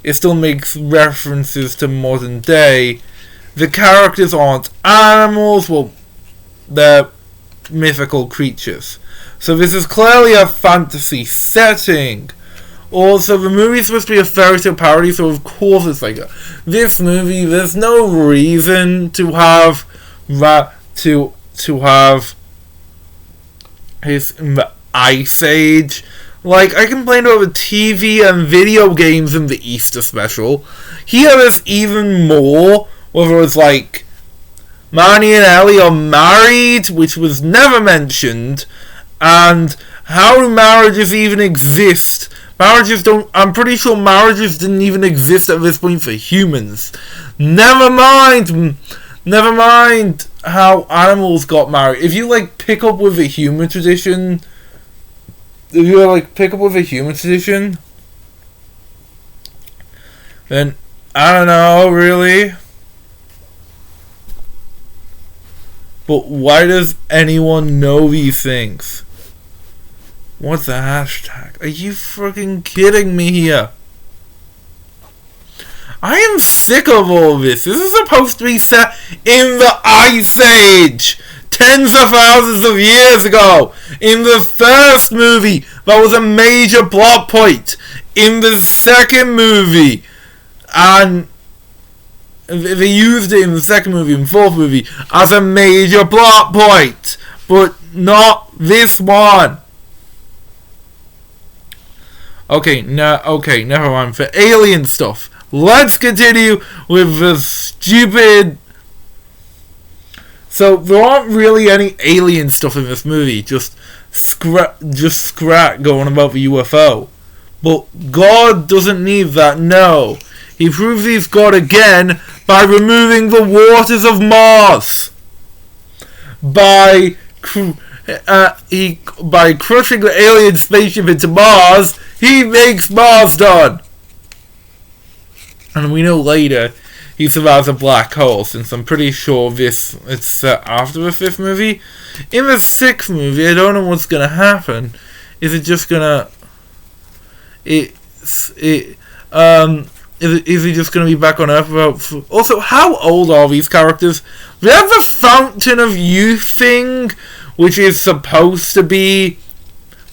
It still makes references to modern day. The characters aren't animals, well, they're mythical creatures. So this is clearly a fantasy setting. Also, the movie's supposed to be a fairy tale parody, so of course it's like this movie. There's no reason to have his in the Ice Age. Like, I complained about the TV and video games in the Easter special. Here there's even more, whether it's like Marnie and Ellie are married, which was never mentioned, and how do marriages even exist? I'm pretty sure marriages didn't even exist at this point for humans. Never mind Never mind how animals got married. If you like pick up with a human tradition, then I don't know, really. But why does anyone know these things? What's the hashtag? Are you freaking kidding me here? I am sick of all this. This is supposed to be set in the Ice Age. Tens of thousands of years ago. In the first movie, that was a major plot point. In the second movie, and they used it in the second movie and fourth movie as a major plot point. But not this one. Okay, never mind. For alien stuff, let's continue with the stupid... So, there aren't really any alien stuff in this movie, just Scrat going about the UFO. But God doesn't need that, no. He proves he's God again by removing the waters of Mars. By crushing the alien spaceship into Mars, he makes Mars done. And we know later he survives a black hole, since I'm pretty sure it's set after the fifth movie. In the sixth movie, I don't know what's gonna happen. Is it just gonna... Is he just gonna be back on Earth? Also, how old are these characters? We have the Fountain of Youth thing, which is supposed to be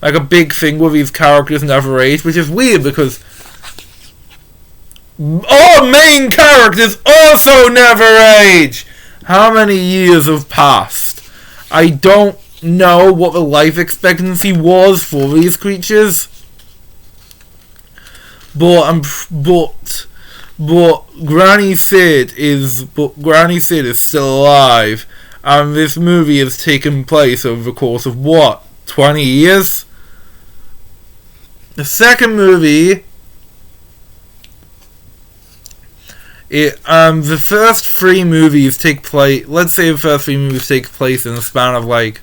like a big thing where these characters never age, which is weird because our main characters also never age. How many years have passed? I don't know what the life expectancy was for these creatures. But Granny Sid is still alive, and this movie has taken place over the course of what, 20 years? The second movie, the first three movies take place. Let's say the first three movies take place in the span of like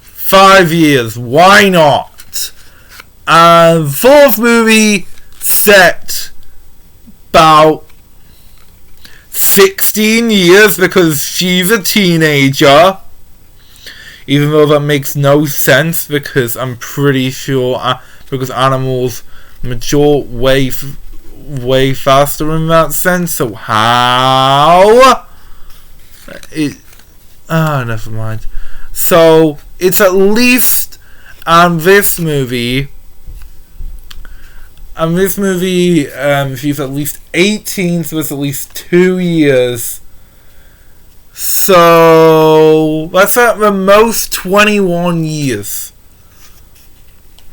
5 years. Why not? Fourth movie set about 16 years because she's a teenager, even though that makes no sense because I'm pretty sure because animals mature way faster in that sense. So how? Never mind. So it's at least this movie. And this movie, she's at least 18, so it's at least 2 years. So that's at the most 21 years.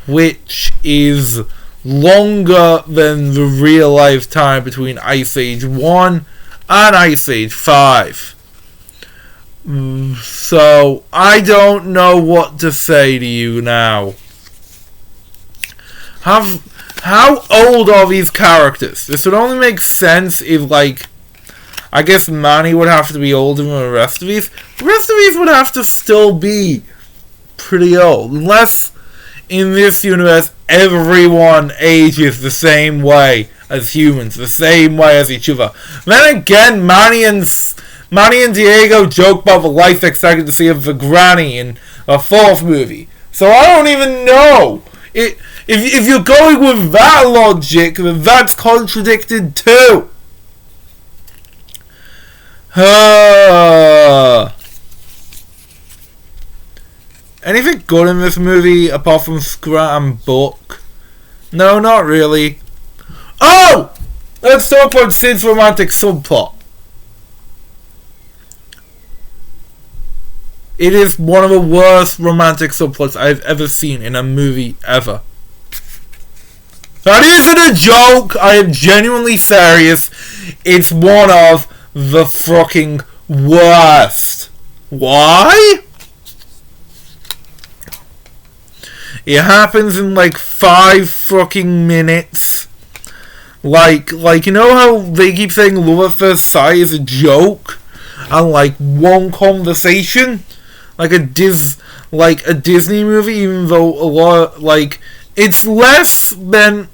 Which is longer than the real life time between Ice Age 1 and Ice Age 5. So I don't know what to say to you now. How old are these characters? This would only make sense if, like, I guess Manny would have to be older than the rest of these. The rest of these would have to still be pretty old. Unless, in this universe, everyone ages the same way as humans, the same way as each other. Then again, Manny and Diego joke about the life expectancy of the granny in the fourth movie. So I don't even know. If you're going with that logic, then that's contradicted too. Anything good in this movie apart from Scrat and Buck? No, not really. Oh! Let's talk about Sid's romantic subplot. It is one of the worst romantic subplots I've ever seen in a movie ever. That isn't a joke. I am genuinely serious. It's one of the fucking worst. Why? It happens in like 5 fucking minutes. Like you know how they keep saying love at first sight is a joke? and like one conversation, like a Disney movie, even though a lot like it's less than.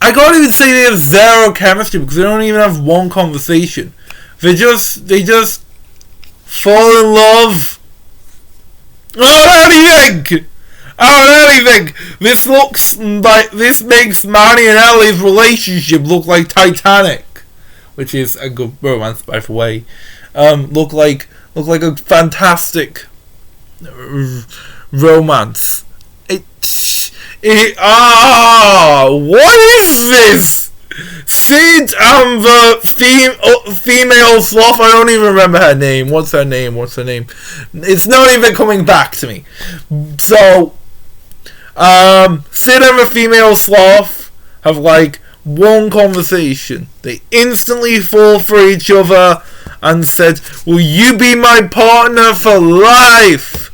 I can't even say they have zero chemistry because they don't even have one conversation. They just fall in love. Anything. This makes Manny and Ellie's relationship look like Titanic, which is a good romance, by the way. Look like a fantastic romance. What is this? Sid and the female sloth. I don't even remember her name. What's her name? It's not even coming back to me. So, Sid and the female sloth have like one conversation. They instantly fall for each other and said, "Will you be my partner for life?"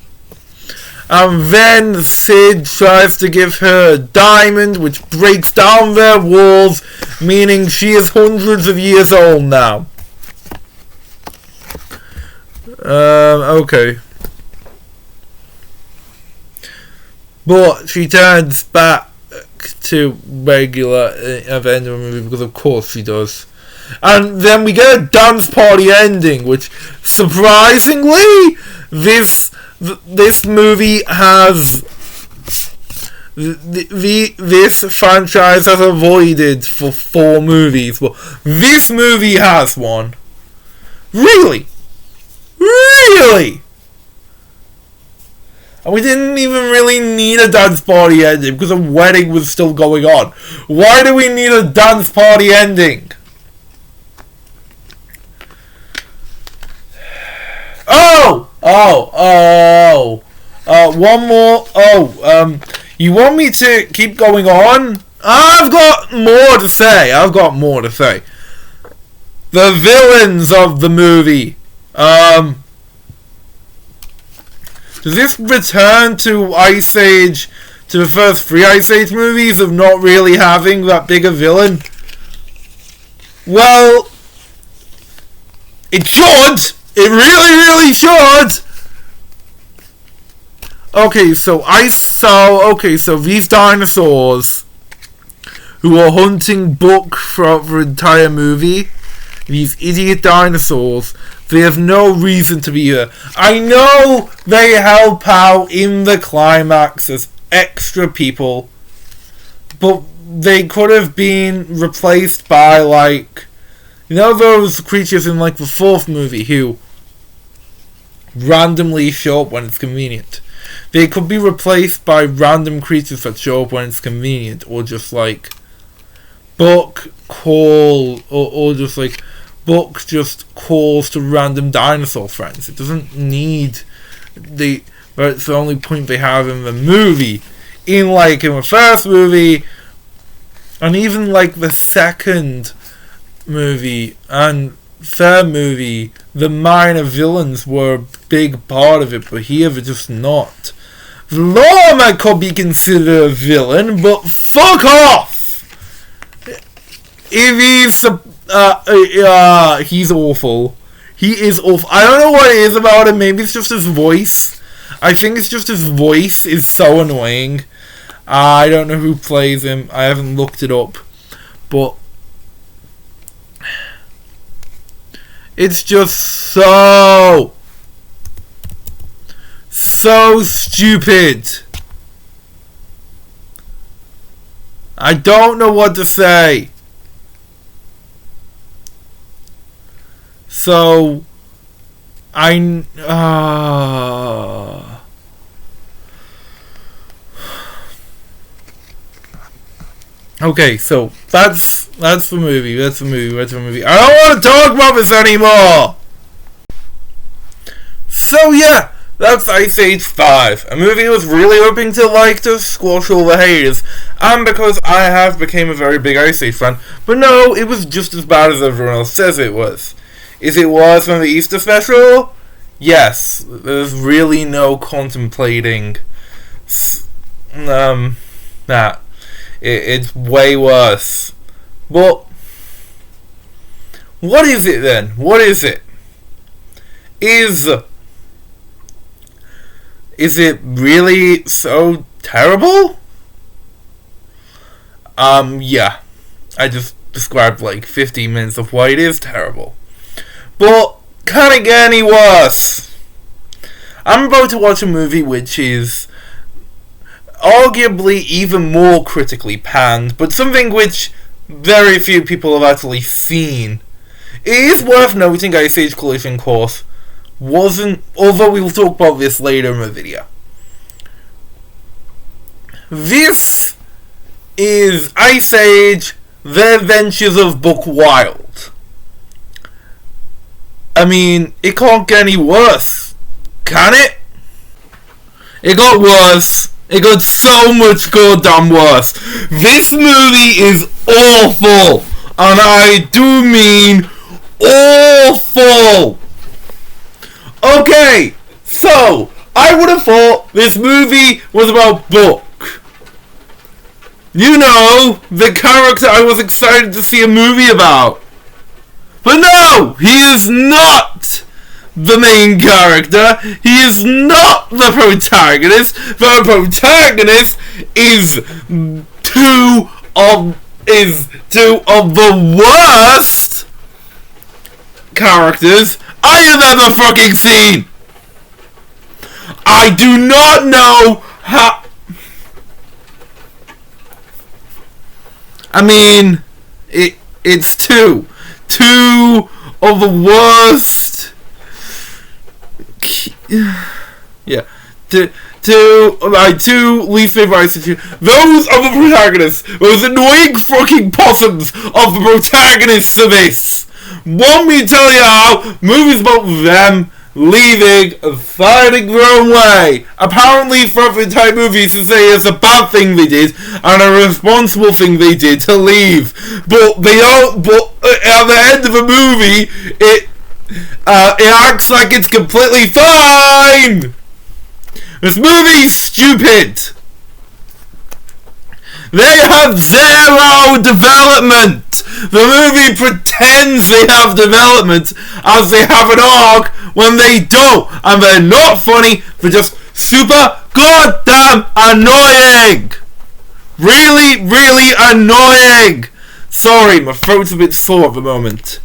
And then Sid tries to give her a diamond, which breaks down their walls, meaning she is hundreds of years old now. Okay. But she turns back to regular at the end of the movie, because of course she does. And then we get a dance party ending, which, surprisingly, this movie has this franchise has avoided for 4 movies, but this movie has one. Really, and we didn't even really need a dance party ending because the wedding was still going on. Why do we need a dance party ending? One more. You want me to keep going on? I've got more to say. The villains of the movie. Does this return to Ice Age, to the first 3 Ice Age movies of not really having that big a villain? Well, it should. It really should. Okay, so these dinosaurs who are hunting Buck throughout the entire movie, these idiot dinosaurs, they have no reason to be here. I know they help out in the climax as extra people, but they could have been replaced by, like, you know those creatures in, like, the 4th movie who randomly show up when it's convenient. They could be replaced by random creatures that show up when it's convenient, or just like Buck just calls to random dinosaur friends. It doesn't need but it's the only point they have in the movie. In the first movie, and even like the second movie and third movie, the minor villains were a big part of it, but here they're just not. The Lawman could be considered a villain, but fuck off! If he's awful. He is awful. I don't know what it is about him. Maybe it's just his voice. I think it's just his voice is so annoying. I don't know who plays him. I haven't looked it up. But it's just so stupid. I don't know what to say. So okay, so that's the movie. I don't want to talk about this anymore. So yeah, that's Ice Age 5. A movie I was really hoping to squash all the haters, and because I have became a very big Ice Age fan. But no, it was just as bad as everyone else says it was. Is it worse than the Easter special? Yes. There's really no contemplating that. It's way worse. But What is it then? What is it? Is it really so terrible? Yeah. I just described like 15 minutes of why it is terrible. But can it get any worse? I'm about to watch a movie which is arguably even more critically panned, but something which very few people have actually seen. It is worth noting Ice Age Collision Course wasn't, although we will talk about this later in the video. This is Ice Age: The Adventures of Buck Wild. I mean, it can't get any worse, can it? It got worse. It got so much goddamn worse. This movie is awful, and I do mean awful. Okay, so I would have thought this movie was about Buck. You know, the character I was excited to see a movie about. But no, he is not the main character. He is not the protagonist. The protagonist is two of the worst characters I have ever fucking seen. I do not know how. I mean, it's two of the worst. Yeah, two least favorite situations. Those are the protagonists. Those annoying fucking possums of the protagonists of this. Want me to tell you how? Movies about them leaving and finding their own way. Apparently, throughout the entire movie, to say it's a bad thing they did and a responsible thing they did to leave. But they don't. But at the end of the movie, it acts like it's completely fine. This movie's stupid. They have zero development. The movie pretends they have development as they have an arc when they don't. And they're not funny, they're just super goddamn annoying. Really, really annoying. Sorry, my throat's a bit sore at the moment.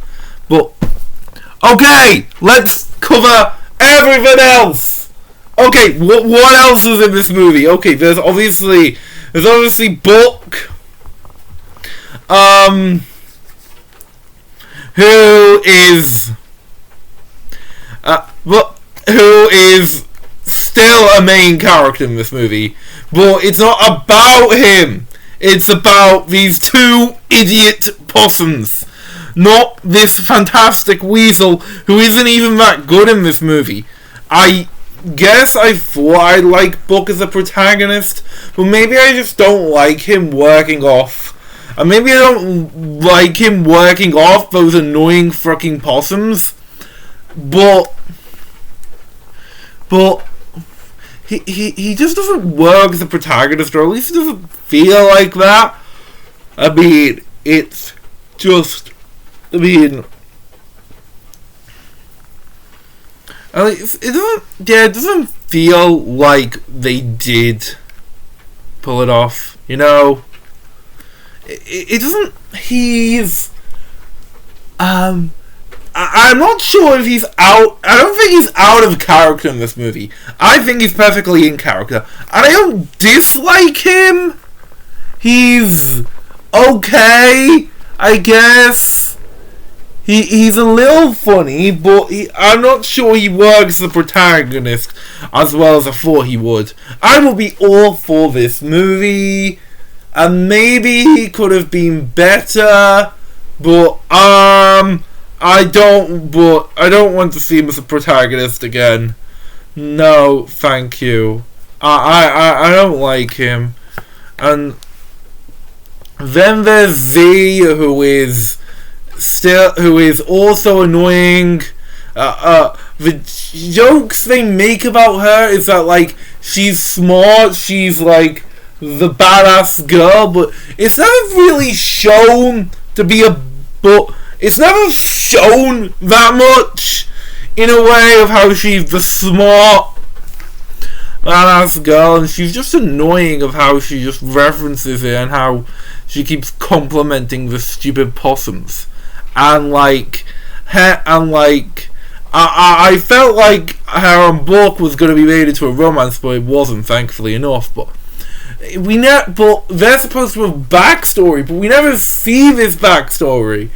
But, okay, let's cover everything else. Okay, what else is in this movie? Okay, there's obviously Buck. Who is still a main character in this movie, but it's not about him. It's about these two idiot possums, not this fantastic weasel who isn't even that good in this movie. I guess I thought I liked Buck as a protagonist, but maybe I just don't like him working off. And maybe I don't like him working off those annoying fucking possums. But he just doesn't work as a protagonist, or at least he doesn't feel like that. I mean, it's just, it doesn't feel like they did pull it off, you know? It doesn't. I'm not sure if he's out. I don't think he's out of character in this movie. I think he's perfectly in character, and I don't dislike him. He's okay, I guess. He's a little funny, but I'm not sure he works as a protagonist as well as I thought he would. I will be all for this movie. And maybe he could have been better, but I don't want to see him as a protagonist again. No, thank you. I don't like him. And then there's Z, who is also annoying. The jokes they make about her is that, like, she's smart, she's like the badass girl, but it's never really shown to be it's never shown that much in a way of how she's the smart badass girl, and she's just annoying of how she just references it and how she keeps complimenting the stupid possums, and like I felt like her book was going to be made into a romance, but it wasn't, thankfully enough. But but they're supposed to have backstory, but we never see this backstory.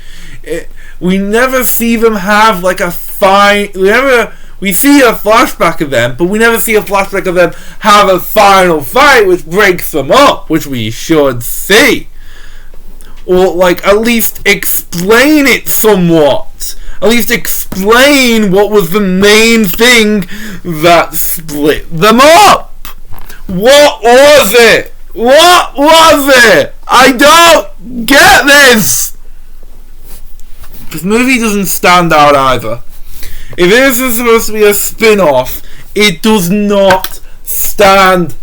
We never see them have like a we see a flashback of them, but we never see a flashback of them have a final fight which breaks them up, which we should see. Or like at least explain it somewhat. At least explain what was the main thing that split them up. What was it? What was it? I don't get this. This movie doesn't stand out either. If this is supposed to be a spin-off, it does not stand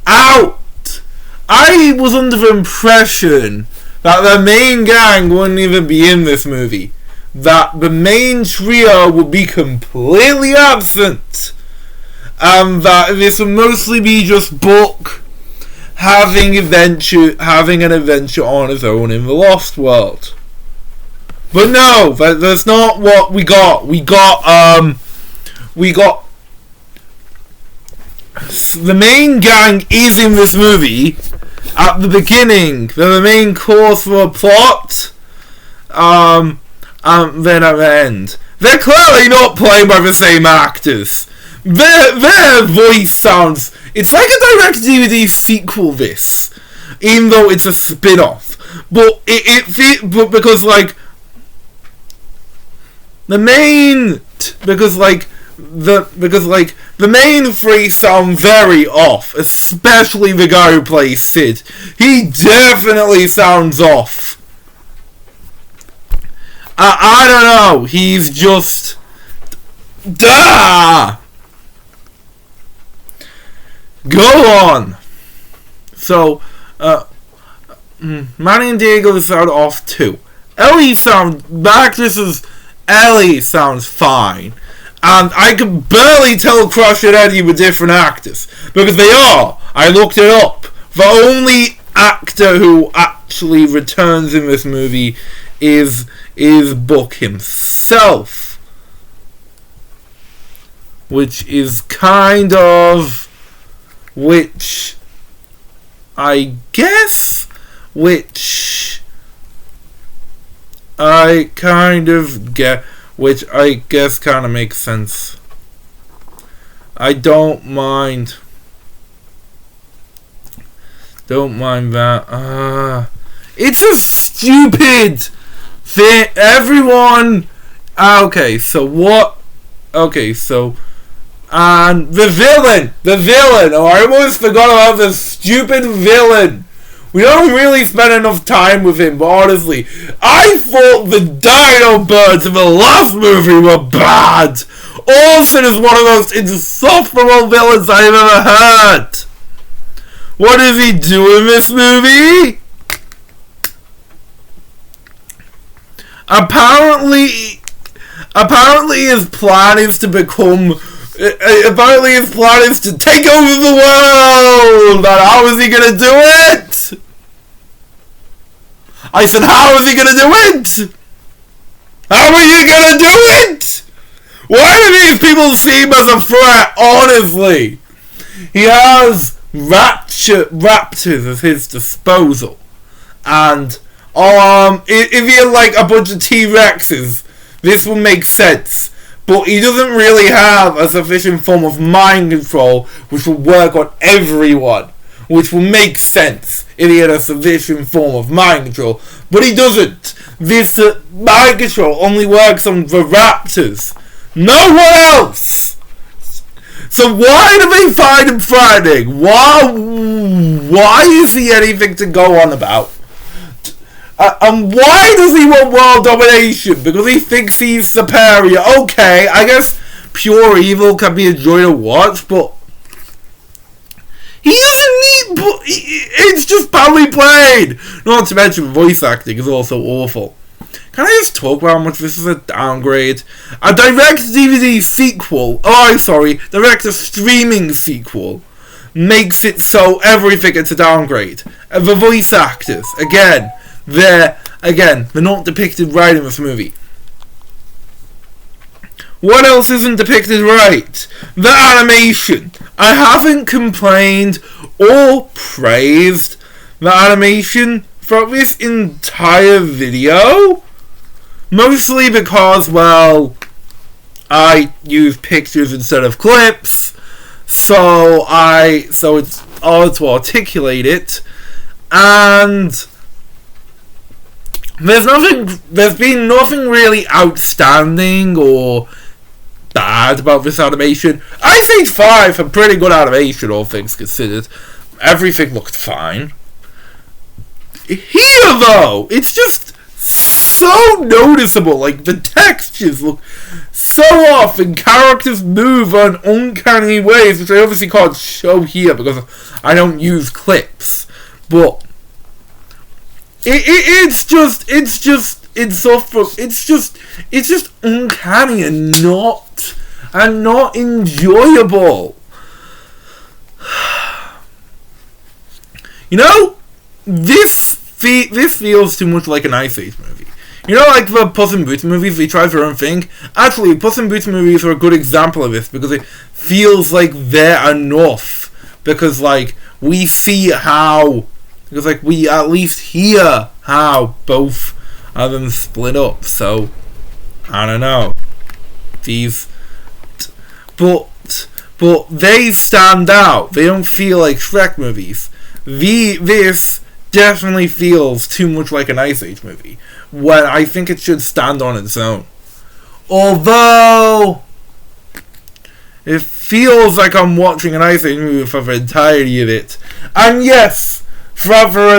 out. I was under the impression that the main gang wouldn't even be in this movie. That the main trio would be completely absent. And that this would mostly be just Buck having an adventure on his own in the Lost World. But no, that's not what we got. We got the main gang is in this movie at the beginning. They're the main course for a plot. And then at the end, they're clearly not played by the same actors. Their voice sounds. It's like a direct DVD sequel. This, even though it's a spin-off, but but because like. The main three sound very off, especially the guy who plays Sid. He definitely sounds off. I don't know. He's just Go on. So, Manny and Diego sound off too. Ellie sounds fine. And I can barely tell Crush and Eddie were different actors. Because they are. I looked it up. The only actor who actually returns in this movie is Buck himself. Which is kind of... Which I guess kind of makes sense. I don't mind that. It's a stupid thing. Everyone. Okay, so what? Okay, so. And the villain. Oh, I almost forgot about the stupid villain. We don't really spend enough time with him, but honestly, I thought the Dino Birds in the last movie were bad. Orson is one of the most insufferable villains I've ever heard. What does he do in this movie? Apparently his plan is to become... Apparently his plan is to take over the world! And how is he gonna do it? I said, how is he gonna do it? How are you gonna do it? Why do these people seem as a threat, honestly? He has raptors at his disposal. And, if he had like a bunch of T-Rexes, this would make sense. But he doesn't really have a sufficient form of mind control which will work on everyone. Which will make sense if he had a sufficient form of mind control. But he doesn't. This mind control only works on the raptors. Nowhere else! So why do they find him frightening? Why is he anything to go on about? And why does he want world domination? Because he thinks he's superior. Okay, I guess pure evil can be a joy to watch, but he doesn't need... It's just badly played. Not to mention voice acting is also awful. Can I just talk about how much this is a downgrade? A direct DVD sequel, direct to streaming sequel, makes it so everything gets a downgrade. And the voice actors, they're not depicted right in this movie. What else isn't depicted right? The animation. I haven't complained or praised the animation for this entire video. Mostly because, well, I use pictures instead of clips, so it's hard to articulate it, and there's been nothing really outstanding or bad about this animation. Ice Age 5 had pretty good animation, all things considered. Everything looked fine. Here, though, it's just so noticeable. Like, the textures look so off and characters move in uncanny ways, which I obviously can't show here because I don't use clips. But it's just uncanny and not enjoyable. You know, this feels too much like an Ice Age movie. You know, like the Puss in Boots movies, they try their own thing. Actually, Puss in Boots movies are a good example of this because it feels like they're enough. Because, like, we see how... Because, like, we at least hear how both of them split up. So, I don't know. But they stand out. They don't feel like Shrek movies. This definitely feels too much like an Ice Age movie, when I think it should stand on its own. Although it feels like I'm watching an Ice Age movie for the entirety of it. And yes, since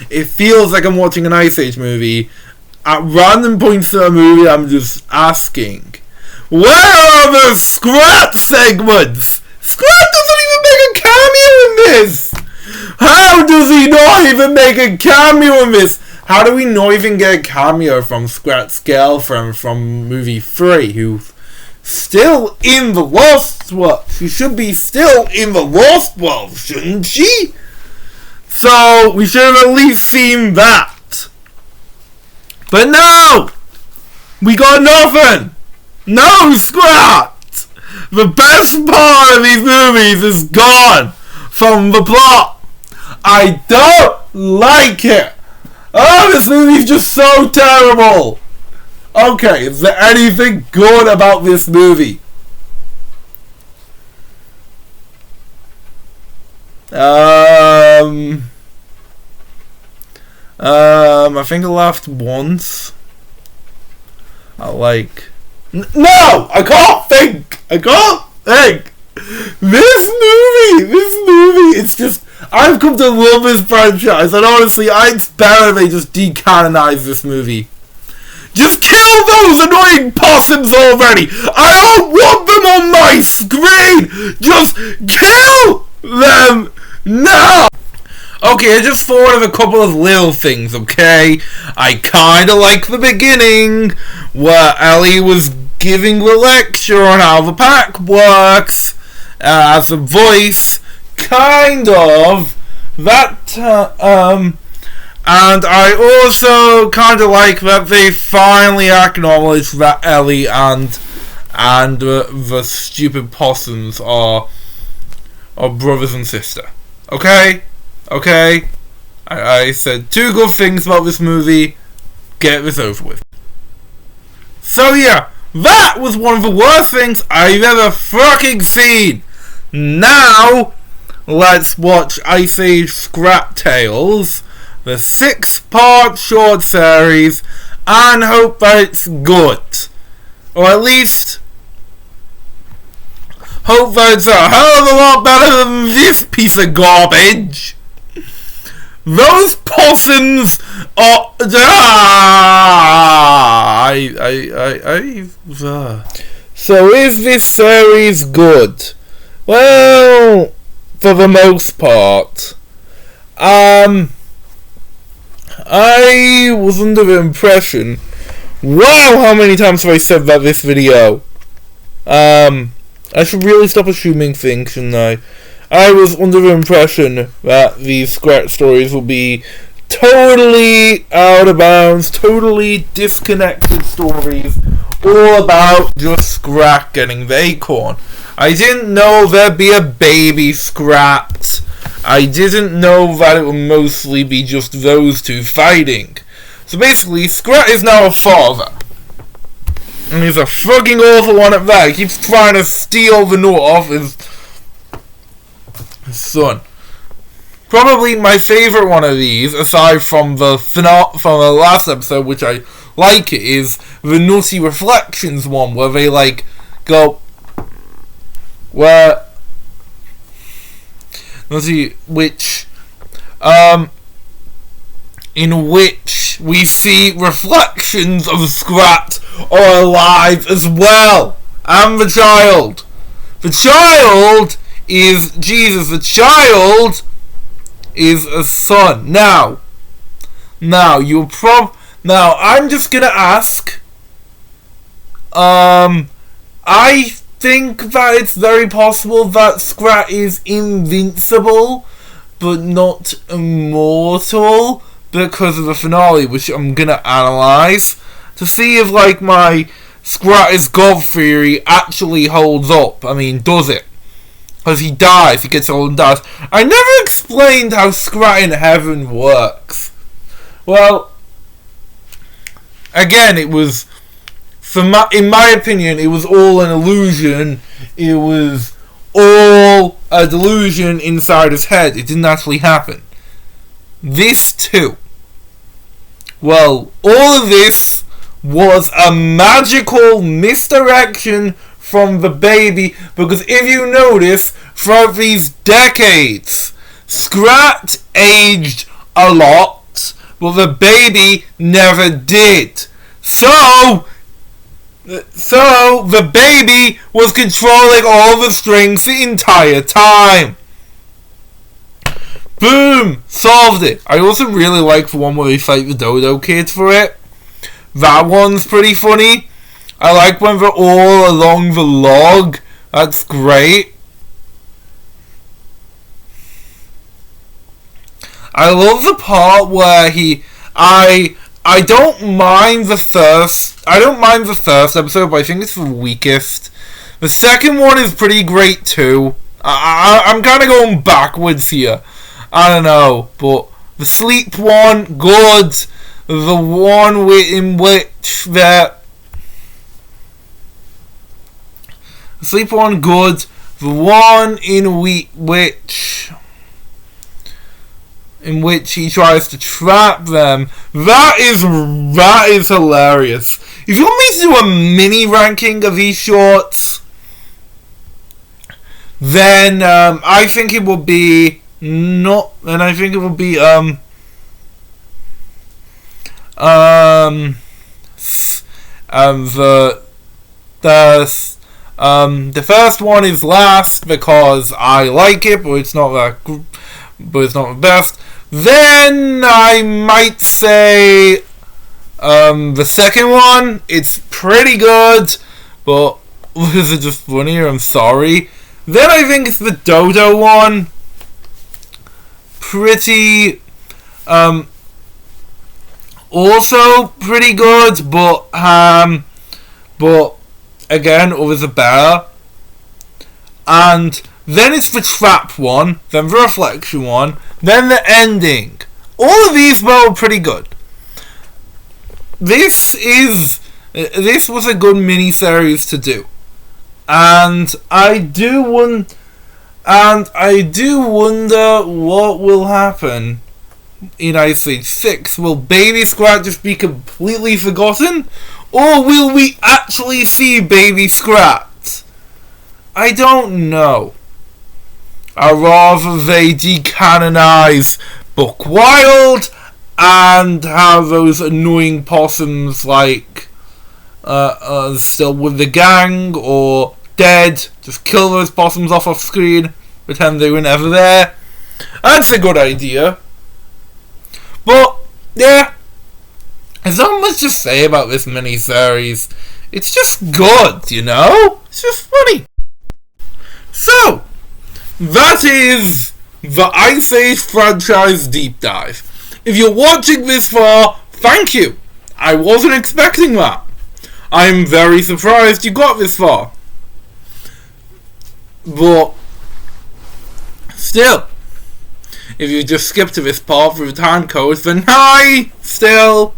it feels like I'm watching an Ice Age movie, at random points in the movie I'm just asking, where are the Scrat segments? Scrat doesn't even make a cameo in this! How does he not even make a cameo in this? How do we not even get a cameo from Scrat's girlfriend from movie 3, who's still in the Lost World? She should be still in the Lost World, shouldn't she? So, we should have at least seen that. But no! We got nothing! No, Scrat! The best part of these movies is gone from the plot. I don't like it. Oh, this movie's just so terrible. Okay, is there anything good about this movie? I think I laughed once. No! I can't think! This movie, it's just, I've come to love this franchise, and honestly, it's better they just decanonize this movie. Just kill those annoying possums already! I don't want them on my screen! Just kill them now! Okay, I just thought of a couple of little things, okay? I kinda like the beginning, where Ellie was giving the lecture on how the pack works, as a voice, kind of, and I also kind of like that they finally acknowledge that Ellie and the stupid possums are brothers and sister. Okay? I said 2 good things about this movie. Get this over with. So yeah, that was one of the worst things I've ever fucking seen. Now, let's watch Ice Age Scrat Tales, the 6-part short series, and hope that it's good. Or at least, hope that it's a hell of a lot better than this piece of garbage. Those possums are... So is this series good? Well, for the most part. I was under the impression. Wow, how many times have I said about this video? I should really stop assuming things, shouldn't I? I was under the impression that these Scrat stories will be totally out of bounds, totally disconnected stories, all about just Scrat getting the acorn. I didn't know there'd be a baby Scrat. I didn't know that it would mostly be just those two fighting. So basically, Scrat is now a father. And he's a fucking awful one at that. He keeps trying to steal the note off his son. Probably my favourite one of these, aside from the last episode, which I like it, is the Nutty Reflections one, where they like go where Nutty in which we see reflections of Scrat are alive as well, and the child. The child is Jesus. The child is a son. Now I'm just gonna ask. I think that it's very possible that Scrat is invincible, but not immortal, because of the finale, which I'm gonna analyze to see if like my Scrat is God theory actually holds up. I mean, does it? Because he dies, he gets old and dies. I never explained how Scrat in heaven works. Well, again, it was, in my opinion, it was all an illusion. It was all a delusion inside his head. It didn't actually happen. This too. Well, all of this was a magical misdirection from the baby, because if you notice, throughout these decades, Scrat aged a lot, but the baby never did. So the baby was controlling all the strings the entire time. Boom! Solved it. I also really like the one where they fight the Dodo Kid for it. That one's pretty funny. I like when they're all along the log. That's great. I love the part where I don't mind the first episode, but I think it's the weakest. The second one is pretty great too. I'm kind of going backwards here. I don't know, but the sleep one, good. The one in which the sleep one, good. The one in which he tries to trap them, that is hilarious. If you want me to do a mini ranking of these shorts, then I think it will be the first one is last because I like it, but it's not the best. Then I might say the second one, it's pretty good, but is it just funnier? I'm sorry. Then I think it's the Dodo one. Pretty also pretty good, but again, others are better. And then it's the trap one, then the reflection one, then the ending. All of these were pretty good. This was a good mini-series to do. And I do wonder what will happen in Ice Age 6. Will Baby Scrat just be completely forgotten? Or will we actually see Baby Scrat? I don't know. I'd rather they decanonize Buck Wild and have those annoying possums like still with the gang or dead. Just kill those possums off screen, pretend they were never there. That's a good idea. But yeah, there's not much to say about this miniseries. It's just good, you know? It's just funny. So, that is the Ice Age franchise deep dive. If you're watching this far, thank you. I wasn't expecting that. I'm very surprised you got this far. But, still, if you just skip to this part through the time codes, then hi! Still,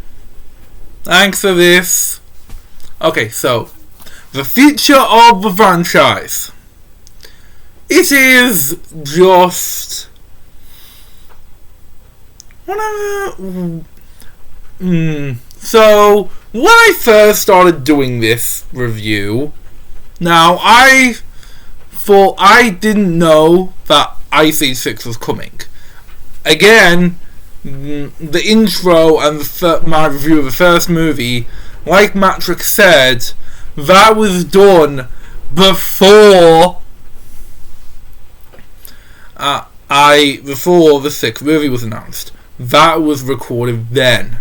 thanks for this. Okay, so, the future of the franchise. It is just... So, when I first started doing this review, now I thought I didn't know that Ice Age 6 was coming. Again, the intro and my review of the first movie, like Matrix said, that was done before before the sixth movie was announced. That was recorded then.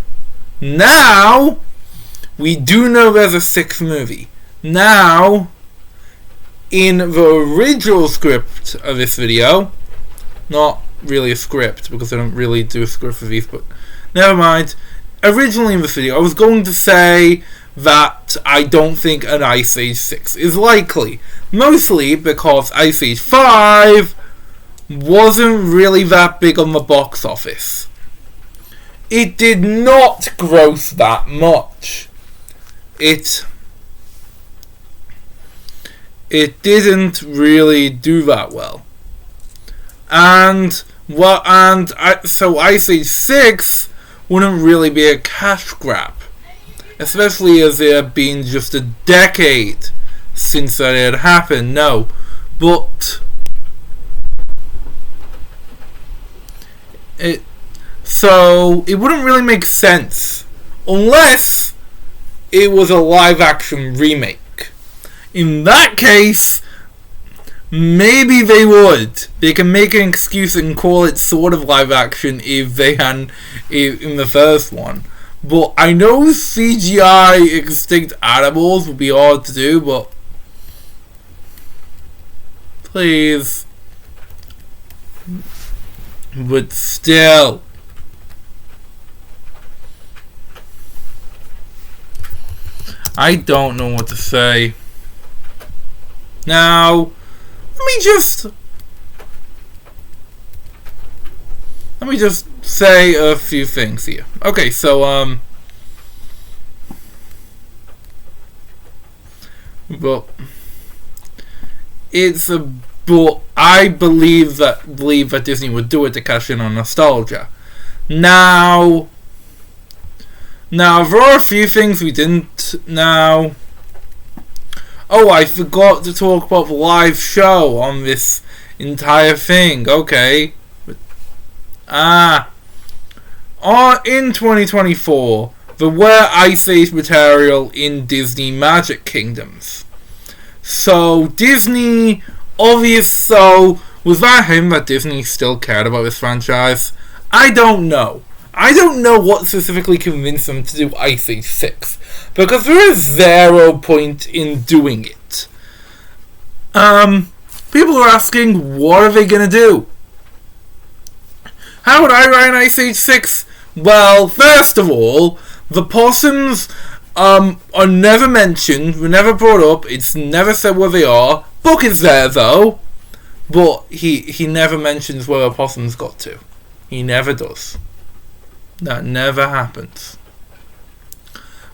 Now, we do know there's a sixth movie. Now, in the original script of this video, not really a script because I don't really do a script for these, but never mind. Originally in this video, I was going to say that I don't think an Ice Age 6 is likely. Mostly because Ice Age 5 wasn't really that big on the box office. It did not gross that much. It didn't really do that well. So Ice Age 6 wouldn't really be a cash grab. Especially as it had been just a decade since that had happened. No. But so it wouldn't really make sense unless it was a live action remake. In that case, maybe they would. They can make an excuse and call it sort of live action if they had in the first one. But I know CGI extinct animals would be hard to do, but please. But still, I don't know what to say. Now, let me just say a few things here. Okay, so but it's a but I believe that Disney would do it to cash in on nostalgia. Now there are a few things we didn't. Now, oh, I forgot to talk about the live show on this entire thing. Okay, in 2024, there were Ice Age material in Disney Magic Kingdoms. So Disney, so was that him that Disney still cared about this franchise? I don't know. I don't know what specifically convinced them to do Ice Age 6, because there is zero point in doing it. People are asking, what are they gonna do? How would I write Ice Age 6? Well, first of all, the possums are never mentioned, were never brought up, it's never said where they are. Book is there though, but he never mentions where the possums got to. He never does. That never happens.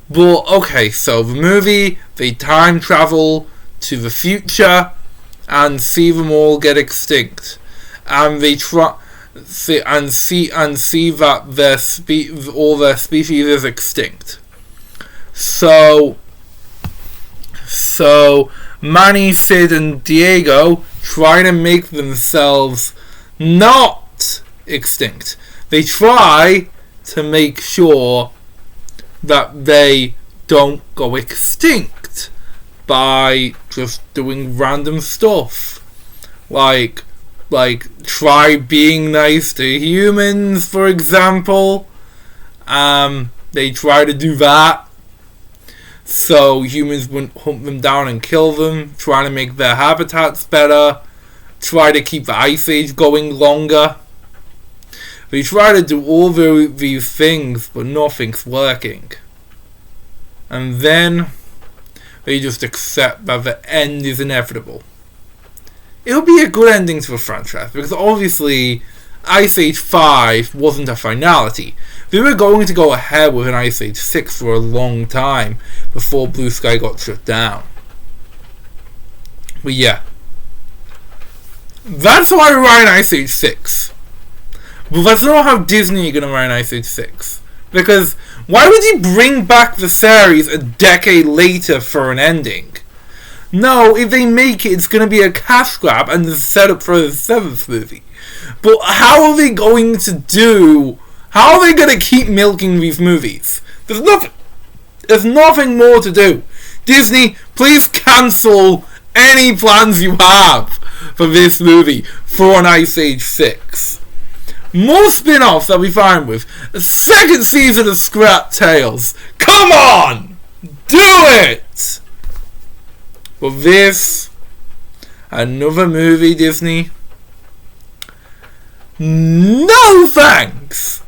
But okay, so the movie, they time travel to the future and see them all get extinct, and they try see that all their species is extinct. So Manny, Sid, and Diego try to make themselves not extinct. They try to make sure that they don't go extinct by just doing random stuff, like try being nice to humans, for example, They try to do that so humans wouldn't hunt them down and kill them, trying to make their habitats better, try to keep the Ice Age going longer. They try to do all these things, but nothing's working. And then they just accept that the end is inevitable. It'll be a good ending to the franchise, because obviously Ice Age 5 wasn't a finality. They were going to go ahead with an Ice Age 6 for a long time before Blue Sky got shut down. But yeah, that's why we're writing Ice Age 6. But that's not how Disney are going to write Ice Age 6. Because why would you bring back the series a decade later for an ending? No, if they make it, it's going to be a cash grab and the setup for the 7th movie. But how are they going to do... How are they going to keep milking these movies? There's nothing more to do. Disney, please cancel any plans you have for this movie for an Ice Age 6. More spin-offs I'll be fine with. A second season of Scrat Tales. Come on! Do it! But this... Another movie, Disney? No thanks!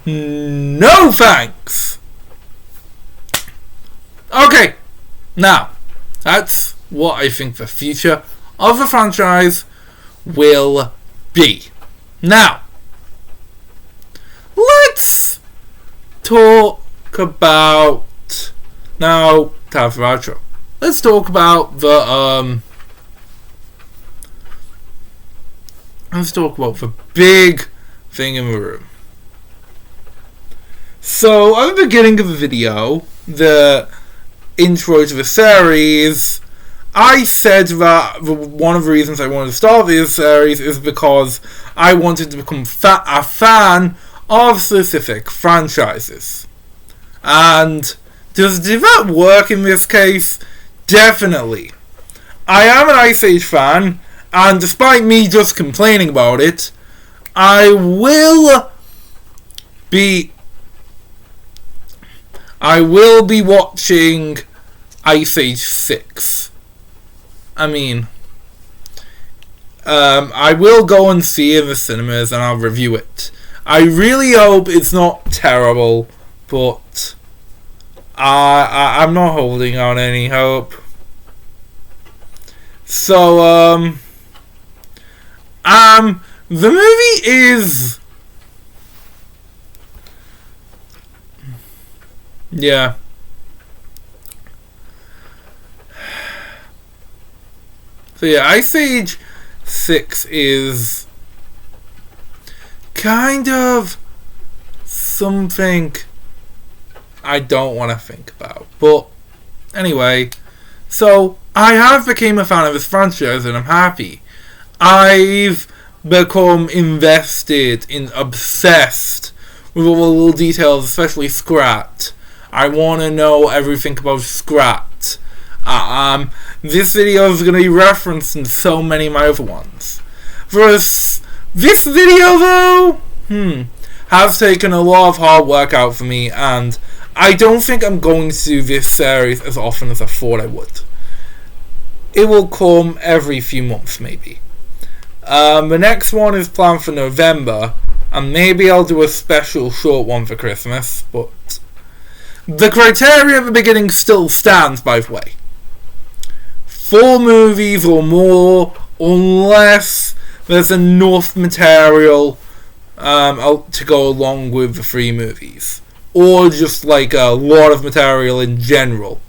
No thanks! Okay, now, that's what I think the future of the franchise will be. Now, let's talk about... Now, time for outro. Let's talk about the, Let's talk about the big thing in the room. So, at the beginning of the video, the intro to the series, I said that one of the reasons I wanted to start this series is because I wanted to become a fan of specific franchises. And did that work in this case? Definitely. I am an Ice Age fan, and despite me just complaining about it, I will be watching Ice Age 6. I mean, I will go and see it in the cinemas and I'll review it. I really hope it's not terrible, but I'm not holding out any hope. So, the movie is... Yeah. So yeah, Ice Age 6 is kind of something I don't want to think about. But anyway, so I have become a fan of this franchise and I'm happy. I've become invested and obsessed with all the little details, especially Scrat. I want to know everything about Scrat. This video is going to be referenced in so many of my other ones. This video though, has taken a lot of hard work out for me, and I don't think I'm going to do this series as often as I thought I would. It will come every few months maybe. The next one is planned for November, and maybe I'll do a special short one for Christmas, but the criteria at the beginning still stands, by the way. 4 movies or more, unless there's enough material to go along with the 3 movies. Or just like a lot of material in general.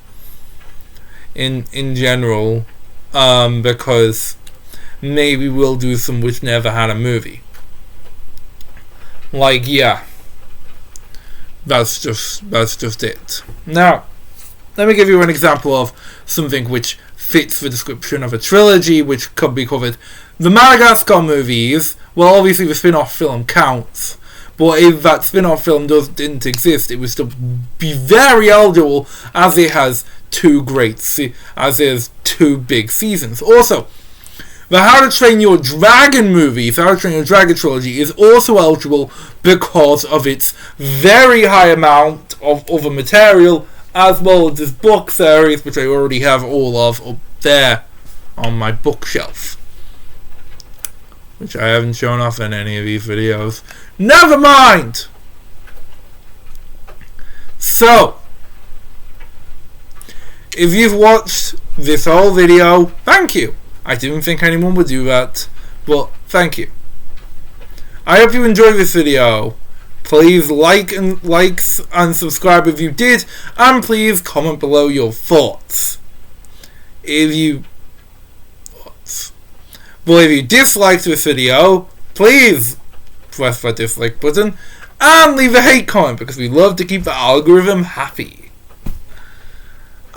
In general, because maybe we'll do some which never had a movie. Like, yeah. That's just it. Now, let me give you an example of something which fits the description of a trilogy which could be covered. The Madagascar movies, well, obviously the spin-off film counts, but if that spin-off film didn't exist, it would still be very eligible, as it has 2 big seasons. Also, The How to Train Your Dragon movie, the How to Train Your Dragon trilogy, is also eligible because of its very high amount of other material, as well as this book series, which I already have all of up there on my bookshelf, which I haven't shown off in any of these videos. Never mind! So, if you've watched this whole video, thank you. I didn't think anyone would do that, but thank you. I hope you enjoyed this video. Please like and subscribe if you did, and please comment below your thoughts. If you disliked this video, please press that dislike button and leave a hate comment, because we love to keep the algorithm happy.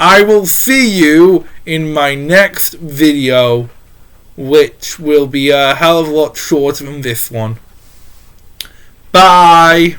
I will see you in my next video, which will be a hell of a lot shorter than this one. Bye!